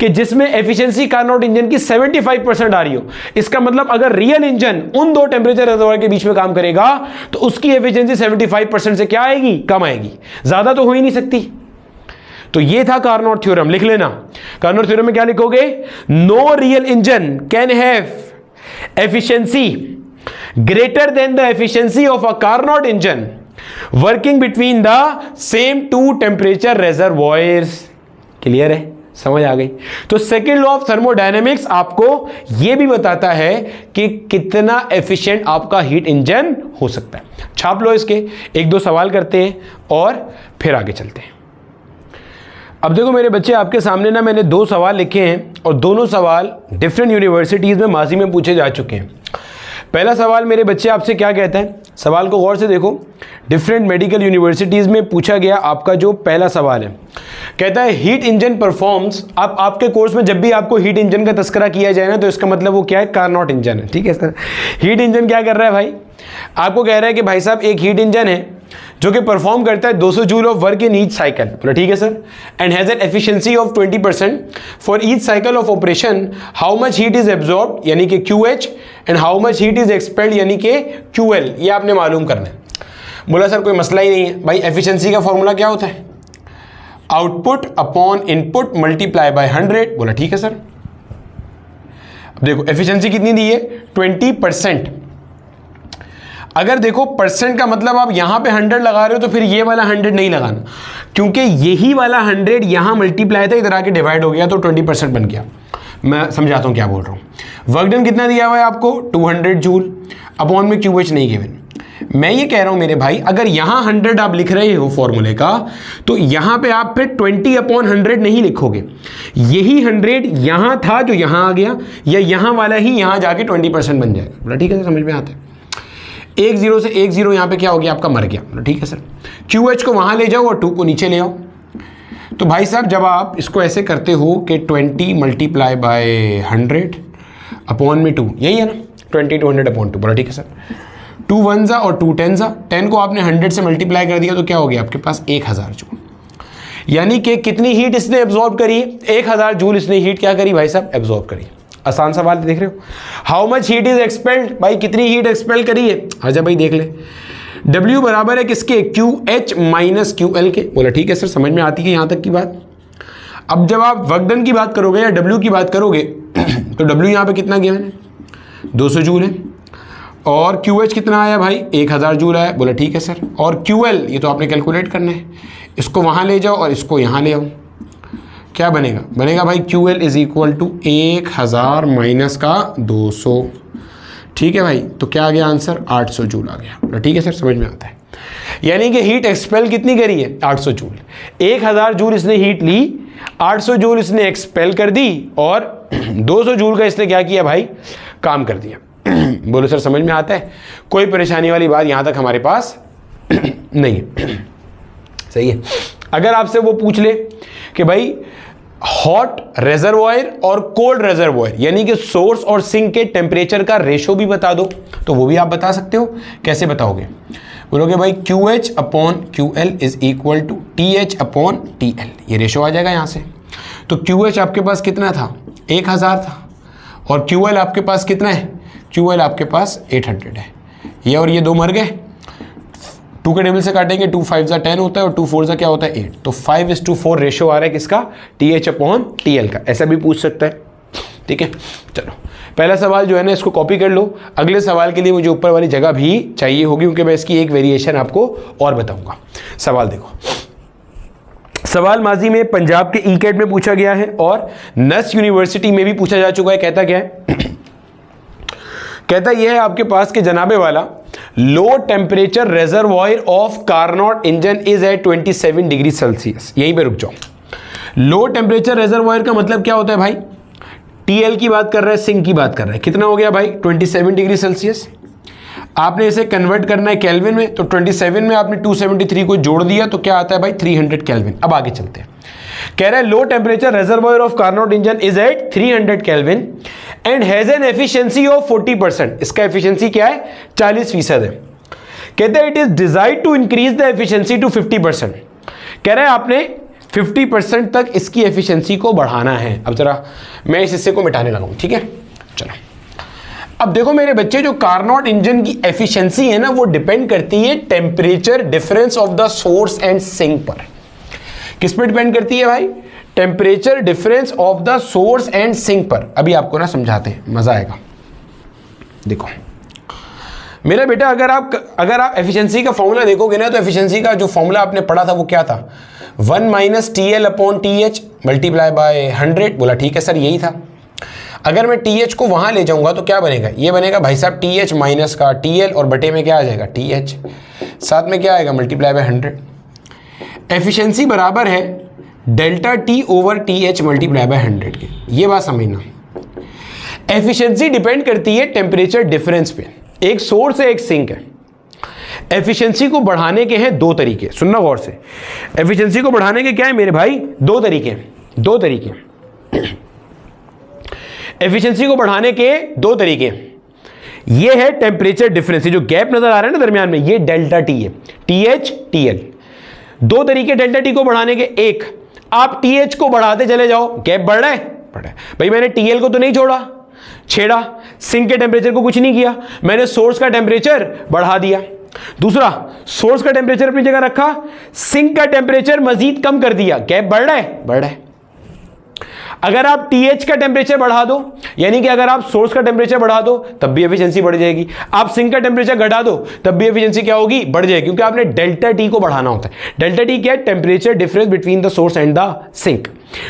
कि जिसमें एफिशिएंसी कार्नोट इंजन की 75% आ रही हो, इसका मतलब अगर रियल इंजन उन 2 टेंपरेचर रिजर्वॉयर के बीच में काम करेगा तो उसकी एफिशिएंसी 75% से क्या आएगी, कम आएगी, ज्यादा तो हो ही नहीं सकती। तो ये था कार्नोट थ्योरम, लिख लेना। कार्नोट थ्योरम में क्या लिखोगे, no real engine can have efficiency greater than the efficiency of a Carnot engine working between the same 2 temperature reservoirs. Clear है, समझ आ गई? तो सेकेंड लॉ ऑफ थर्मोडायनेमिक्स आपको यह भी बताता है कि कितना एफिशिएंट आपका हीट इंजन हो सकता है। छाप लो इसके, 1-2 सवाल करते हैं और फिर आगे चलते हैं। अब देखो मेरे बच्चे, आपके सामने ना मैंने 2 सवाल लिखे हैं और दोनों सवाल डिफरेंट यूनिवर्सिटीज़ में माजी में पूछे जा चुके हैं। पहला सवाल मेरे बच्चे आपसे क्या कहता है, सवाल को गौर से देखो। डिफरेंट मेडिकल यूनिवर्सिटीज़ में पूछा गया आपका जो पहला सवाल है, कहता है हीट इंजन परफॉर्म्स। आपके कोर्स में जब भी आपको हीट इंजन का तस्करा किया जाए ना, तो इसका मतलब वो क्या है, कार्नोट इंजन है। ठीक है सर, हीट इंजन क्या कर रहा है भाई, आपको कह रहा है कि भाई साहब एक हीट इंजन है जो कि परफॉर्म करता है 200 joule of work in each cycle. बोला ठीक है sir, and has an efficiency of 20%। For each cycle of operation how much heat is absorbed यानी कि QH and how much heat is expelled यानी कि QL, ये आपने मालूम करना है। बोला सर कोई मसला ही नहीं है भाई, एफिशिएंसी का फॉर्मूला क्या होता है, output upon input multiply by 100। बोला ठीक है सर। अब देखो एफिशिएंसी कितनी दी है, 20%। अगर देखो परसेंट का मतलब आप यहां पे 100 लगा रहे हो तो फिर ये वाला 100 नहीं लगाना, क्योंकि यही वाला 100 यहां मल्टीप्लाई था, इधर आके डिवाइड हो गया तो 20% बन गया। मैं समझाता हूं क्या बोल रहा हूं। वर्क डन कितना दिया हुआ है आपको, 200 जूल, अपॉन में QH नहीं गिवन। मैं ये कह रहा हूं मेरे भाई, अगर यहां 100 आप लिख रहे हो फॉर्मूले का, तो यहां पे आप फिर 20/100 नहीं लिखोगे, यही 100 यहां था जो यहां आ गया, या यहां वाला ही यहां जाके 20% बन जाएगा। बोला ठीक है, समझ में आता है। एक जीरो से एक जीरो यहाँ पे क्या हो गया आपका, मर गया। ठीक है सर, QH को वहाँ ले जाओ और 2 को नीचे ले आओ। तो भाई साहब जब आप इसको ऐसे करते हो कि 20 मल्टीप्लाई बाय 100 अपॉन में 2, यही है ना, 20 to 100 अपॉन 2, बोला ठीक है सर। 2 1 और 2 10 10 को आपने 100 से मल्टीप्लाई कर दिया तो क्या हो गया आपके पास 1000 जूल। यानी कि कितनी हीट इसने एब्जॉर्ब करी, 1000 जूल इसने हीट क्या करी भाई साहब, एब्जॉर्ब करी। आसान सवाल देख रहे हो, how much heat is expelled, भाई कितनी हीट एक्सपेल करी है, आजा भाई देख ले। W बराबर है किसके, QH माइनस QL के, बोला ठीक है सर, समझ में आती है यहाँ तक की बात। अब जब आप वर्क डन की बात करोगे या W की बात करोगे तो W यहाँ पे कितना गिवन है, 200 जूल है, और QH कितना आया भाई, 1000 जूल आया, बोला ठीक है सर। और QL ये तो आपने कैलकुलेट करना है, इसको वहाँ ले जाओ और इसको यहाँ ले आओ, क्या बनेगा, बनेगा भाई QL is equal to 1000 minus का 200। ठीक है भाई, तो क्या आ गया आंसर, 800 जूल आ गया। ठीक है सर, समझ में आता है। यानी कि हीट एक्सपेल कितनी करी है, 800 जूल। 1000 जूल इसने हीट ली, 800 जूल इसने एक्सपेल कर दी, और 200 जूल का इसने क्या किया भाई, काम कर दिया। बोलो सर समझ में आता है, कोई परेशानी वाली बात यहां तक हमारे पास नहीं है। सही है। अगर आपसे वो पूछ ले कि भाई हॉट रेजर्वॉयर और कोल्ड रेजर्वॉयर यानी कि सोर्स और सिंक के टेम्परेचर का रेशो भी बता दो, तो वो भी आप बता सकते हो। कैसे बताओगे, बोलोगे भाई QH upon QL is equal to TH upon TL, ये रेशो आ जाएगा यहाँ से। तो QH आपके पास कितना था, 1000 था, और QL आपके पास कितना है, QL आपके पास 800 है। ये और ये 2 मर गए, 2 के टेबल से काटेंगे, 2 5 10 होता है और 2 4 क्या होता है 8, तो 5:4 रेशो आ रहा है किसका, TH अपॉन TL का। ऐसा भी पूछ सकता है। ठीक है, चलो पहला सवाल जो है ना इसको कॉपी कर लो। अगले सवाल के लिए मुझे ऊपर वाली जगह भी चाहिए होगी, क्योंकि मैं इसकी एक वेरिएशन आपको और बताऊंगा। सवाल देखो, सवाल माजी में पंजाब के ECAT में पूछा गया है और नस यूनिवर्सिटी में भी पूछा जा चुका है। कहता क्या है, कहता यह है आपके पास कि जनाबे वाला low temperature reservoir of Carnot engine is at 27 degree Celsius. यहीं पे रुक जाओ। लो टेम्परेचर रेजर्वॉयर का मतलब क्या होता है भाई, TL की बात कर रहा है, सिंक की बात कर रहा है। कितना हो गया भाई, 27 डिग्री सेल्सियस। आपने इसे कन्वर्ट करना है केल्विन में, तो 27 में आपने 273 को जोड़ दिया तो क्या आता है भाई 300 केल्विन। अब आगे चलते हैं। कह रहा है low temperature reservoir of Carnot engine is at 300 kelvin and has an efficiency of 40%। इसका एफिशिएंसी क्या है, 40% है। कहते हैं it is desired to increase the efficiency to 50%। कह रहा है आपने 50% तक इसकी एफिशिएंसी को बढ़ाना है। अब जरा मैं इस हिस्से को मिटाने लगा हूं, ठीक है। चलो अब देखो मेरे बच्चे, जो कार्नोट इंजन की एफिशिएंसी है ना वो डिपेंड करती है temperature difference of the source and sink पर। किस पे डिपेंड करती है भाई, temperature difference of the source and sink पर। अभी आपको ना समझाते हैं, मजा आएगा। देखो मेरा बेटा, अगर आप एफिशिएंसी का फॉर्मूला देखोगे ना, तो एफिशिएंसी का जो फॉर्मूला आपने पढ़ा था वो क्या था, 1 minus TL upon TH multiply by 100। बोला ठीक है सर, यही था। अगर मैं TH को वहां ले जाऊंगा तो क्या बनेगा, ये बनेगा भाई साहब TH माइनस का TL और बटे में क्या आ जाएगा TH, साथ में क्या आएगा मल्टीप्लाई बाय 100। एफिशिएंसी बराबर है delta T over TH multiply by 100 के। ये बात समझना, एफिशिएंसी डिपेंड करती है टेम्परेचर डिफरेंस पे। एक सोर्स है, एक सिंक है। एफिशिएंसी को बढ़ाने के हैं 2 तरीके, सुनना गौर से। एफिशिएंसी को बढ़ाने के क्या है मेरे भाई, 2 तरीके। एफिशिएंसी को बढ़ाने के 2 तरीके। ये है टेम्परेचर डिफरेंस, जो गैप नजर आ रहा है ना दरमियान में, ये डेल्टा T है, TH TL। 2 तरीके डेल्टा T को बढ़ाने के। एक, आप TH को बढ़ाते चले जाओ, गैप बढ़ रहा है भाई, मैंने TL को तो नहीं छेड़ा, सिंक के टेम्परेचर को कुछ नहीं किया, मैंने सोर्स का टेम्परेचर बढ़ा दिया। दूसरा, सोर्स का टेम्परेचर अपनी जगह रखा, सिंक का टेम्परेचर मजीद कम कर दिया, गैप बढ़ रहा है। अगर आप TH का टेम्परेचर बढ़ा दो, यानी कि अगर आप सोर्स का टेम्परेचर बढ़ा दो तब भी एफिशिएंसी बढ़ जाएगी, आप सिंक का टेम्परेचर घटा दो तब भी एफिशिएंसी क्या होगी, बढ़ जाएगी, क्योंकि आपने डेल्टा T को बढ़ाना होता है। डेल्टा T क्या है, temperature difference between the source and the sink.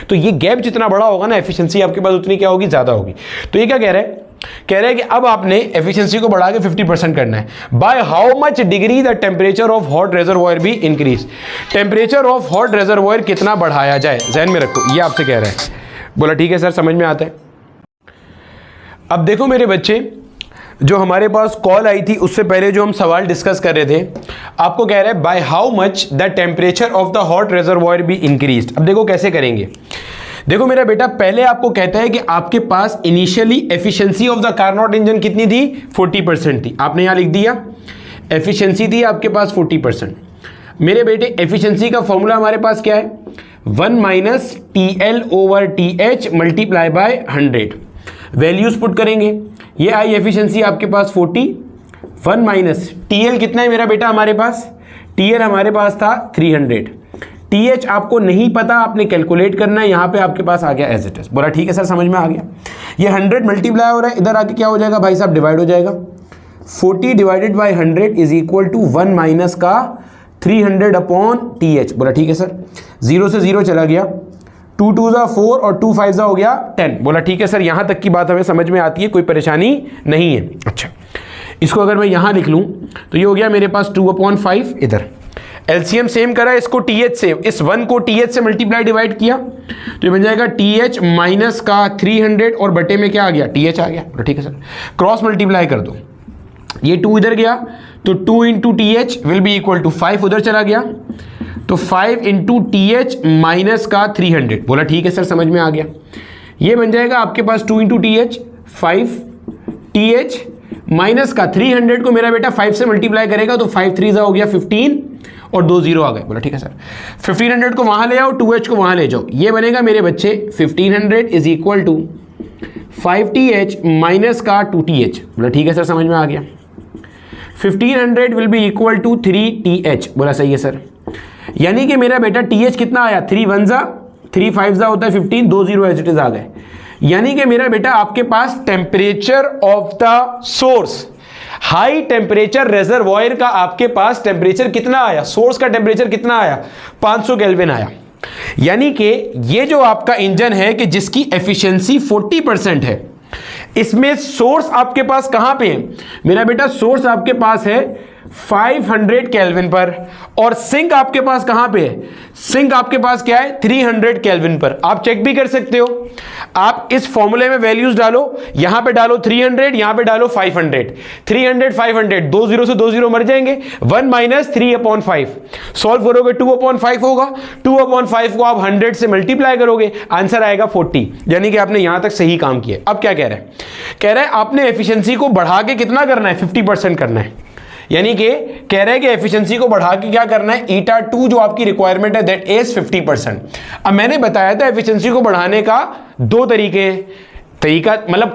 तो ये गैप जितना बड़ा होगा ना, एफिशिएंसी आपके पास उतनी क्या होगी, ज्यादा होगी। तो ये क्या कह रहा है कि अब आपने एफिशिएंसी को बढ़ा के 50% करना है। By how much degree the temperature of hot reservoir भी increase. Temperature of hot reservoir कितना बढ़ाया जाए, ध्यान में रखो, ये आपसे कह रहा है। बोला ठीक है सर, समझ में आता है। अब देखो मेरे बच्चे, जो हमारे पास कॉल आई थी उससे पहले जो हम सवाल डिस्कस कर रहे थे, आपको कह रहा है by how much the temperature of the hot reservoir be increased. अब देखो कैसे करेंगे। देखो मेरा बेटा, पहले आपको कहता है कि आपके पास initially efficiency of the Carnot engine कितनी थी, 40% थी। आपने यहां लिख दिया एफिशिएंसी थी आपके पास 40%। मेरे बेटे एफिशिएंसी का फॉर्मूला हमारे पास क्या है, 1 minus TL/TH multiply by 100। Values put करेंगे, ये आई एफिशिएंसी आपके पास 40, 1 माइनस TL कितना है मेरा बेटा हमारे पास, TL हमारे पास था 300, TH आपको नहीं पता, आपने कैलकुलेट करना है, यहां पे आपके पास आ गया एज इट इज। बोला ठीक है सर, समझ में आ गया। ये 100 मल्टीप्लाई हो रहा है, इधर आके क्या हो जाएगा भाई साहब, डिवाइड हो जाएगा। 40 divided by 100 is equal to 1 minus का 300 अपॉन TH। बोला ठीक है सर, 0 से 0 चला गया, 2 2 जा 4 और 2 5 जा हो गया 10। बोला ठीक है सर, यहां तक की बात हमें समझ में आती है, कोई परेशानी नहीं है। अच्छा, इसको अगर मैं यहां लिख लूं तो ये हो गया मेरे पास 2/5। इधर एलसीएम सेम करा, इसको TH से, इस 1 को TH से मल्टीप्लाई डिवाइड किया तो ये बन जाएगा TH माइनस का 300 और बटे में क्या आ गया, TH आ गया। बोला ठीक है सर, क्रॉस मल्टीप्लाई कर दो, ये 2 इधर गया तो 2 into TH will be equal to 5, उधर चला गया तो 5 इंटू TH माइनस का 300। बोला ठीक है सर, समझ में आ गया। ये बन जाएगा आपके पास 2 इंटू TH 5, TH माइनस का 300 को मेरा बेटा 5 से मल्टीप्लाई करेगा तो 5 3 जा हो गया 15 और 2 0 आ गए। बोला ठीक है सर, 1500 को वहां ले आओ, 2H को वहां ले जाओ, ये बनेगा मेरे बच्चे 1500 is equal to 5TH minus का 2TH। बोला ठीक है सर, समझ में आ गया। 1500 will be equal to 3TH। बोला सही है सर, यानी कि मेरा बेटा TH कितना आया, 3 1 जा 3 5 जा होता है 15, 2 0 एज इट इज आ गए। यानी कि मेरा बेटा आपके पास temperature of the source, high temperature reservoir का आपके पास टेम्परेचर कितना आया, सोर्स का टेम्परेचर कितना आया, 500 केल्विन आया। यानी कि ये जो आपका इंजन है कि जिसकी एफिशिएंसी 40% है, इसमें सोर्स आपके पास कहां पे है मेरा बेटा, सोर्स आपके पास है 500 केल्विन पर और सिंक आपके पास कहां पे है, सिंक आपके पास क्या है 300 केल्विन पर। आप चेक भी कर सकते हो, आप इस फॉर्मूले में वैल्यूज डालो, यहां पे डालो 300, यहां पे डालो 500, 300 500, 2 0 से 2 0 मर जाएंगे, 1 माइनस 3/5 सॉल्व करोगे 2/5 होगा, 2/5 को आप 100 से मल्टीप्लाई करोगे, आंसर आएगा 40। यानी कि आपने यहां तक सही काम किया। अब क्या कह रहा है, कह रहा है आपने एफिशिएंसी को बढ़ा के कितना करना है, 50% करना है। यानी कि कह रहे हैं कि एफिशिएंसी को बढ़ा के क्या करना है, eta2 जो आपकी रिक्वायरमेंट है दैट इज 50%। अब मैंने बताया था एफिशिएंसी को बढ़ाने का 2 तरीका, मतलब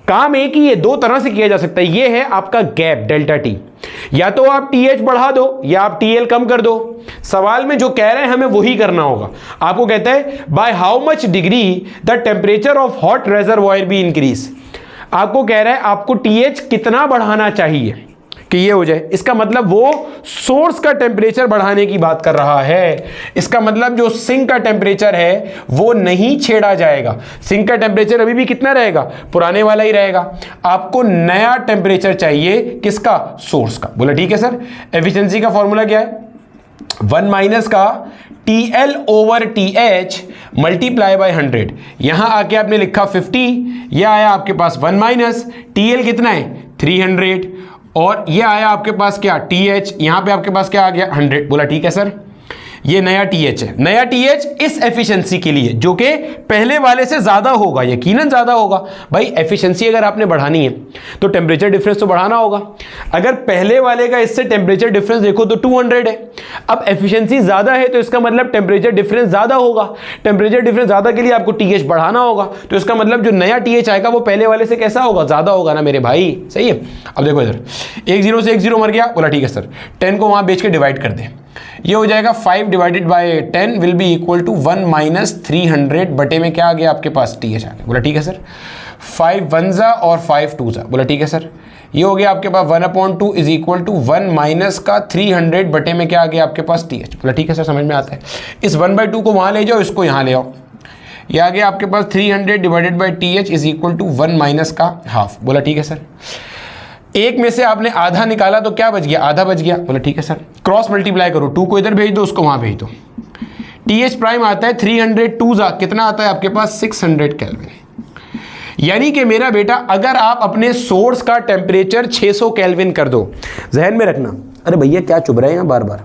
काम एक ही है, 2 तरह से किया जा सकता है। ये है आपका गैप डेल्टा टी, या तो आप TH बढ़ा दो या आप TL कम कर दो। सवाल में जो कह रहे हैं हमें वही करना होगा। आपको कहता है by how much degree the temperature of hot reservoir be increase. आपको कह रहा है आपको TH कितना बढ़ाना चाहिए कि ये हो जाए। इसका मतलब वो सोर्स का टेम्परेचर बढ़ाने की बात कर रहा है। इसका मतलब जो सिंक का टेम्परेचर है वो नहीं छेड़ा जाएगा। सिंक का टेम्परेचर अभी भी कितना रहेगा, पुराने वाला ही रहेगा। आपको नया टेम्परेचर चाहिए, किसका, सोर्स का। बोला ठीक है सर। एफिशिएंसी का फॉर्मूला क्या है, 1 माइनस का TL/TH मल्टीप्लाई बाय 100। यहां आके आपने लिखा 50, यह आया आपके पास 1 माइनस TL कितना है 300 और ये आया आपके पास क्या TH, यहां पे आपके पास क्या आ गया 100। बोला ठीक है सर, ये नया TH है। नया TH इस एफिशिएंसी के लिए जो कि पहले वाले से ज्यादा होगा, यकीनन ज्यादा होगा। भाई एफिशिएंसी अगर आपने बढ़ानी है तो टेम्परेचर डिफरेंस तो बढ़ाना होगा। अगर पहले वाले का इससे टेम्परेचर डिफरेंस देखो तो 200 है, अब एफिशिएंसी ज्यादा है तो इसका मतलब टेम्परेचर डिफरेंस ज्यादा होगा। टेम्परेचर डिफरेंस ज्यादा के लिए आपको TH बढ़ाना होगा, तो इसका मतलब जो नया TH आएगा वो पहले वाले से कैसा होगा, ज्यादा होगा ना मेरे भाई। सही है। अब देखो इधर 1 0 से 1 0 मर गया। बोला ठीक है सर, 10 को वहां बेच के डिवाइड कर दे, ये हो जाएगा 5 divided by 10 will be equal to 1 minus 300 बटे में क्या आ गया आपके पास TH आ गया। बोला ठीक है सर, 5 1 जा और 5 2 जा। बोला ठीक है सर, ये हो गया आपके पास 1/2 इज इक्वल टू 1 माइनस का 300 बटे में क्या आ गया आपके पास TH। बोला ठीक है सर, समझ में आता है। इस 1/2 को वहां ले जाओ, इसको यहां ले आओ, ये आ गया आपके पास 300 divided by TH is equal to 1 minus का हाफ। बोला ठीक है सर, एक में से आपने आधा निकाला तो क्या बच गया, आधा बच गया। बोला ठीक है सर, क्रॉस मल्टीप्लाई करो, 2 को इधर भेज दो, उसको वहां भेज दो। TH प्राइम आता है 300, 2 जा कितना आता है आपके पास 600 केल्विन। यानी कि मेरा बेटा अगर आप अपने सोर्स का टेम्परेचर 600 केल्विन कर दो, जहन में रखना, अरे भैया क्या चुभ रहे हैं बार बार,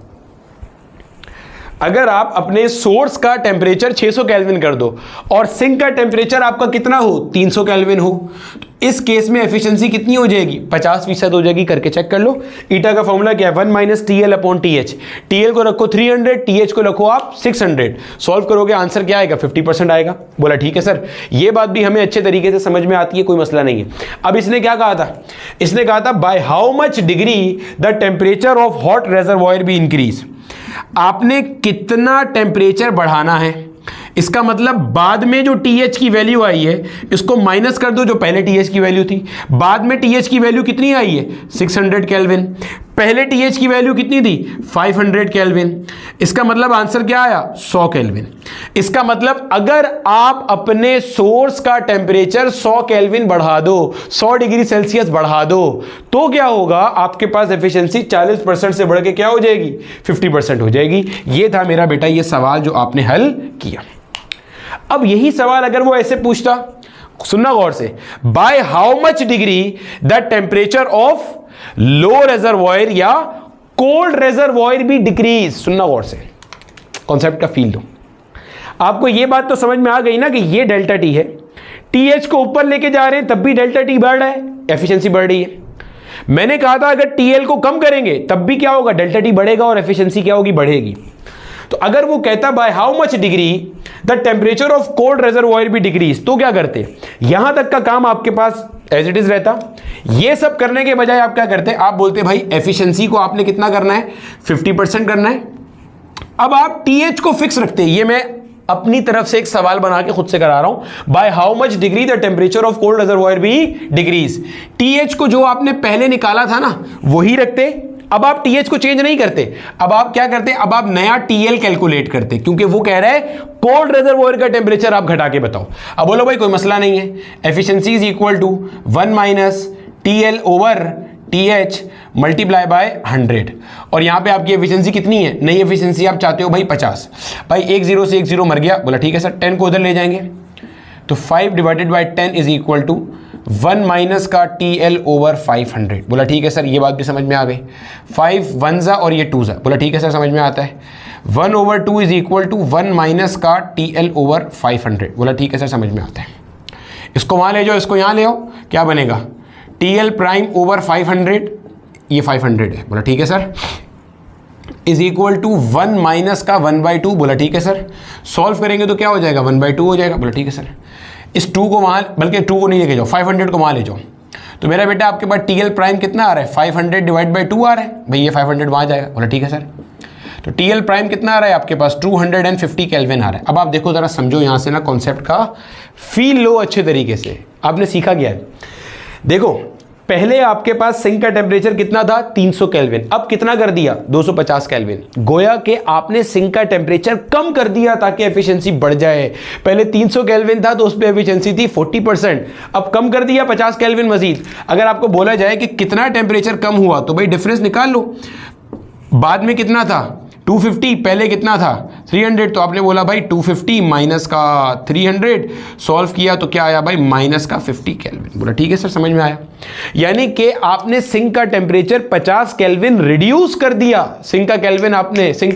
अगर आप अपने सोर्स का टेम्परेचर 600 केल्विन कर दो और सिंक का टेम्परेचर आपका कितना हो, 300 केल्विन हो, तो इस केस में एफिशिएंसी कितनी हो जाएगी, 50% हो जाएगी। करके चेक कर लो। ईटा का फॉर्मूला क्या है, 1 - TL/TH। TL को रखो 300, TH को रखो आप 600। सॉल्व करोगे आंसर क्या आएगा, 50% आएगा। बोला ठीक है सर, ये बात भी हमें अच्छे तरीके से समझ में आती है, कोई मसला नहीं है। अब इसने क्या कहा था, इसने कहा था bye how much degree the temperature of hot reservoir be increase. आपने कितना टेम्परेचर बढ़ाना है, इसका मतलब बाद में जो TH की वैल्यू आई है इसको माइनस कर दो जो पहले TH की वैल्यू थी। बाद में TH की वैल्यू कितनी आई है, 600 केल्विन। पहले TH की वैल्यू कितनी थी, 500 केल्विन। इसका मतलब आंसर क्या आया, 100 केल्विन। इसका मतलब अगर आप अपने सोर्स का टेम्परेचर 100 केल्विन बढ़ा दो, 100 डिग्री सेल्सियस बढ़ा दो, तो क्या होगा, आपके पास एफिशिएंसी 40% से बढ़ के क्या हो जाएगी, 50% हो जाएगी। ये था मेरा बेटा ये सवाल जो आपने हल किया। अब यही सवाल अगर वो ऐसे पूछता, सुनना गौर से, bye how much degree the temperature of low reservoir या कोल्ड रेजर्वॉयर भी डिक्रीज। सुनना गौर से, कॉन्सेप्ट का फील दो। आपको ये बात तो समझ में आ गई ना कि ये डेल्टा टी है, TH को ऊपर लेके जा रहे हैं तब भी डेल्टा टी बढ़ रहा है, एफिशिएंसी बढ़ रही है। मैंने कहा था अगर TL को कम करेंगे तब भी क्या होगा, डेल्टा टी बढ़ेगा और एफिशिएंसी क्या होगी, बढ़ेगी। तो अगर वो कहता bye how much degree the temperature of cold reservoir भी डिक्रीज, तो क्या करते, यहां तक का काम आपके पास एज इट इज रहता। ये सब करने के बजाय आप क्या करते, आप बोलते भाई एफिशिएंसी को आपने कितना करना है, 50% करना है। अब आप TH को फिक्स रखते, ये मैं अपनी तरफ से एक सवाल बना के खुद से करा रहा हूं, bye how much degree the temperature of cold reservoir भी डिक्रीज। TH को जो आपने पहले निकाला था ना वही रखते, अब आप TH को चेंज नहीं करते, अब आप क्या करते, अब आप नया TL कैलकुलेट करते, क्योंकि वो कह रहा है कोल्ड रेजर्वॉयर का टेम्परेचर आप घटा के बताओ। अब बोलो भाई कोई मसला नहीं है, efficiency is equal to 1 - TL/TH multiply by 100। और यहां पे आपकी एफिशिएंसी कितनी है, नई एफिशिएंसी आप चाहते हो भाई 50। भाई 1 0 से 1 0 मर गया, बोला ठीक है सर, 10 को उधर ले जाएंगे तो 5 / 10 इज इक्वल टू 1 - का TL/500। बोला ठीक है सर, ये बात भी समझ में आ गई। 5 1 और ये 2 बोला ठीक है सर, समझ में आता है। 1/2 इज इक्वल टू 1 - का TL/500। बोला ठीक है सर, समझ में आता है। इसको वहां ले जाओ, इसको यहां ले आओ, क्या बनेगा, TL'/500, ये 500 है। बोला ठीक है सर, इज इक्वल टू 1 - का 1/2। बोला ठीक है सर, सॉल्व करेंगे तो क्या हो जाएगा, 1/2 हो जाएगा। बोला ठीक है सर, इस 2 को वहाँ, बल्कि 2 को नहीं लेके जाओ, 500 को वहाँ ले जाओ। तो मेरा बेटा आपके पास TL' कितना आ रहा है, 500 / 2 आ रहा है। भाई ये 500 वहाँ जाएगा। बोला ठीक है सर, तो TL' कितना आ रहा है आपके पास, 250 केल्विन आ रहा है। अब आप देखो ज़रा, समझो यहाँ से ना, कॉन्सेप्ट का फील लो अच्छे तरीके से। आपने सीखा क्या है, देखो पहले आपके पास सिंक का टेम्परेचर कितना था, 300 केल्विन, अब कितना कर दिया, 250 केल्विन। गोया कि आपने सिंक का टेम्परेचर कम कर दिया ताकि एफिशिएंसी बढ़ जाए। पहले 300 केल्विन था तो उस पर एफिशिएंसी थी 40%, अब कम कर दिया 50 केल्विन मजीद। अगर आपको बोला जाए कि कितना टेम्परेचर कम हुआ तो भाई डिफरेंस निकाल लो। बाद में कितना था, 250, पहले कितना था 300, तो आपने बोला भाई 250 माइनस का 300, सॉल्व किया तो क्या आया भाई, माइनस का 50 केल्विन। बोला ठीक है सर, समझ में आया। यानी कि आपने सिंक का टेम्परेचर 50 केल्विन रिड्यूस कर दिया। सिंक का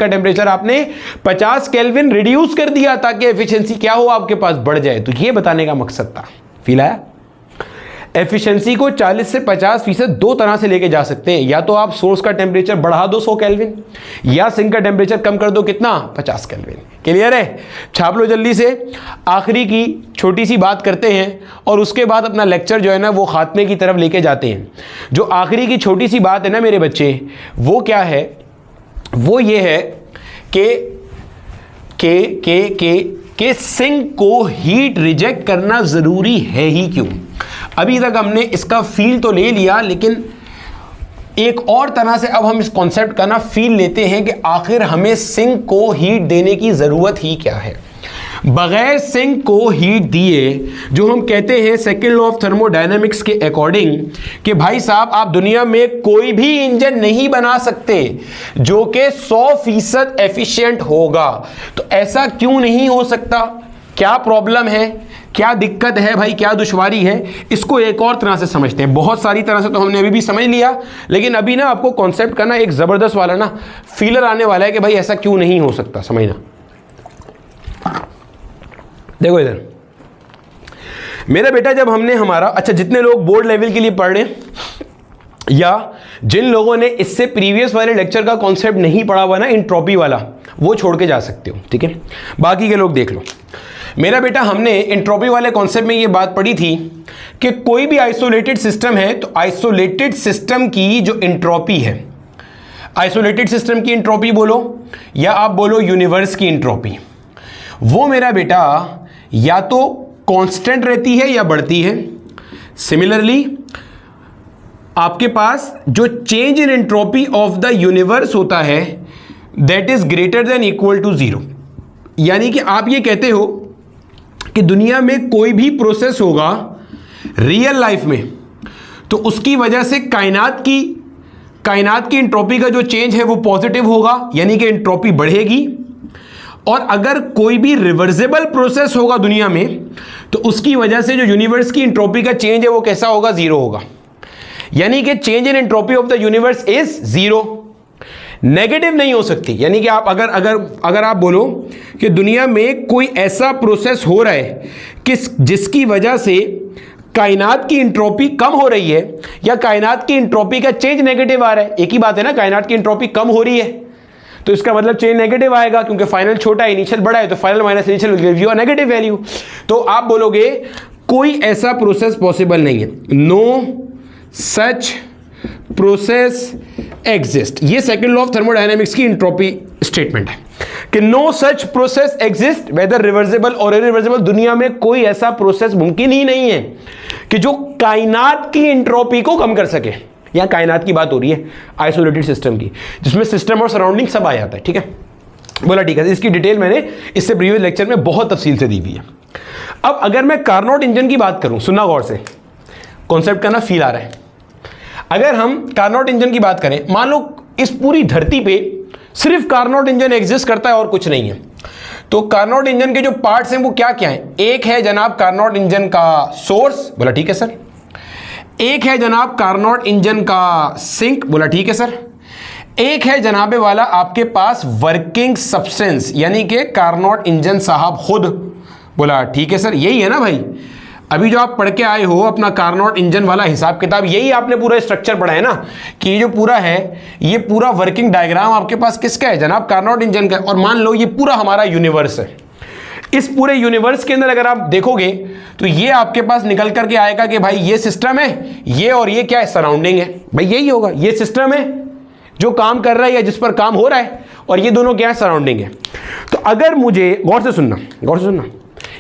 टेम्परेचर आपने 50 केल्विन रिड्यूस कर दिया ताकि एफिशिएंसी क्या हो, आपके पास बढ़ जाए। तो ये बताने का मकसद था। फील आया? एफिशिएंसी को 40 से 50% दो तरह से लेके जा सकते हैं, या तो आप सोर्स का टेम्परेचर बढ़ा दो 100 केल्विन, या सिंक का टेम्परेचर कम कर दो कितना, 50 केल्विन। क्लियर है? छाप लो जल्दी से। आखिरी की छोटी सी बात करते हैं और उसके बाद अपना लेक्चर जो है ना वो खात्मे की तरफ लेके जाते हैं। जो आखिरी की छोटी सी बात है ना मेरे बच्चे, वो क्या है, वो ये है कि सिंक को हीट रिजेक्ट करना ज़रूरी है ही क्यों। अभी तक हमने इसका फील तो ले लिया, लेकिन एक और तरह से अब हम इस कॉन्सेप्ट का ना फील लेते हैं कि आखिर हमें सिंक को हीट देने की ज़रूरत ही क्या है। बगैर सिंक को हीट दिए, जो हम कहते हैं सेकेंड लॉ ऑफ थर्मोडायनेमिक्स के अकॉर्डिंग कि भाई साहब आप दुनिया में कोई भी इंजन नहीं बना सकते जो कि 100% एफिशिएंट होगा। तो ऐसा क्यों नहीं हो सकता, क्या प्रॉब्लम है? क्या दिक्कत है भाई, क्या दुश्वारी है, इसको एक और तरह से समझते हैं। बहुत सारी तरह से तो हमने अभी भी समझ लिया, लेकिन अभी ना आपको कॉन्सेप्ट का ना एक ज़बरदस्त वाला ना फीलर आने वाला है कि भाई ऐसा क्यों नहीं हो सकता, समझना। देखो इधर मेरा बेटा, जब हमने हमारा, अच्छा जितने लोग बोर्ड लेवल के लिए पढ़ रहे हैं या जिन लोगों ने इससे प्रीवियस वाले लेक्चर का कॉन्सेप्ट नहीं पढ़ा हुआ ना, एंट्रोपी वाला, वो छोड़ के जा सकते हो, ठीक है। बाकी के लोग देख लो। मेरा बेटा, हमने एंट्रोपी वाले कॉन्सेप्ट में ये बात पढ़ी थी कि कोई भी आइसोलेटेड सिस्टम है तो आइसोलेटेड सिस्टम की जो एंट्रोपी है, आइसोलेटेड सिस्टम की एंट्रोपी बोलो या आप बोलो यूनिवर्स की एंट्रोपी, वो मेरा बेटा या तो कांस्टेंट रहती है या बढ़ती है। सिमिलरली आपके पास जो change in entropy of the universe होता है that is greater than equal to zero. यानी कि आप ये कहते हो कि दुनिया में कोई भी प्रोसेस होगा रियल लाइफ में तो उसकी वजह से कायनात की एंट्रोपी का जो चेंज है वो पॉजिटिव होगा, यानी कि एंट्रोपी बढ़ेगी। और अगर कोई भी रिवर्सिबल प्रोसेस होगा दुनिया में तो उसकी वजह से जो यूनिवर्स की एंट्रोपी का चेंज है वो कैसा होगा, जीरो होगा। यानी कि change in entropy of the universe is zero, negative नहीं हो सकती। यानी कि आप अगर आप बोलो कि दुनिया में कोई ऐसा प्रोसेस हो रहा है कि जिसकी वजह से कायनात की एंट्रोपी कम हो रही है या कायनात की एंट्रोपी का चेंज नेगेटिव आ रहा है, एक ही बात है ना, कायनात की एंट्रोपी कम हो रही है तो इसका मतलब चेंज नेगेटिव आएगा, क्योंकि फाइनल छोटा है इनिशियल बड़ा है, तो final minus initial will give you a negative value. तो आप बोलोगे कोई ऐसा प्रोसेस पॉसिबल नहीं है, नो सच प्रोसेस एग्जिस्ट। ये सेकंड लॉ ऑफ थर्मोडायनेमिक्स की एंट्रोपी स्टेटमेंट है कि no such process exist whether reversible और इरिवर्सिबल। दुनिया में कोई ऐसा प्रोसेस मुमकिन ही नहीं है कि जो कायनात की एंट्रोपी को कम कर सके। यहां कायनात की बात हो रही है, आइसोलेटेड सिस्टम की, जिसमें सिस्टम और सराउंडिंग सब आ जाता है, ठीक है। बोला ठीक है, इसकी डिटेल मैंने इससे प्रीवियस लेक्चर में बहुत तफसील से दी हुई है। अब अगर मैं कार्नोट इंजन की बात करूं, सुनना गौर से, कॉन्सेप्ट का ना फील आ रहा है। अगर हम कार्नोट इंजन की बात करें, मान लो इस पूरी धरती पे सिर्फ कार्नोट इंजन एग्जिस्ट करता है और कुछ नहीं है, तो कार्नोट इंजन के जो पार्ट्स हैं वो क्या क्या हैं? एक है जनाब कार्नोट इंजन का सोर्स, बोला ठीक है सर। एक है जनाब कार्नोट इंजन का सिंक, बोला ठीक है सर। एक है जनाबे वाला आपके पास वर्किंग सब्सटेंस, यानी कि कार्नोट इंजन साहब खुद, बोला ठीक है सर। यही है ना भाई, अभी जो आप पढ़ के आए हो अपना कार्नोट इंजन वाला हिसाब किताब, यही आपने पूरा स्ट्रक्चर पढ़ा है ना, कि ये जो पूरा है, ये पूरा वर्किंग डायग्राम आपके पास किसका है जनाब? कार्नोट इंजन का। और मान लो ये पूरा हमारा यूनिवर्स है, इस पूरे यूनिवर्स के अंदर अगर आप देखोगे तो ये आपके पास निकल करके आएगा कि भाई ये सिस्टम है, ये और ये क्या है? सराउंडिंग है। भाई यही होगा, ये सिस्टम है जो काम कर रहा है या जिस पर काम हो रहा है, और ये दोनों क्या है? सराउंडिंग है। तो अगर मुझे गौर से सुनना,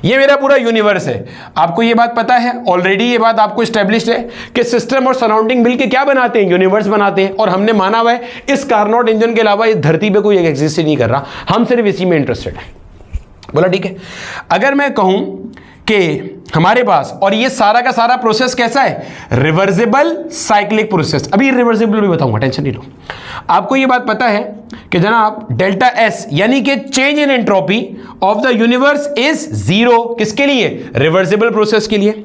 ये मेरा पूरा यूनिवर्स है। आपको ये बात पता है ऑलरेडी, ये बात आपको एस्टेब्लिश्ड है कि सिस्टम और सराउंडिंग मिलके क्या बनाते हैं? यूनिवर्स बनाते हैं। और हमने माना हुआ है इस कार्नोट इंजन के अलावा इस धरती पे कोई एग्जिस्ट ही नहीं कर रहा, हम सिर्फ इसी में इंटरेस्टेड है। बोला ठीक है। अगर मैं कहूं कि हमारे पास, और ये सारा का सारा प्रोसेस कैसा है? Reversible cyclic process. अभी रिवर्सिबल भी बताऊंगा, टेंशन नहीं लो। आपको ये बात पता है कि जनाब डेल्टा एस यानी कि change in entropy of the universe is zero. किसके लिए? रिवर्सिबल प्रोसेस के लिए।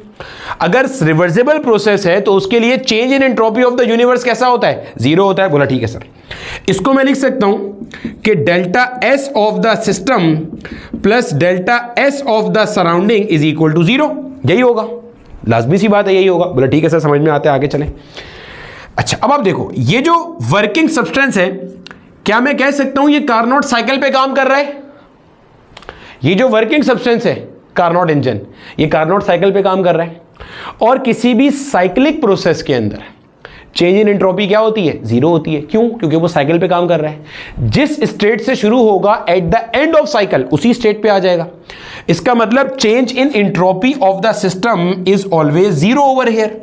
अगर रिवर्सिबल प्रोसेस है तो उसके लिए change in entropy of the universe कैसा होता है? जीरो होता है। बोला ठीक है सर। इसको मैं लिख सकता हूं कि delta S of the system plus delta S of the surrounding is equal to zero. यही होगा, लाजमी सी बात है, यही होगा। बोला ठीक है सर, समझ में आते, आगे चलें। अच्छा, अब आप देखो, ये जो वर्किंग सब्सटेंस है, क्या मैं कह सकता हूं ये कार्नोट साइकिल पे काम कर रहा है? ये जो वर्किंग सब्सटेंस है कार्नोट इंजन, ये कार्नोट साइकिल पे काम कर रहा है। और किसी भी साइक्लिक प्रोसेस के अंदर चेंज इन एंट्रोपी क्या होती है? जीरो होती है। क्यों? क्योंकि वो साइकिल पे काम कर रहा है। जिस स्टेट से शुरू होगा at the end of cycle उसी स्टेट पे आ जाएगा। इसका मतलब change in entropy of the system is always zero over here.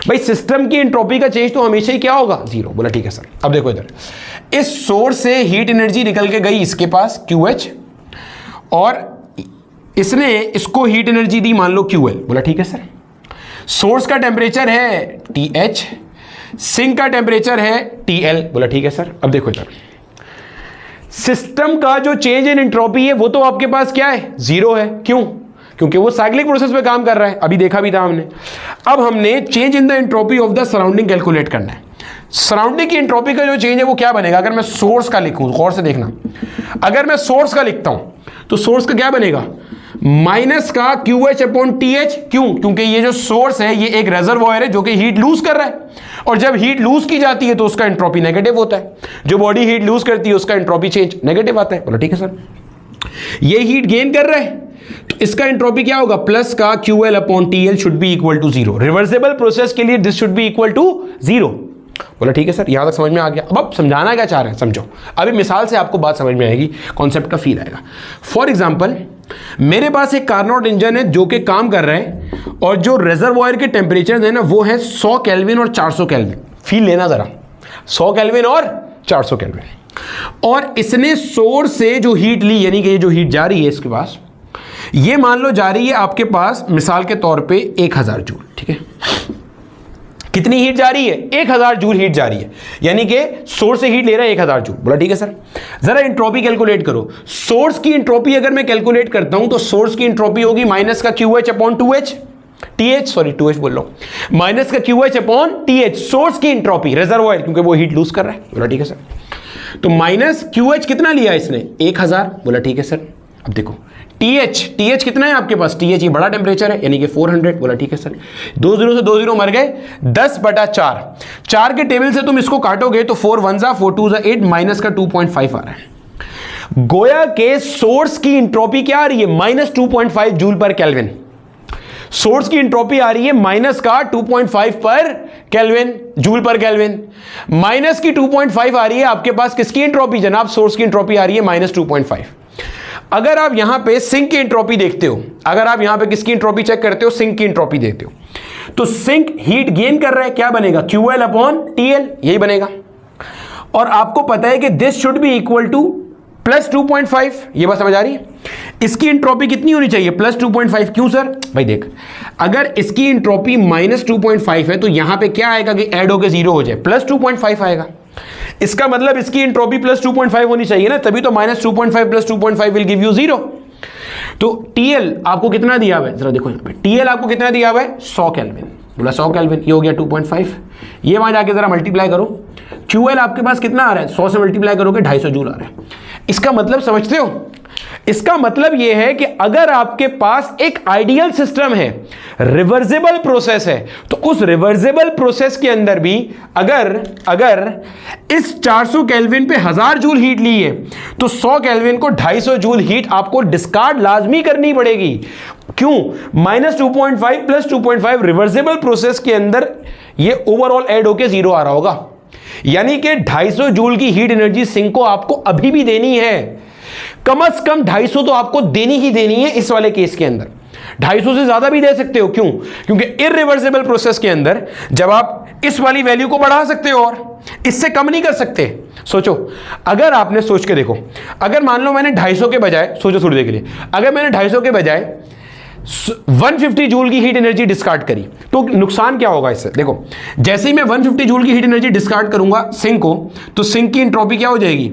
भाई सिस्टम की एंट्रोपी का चेंज तो हमेशा ही क्या होगा? जीरो। बोला ठीक है सर। अब देखो इधर, इस सोर्स से हीट एनर्जी निकल के गई इसके पास QH, और इसने इसको हीट एनर्जी दी मान लो QL। बोला ठीक है सर। सोर्स का टेम्परेचर है TH, सिंक का टेम्परेचर है TL। बोला ठीक है सर। अब देखो इधर, सिस्टम का जो चेंज इन एंट्रोपी है वो तो आपके पास क्या है? जीरो है। क्यों? क्योंकि वो साइक्लिक प्रोसेस पे काम कर रहा है, अभी देखा भी था हमने। अब हमने change in the entropy of the surrounding calculate करना है। सराउंडिंग की एंट्रोपी का जो चेंज है वो क्या बनेगा, अगर मैं सोर्स का लिखूं, गौर से देखना, अगर मैं सोर्स का लिखता हूं तो सोर्स का क्या बनेगा, माइनस का QH अपॉन TH। क्यों, क्योंकि ये जो सोर्स है ये एक रेजर्वॉयर है जो कि हीट लूज कर रहा है, और जब हीट लूज की जाती है तो उसका एंट्रोपी नेगेटिव होता है। जो बॉडी हीट लूज करती है उसका एंट्रोपी चेंज नेगेटिव आता है। बोलो ठीक है सर। ये हीट गेन कर रहा है तो इसका एंट्रोपी क्या होगा, प्लस का QL upon TL should be equal to 0। Reversible process के लिए this should be equal to 0। बोला ठीक है सर, यहां तक समझ में आ गया। अब समझाना क्या चाह रहे हैं समझो, अभी मिसाल से आपको बात समझ में आएगी, कॉन्सेप्ट का फील आएगा। फॉर एग्जांपल, मेरे पास एक कार्नोट इंजन है जो कि काम कर रहा है, और जो रिजर्वॉयर के टेम्परेचर है ना वो है 100 केल्विन और 400 केल्विन। फील लेना जरा, 100 केल्विन और 400 केल्विन। और इसने सोर्स से जो हीट ली, यानी कि ये जो हीट जा रही है इसके पास, ये मान लो जा रही है आपके पास मिसाल के तौर पे 1000 जूल। ठीक है, कितनी हीट जा रही है, 1000 जूल हीट जा रही है, यानी कि सोर्स से हीट ले रहा है 1000 जूल। बोला ठीक है सर। जरा एंट्रोपी कैलकुलेट करो। सोर्स की एंट्रोपी अगर मैं कैलकुलेट करता हूं तो सोर्स की एंट्रोपी होगी माइनस का QH upon 2H, TH, sorry 2H बोल रहा हूं, माइनस का QH अपॉन TH, सोर्स की एंट्रोपी, रिजर्वॉयर, क्योंकि वो हीट लूज कर रहा है। बोला ठीक है सर। तो माइनस QH कितना लिया इसने, 1000। बोला ठीक है सर। अब देखो TH कितना है आपके पास, TH ये बड़ा टेम्परेचर है, यानी कि 400। बोला ठीक है सर। 2 0 से 2 0 मर गए, 10/4। 4 के टेबल से तुम इसको काटोगे तो 4 1 जा 4 2 जा 8, माइनस का 2.5 आ रहा है। गोया के सोर्स की इंट्रोपी क्या आ रही है, माइनस 2.5 जूल पर केल्विन। सोर्स की इंट्रोपी आ रही है माइनस का 2.5 पर केल्विन, जूल पर केल्विन। माइनस की 2.5 आ रही है आपके पास किसकी इंट्रोपी जनाब, सोर्स की इंट्रोपी आ रही है माइनस 2.5। अगर आप यहां पे सिंक की एंट्रोपी देखते हो, अगर आप यहां पे किसकी एंट्रोपी चेक करते हो, सिंक की एंट्रोपी देखते हो, तो सिंक हीट गेन कर रहा है, क्या बनेगा, QL अपॉन TL, यही बनेगा। और आपको पता है कि this should be equal two plus 2.5। ये बात समझ आ रही है। इसकी एंट्रोपी कितनी होनी चाहिए, प्लस 2.5। क्यों सर, भाई देख, अगर इसकी एंट्रोपी माइनस 2.5 है तो यहां पे क्या आएगा कि ऐड होकर 0 हो जाए, प्लस 2.5 आएगा। इसका मतलब इसकी एंट्रोपी प्लस 2.5 होनी चाहिए ना, तभी तो minus 2.5 plus 2.5 will give you 0। तो TL आपको कितना दिया हुआ है, जरा देखो यहां पे, TL आपको कितना दिया हुआ है, 100 केल्विन। बोला 100 केल्विन, ये हो गया 2.5। ये वहां जाके जरा मल्टीप्लाई करो, QL आपके पास कितना आ रहा है, 100 से मल्टीप्लाई करोगे 250 जूल आ रहा है। इसका मतलब समझते हो, इसका मतलब यह है कि अगर आपके पास एक आइडियल सिस्टम है, रिवर्सिबल प्रोसेस है, तो उस रिवर्सिबल प्रोसेस के अंदर भी अगर इस 400 केल्विन पे 1000 जूल हीट ली है तो 100 केल्विन को 250 जूल हीट आपको डिस्कार्ड लाजमी करनी पड़ेगी। क्यों, माइनस 2.5 प्लस 2.5 रिवर्सिबल प्रोसेस के अंदर ये ओवरऑल ऐड होके 0 आ रहा होगा, यानी कि 250 जूल की हीट एनर्जी सिंक को आपको अभी भी देनी है। कम से कम 250 तो आपको देनी ही देनी है इस वाले केस के अंदर। 250 से ज्यादा भी दे सकते हो, क्यों, क्योंकि इररिवर्सिबल प्रोसेस के अंदर जब आप इस वाली वैल्यू को बढ़ा सकते हो और इससे कम नहीं कर सकते। सोचो, अगर आपने सोच के देखो, अगर मान लो मैंने 250 के बजाय, सोचो थोड़ी देर के लिए, अगर मैंने 250 के बजाय 150 जूल की हीट एनर्जी डिस्कार्ड करी तो नुकसान क्या होगा इससे। देखो, जैसे ही मैं 150 जूल की हीट एनर्जी डिस्कार्ड करूंगा सिंक को, तो सिंक की एंट्रोपी क्या हो जाएगी,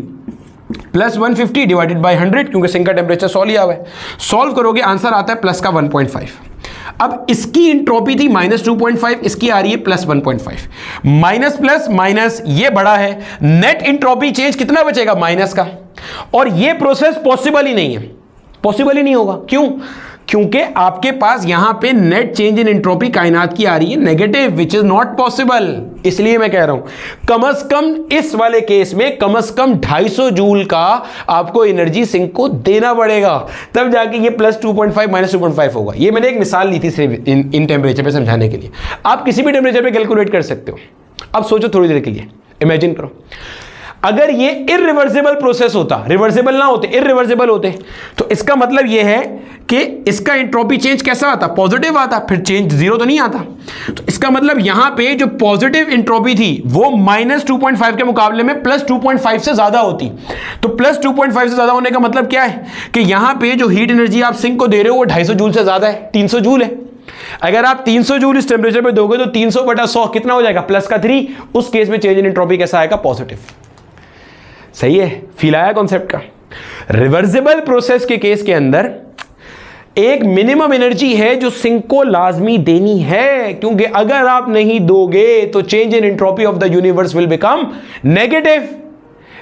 प्लस 150 डिवाइडेड बाय 100, क्योंकि सिंक का टेम्परेचर 100 लिया हुआ है। सॉल्व करोगे आंसर आता है प्लस का 1.5। अब इसकी एंट्रोपी थी माइनस 2.5, इसकी आ रही है प्लस 1.5। माइनस प्लस माइनस ये बड़ा है, नेट एंट्रोपी चेंज कितना बचेगा, माइनस का। और ये प्रोसेस पॉसिबल ही नहीं है, पॉसिबल ही नहीं होगा। क्यों, क्योंकि आपके पास यहां पे नेट चेंज इन एंट्रोपी कायनात की आ रही है negative, which is not possible. इसलिए मैं कह रहा हूं कम से कम इस वाले केस में कम से कम 250 जूल का आपको एनर्जी सिंक को देना पड़ेगा, तब जाके ये प्लस 2.5 माइनस 2.5 होगा। ये मैंने एक मिसाल ली थी सिर्फ इन टेम्परेचर पे समझाने के लिए, आप किसी भी टेम्परेचर पे कैलकुलेट कर सकते हो। अब सोचो थोड़ी देर के लिए, इमेजिन करो, अगर ये इररिवर्सिबल प्रोसेस होता, रिवर्सिबल ना होते, इररिवर्सिबल होते, तो इसका मतलब ये है कि इसका एंट्रोपी चेंज कैसा आता, पॉजिटिव आता, फिर चेंज 0 तो नहीं आता। तो इसका मतलब यहां पे जो पॉजिटिव एंट्रोपी थी वो माइनस 2.5 के मुकाबले में प्लस 2.5 से ज्यादा होती। तो प्लस 2.5 से ज्यादा होने का मतलब क्या है कि यहां पे जो हीट एनर्जी आप सिंक को दे रहे हो वो 250 जूल से ज्यादा है, 300 जूल है। अगर आप 300 जूल इस टेम्परेचर पे दोगे तो 300/100 कितना हो जाएगा, प्लस का 3। उस केस में चेंज इन एंट्रोपी कैसा आएगा, पॉजिटिव। सही है, फील आया कॉन्सेप्ट का। रिवर्सिबल प्रोसेस के केस के अंदर एक मिनिमम एनर्जी है जो सिंक को लाजमी देनी है, क्योंकि अगर आप नहीं दोगे तो change in entropy of the universe will become negative,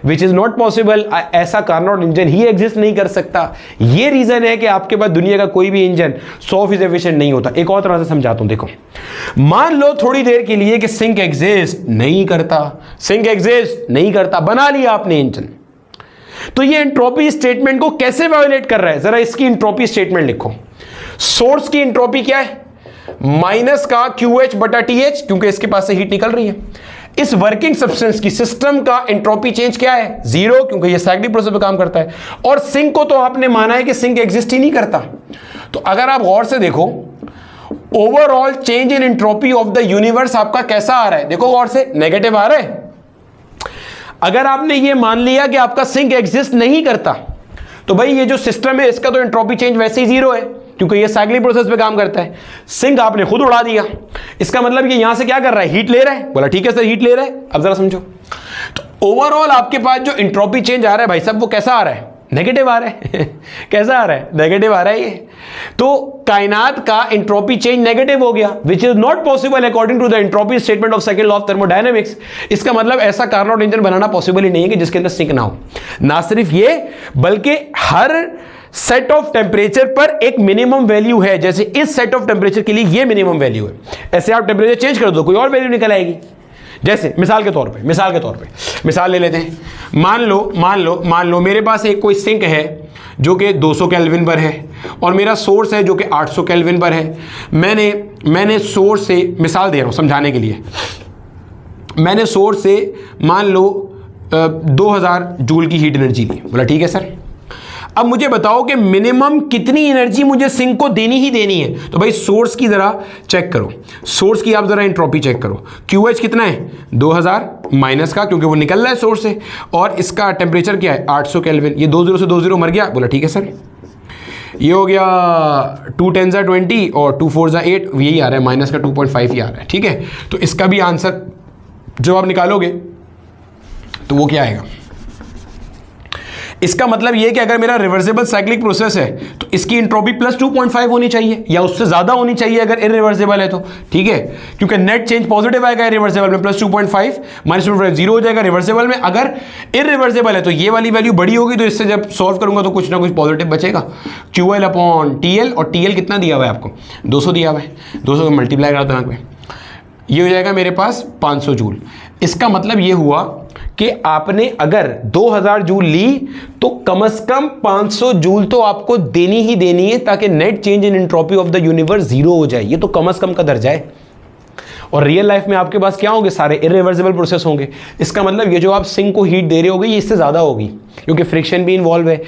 which is not possible. ऐसा कार्नोट इंजन ही एग्जिस्ट नहीं कर सकता। ये रीजन है कि आपके पास दुनिया का कोई भी इंजन 100% एफिशिएंट नहीं होता। एक और तरह से समझाता हूं, देखो, मान लो थोड़ी देर के लिए कि सिंक एग्जिस्ट नहीं करता, सिंक एग्जिस्ट नहीं करता, बना लिया आपने इंजन, तो ये एंट्रोपी स्टेटमेंट को कैसे वायोलेट कर रहा है? जरा इसकी एंट्रोपी स्टेटमेंट लिखो। सोर्स की एंट्रोपी क्या है? माइनस का QH बटा TH, क्योंकि इसके पास से हीट निकल रही है। इस वर्किंग सब्सटेंस की सिस्टम का एंट्रोपी चेंज क्या है? 0, क्योंकि ये साइक्लिक प्रोसेस पे काम करता है। और सिंक को तो आपने माना है कि सिंक एग्जिस्ट ही नहीं करता। तो अगर आप गौर से देखो, overall change in entropy of the universe आपका कैसा आ रहा है? देखो गौर से, नेगेटिव आ रहा है। अगर आपने ये मान लिया कि आपका सिंक एग्जिस्ट नहीं करता, तो भाई ये जो सिस्टम है इसका तो एंट्रोपी चेंज वैसे ही 0 है, क्योंकि ये साइक्लिक प्रोसेस पे काम करता है। सिंक आपने खुद उड़ा दिया, इसका मतलब ये यहां से क्या कर रहा है? हीट ले रहा है। बोला ठीक है सर, हीट ले रहा है। अब जरा समझो, तो ओवरऑल आपके पास जो एंट्रोपी चेंज आ रहा है भाई साहब, वो कैसा आ रहा है? नेगेटिव आ रहा है। कैसा आ रहा है? नेगेटिव आ रहा है ये। तो कायनात का एंट्रोपी चेंज नेगेटिव हो गया, which is not possible according to the entropy statement of second law of thermodynamics. इसका मतलब ऐसा कार्नोट इंजन बनाना पॉसिबल ही नहीं है कि जिसके अंदर सिंक ना हो। ना सिर्फ ये, बल्कि हर सेट ऑफ टेम्परेचर पर एक मिनिमम वैल्यू है। जैसे इस सेट ऑफ टेम्परेचर के लिए ये मिनिमम वैल्यू है, ऐसे आप टेम्परेचर चेंज कर दो कोई और वैल्यू निकल आएगी। जैसे मिसाल के तौर पे मिसाल ले लेते हैं। मान लो मेरे पास एक कोई सिंक है जो कि 200 केल्विन पर है, और मेरा सोर्स है जो कि 800 केल्विन पर है। मैंने सोर्स से, मिसाल दे रहा हूं समझाने के लिए, मैंने सोर्स से मान लो 2000 जूल की हीट एनर्जी ली। बोला ठीक है सर, अब मुझे बताओ कि मिनिमम कितनी एनर्जी मुझे सिंक को देनी ही देनी है। तो भाई सोर्स की जरा चेक करो, सोर्स की आप जरा एंट्रोपी चेक करो। QH कितना है? 2000 माइनस का, क्योंकि वो निकल रहा है सोर्स से, और इसका टेम्परेचर क्या है? 800 केल्विन। ये 20 से 20 मर गया। बोला ठीक है सर, ये हो गया 2 10 20 और 2 4 8, यही आ रहा है, माइनस का 2.5 ही आ रहा है। ठीक है, तो इसका भी आंसर जब आप निकालोगे तो वो क्या आएगा? इसका मतलब यह कि अगर मेरा रिवर्सिबल साइक्लिक प्रोसेस है तो इसकी एंट्रोपी प्लस 2.5 होनी चाहिए या उससे ज्यादा होनी चाहिए अगर इरिवर्सिबल है तो। ठीक है, क्योंकि नेट चेंज पॉजिटिव आएगा इरिवर्सिबल में, प्लस 2.5 माइनस 2.5 0 हो जाएगा रिवर्सिबल में। अगर इरिवर्सिबल है तो ये वाली वैल्यू बड़ी होगी, तो इससे जब सॉल्व करूंगा तो कुछ ना कुछ पॉजिटिव बचेगा। QL अपॉन TL, और TL कितना दिया हुआ है आपको? 200 दिया हुआ है। 200 का मल्टीप्लाई करा दिमाग में, ये हो जाएगा मेरे पास 500 जूल। इसका मतलब ये हुआ कि आपने अगर 2000 जूल ली तो कम से कम 500 जूल तो आपको देनी ही देनी है, ताकि net change in entropy of the universe 0 हो जाए। ये तो कम से कम का दर्जा है। और रियल लाइफ में आपके पास क्या होंगे? सारे इरिवर्सिबल प्रोसेस होंगे। इसका मतलब ये जो आप सिंक को हीट दे रहे होगे ये इससे ज़्यादा होगी, क्योंकि फ्रिक्शन भी इन्वॉल्व है,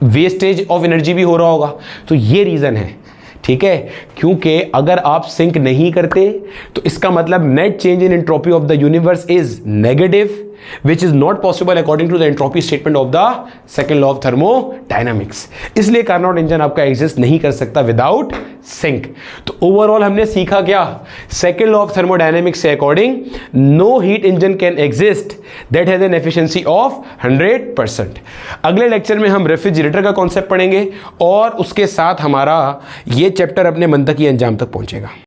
वेस्टेज ऑफ एनर्जी भी हो रहा होगा। तो ये रीज़न है। ठीक है, क्योंकि अगर आप सिंक नहीं करते तो इसका मतलब net change in entropy of the universe is negative, which is not possible according to the entropy statement of the second law of thermodynamics। इसलिए कार्नोट इंजन आपका एग्जिस्ट नहीं कर सकता विदाउट सिंक। तो ओवरऑल हमने सीखा क्या? सेकेंड लॉ ऑफ थर्मोडायनेमिक्स से according no heat engine can exist that has an efficiency of 100%। अगले लेक्चर में हम रेफ्रिजरेटर का कॉन्सेप्ट पढ़ेंगे और उसके साथ हमारा ये चैप्टर अपने मंतकी अंजाम तक पहुंचेगा।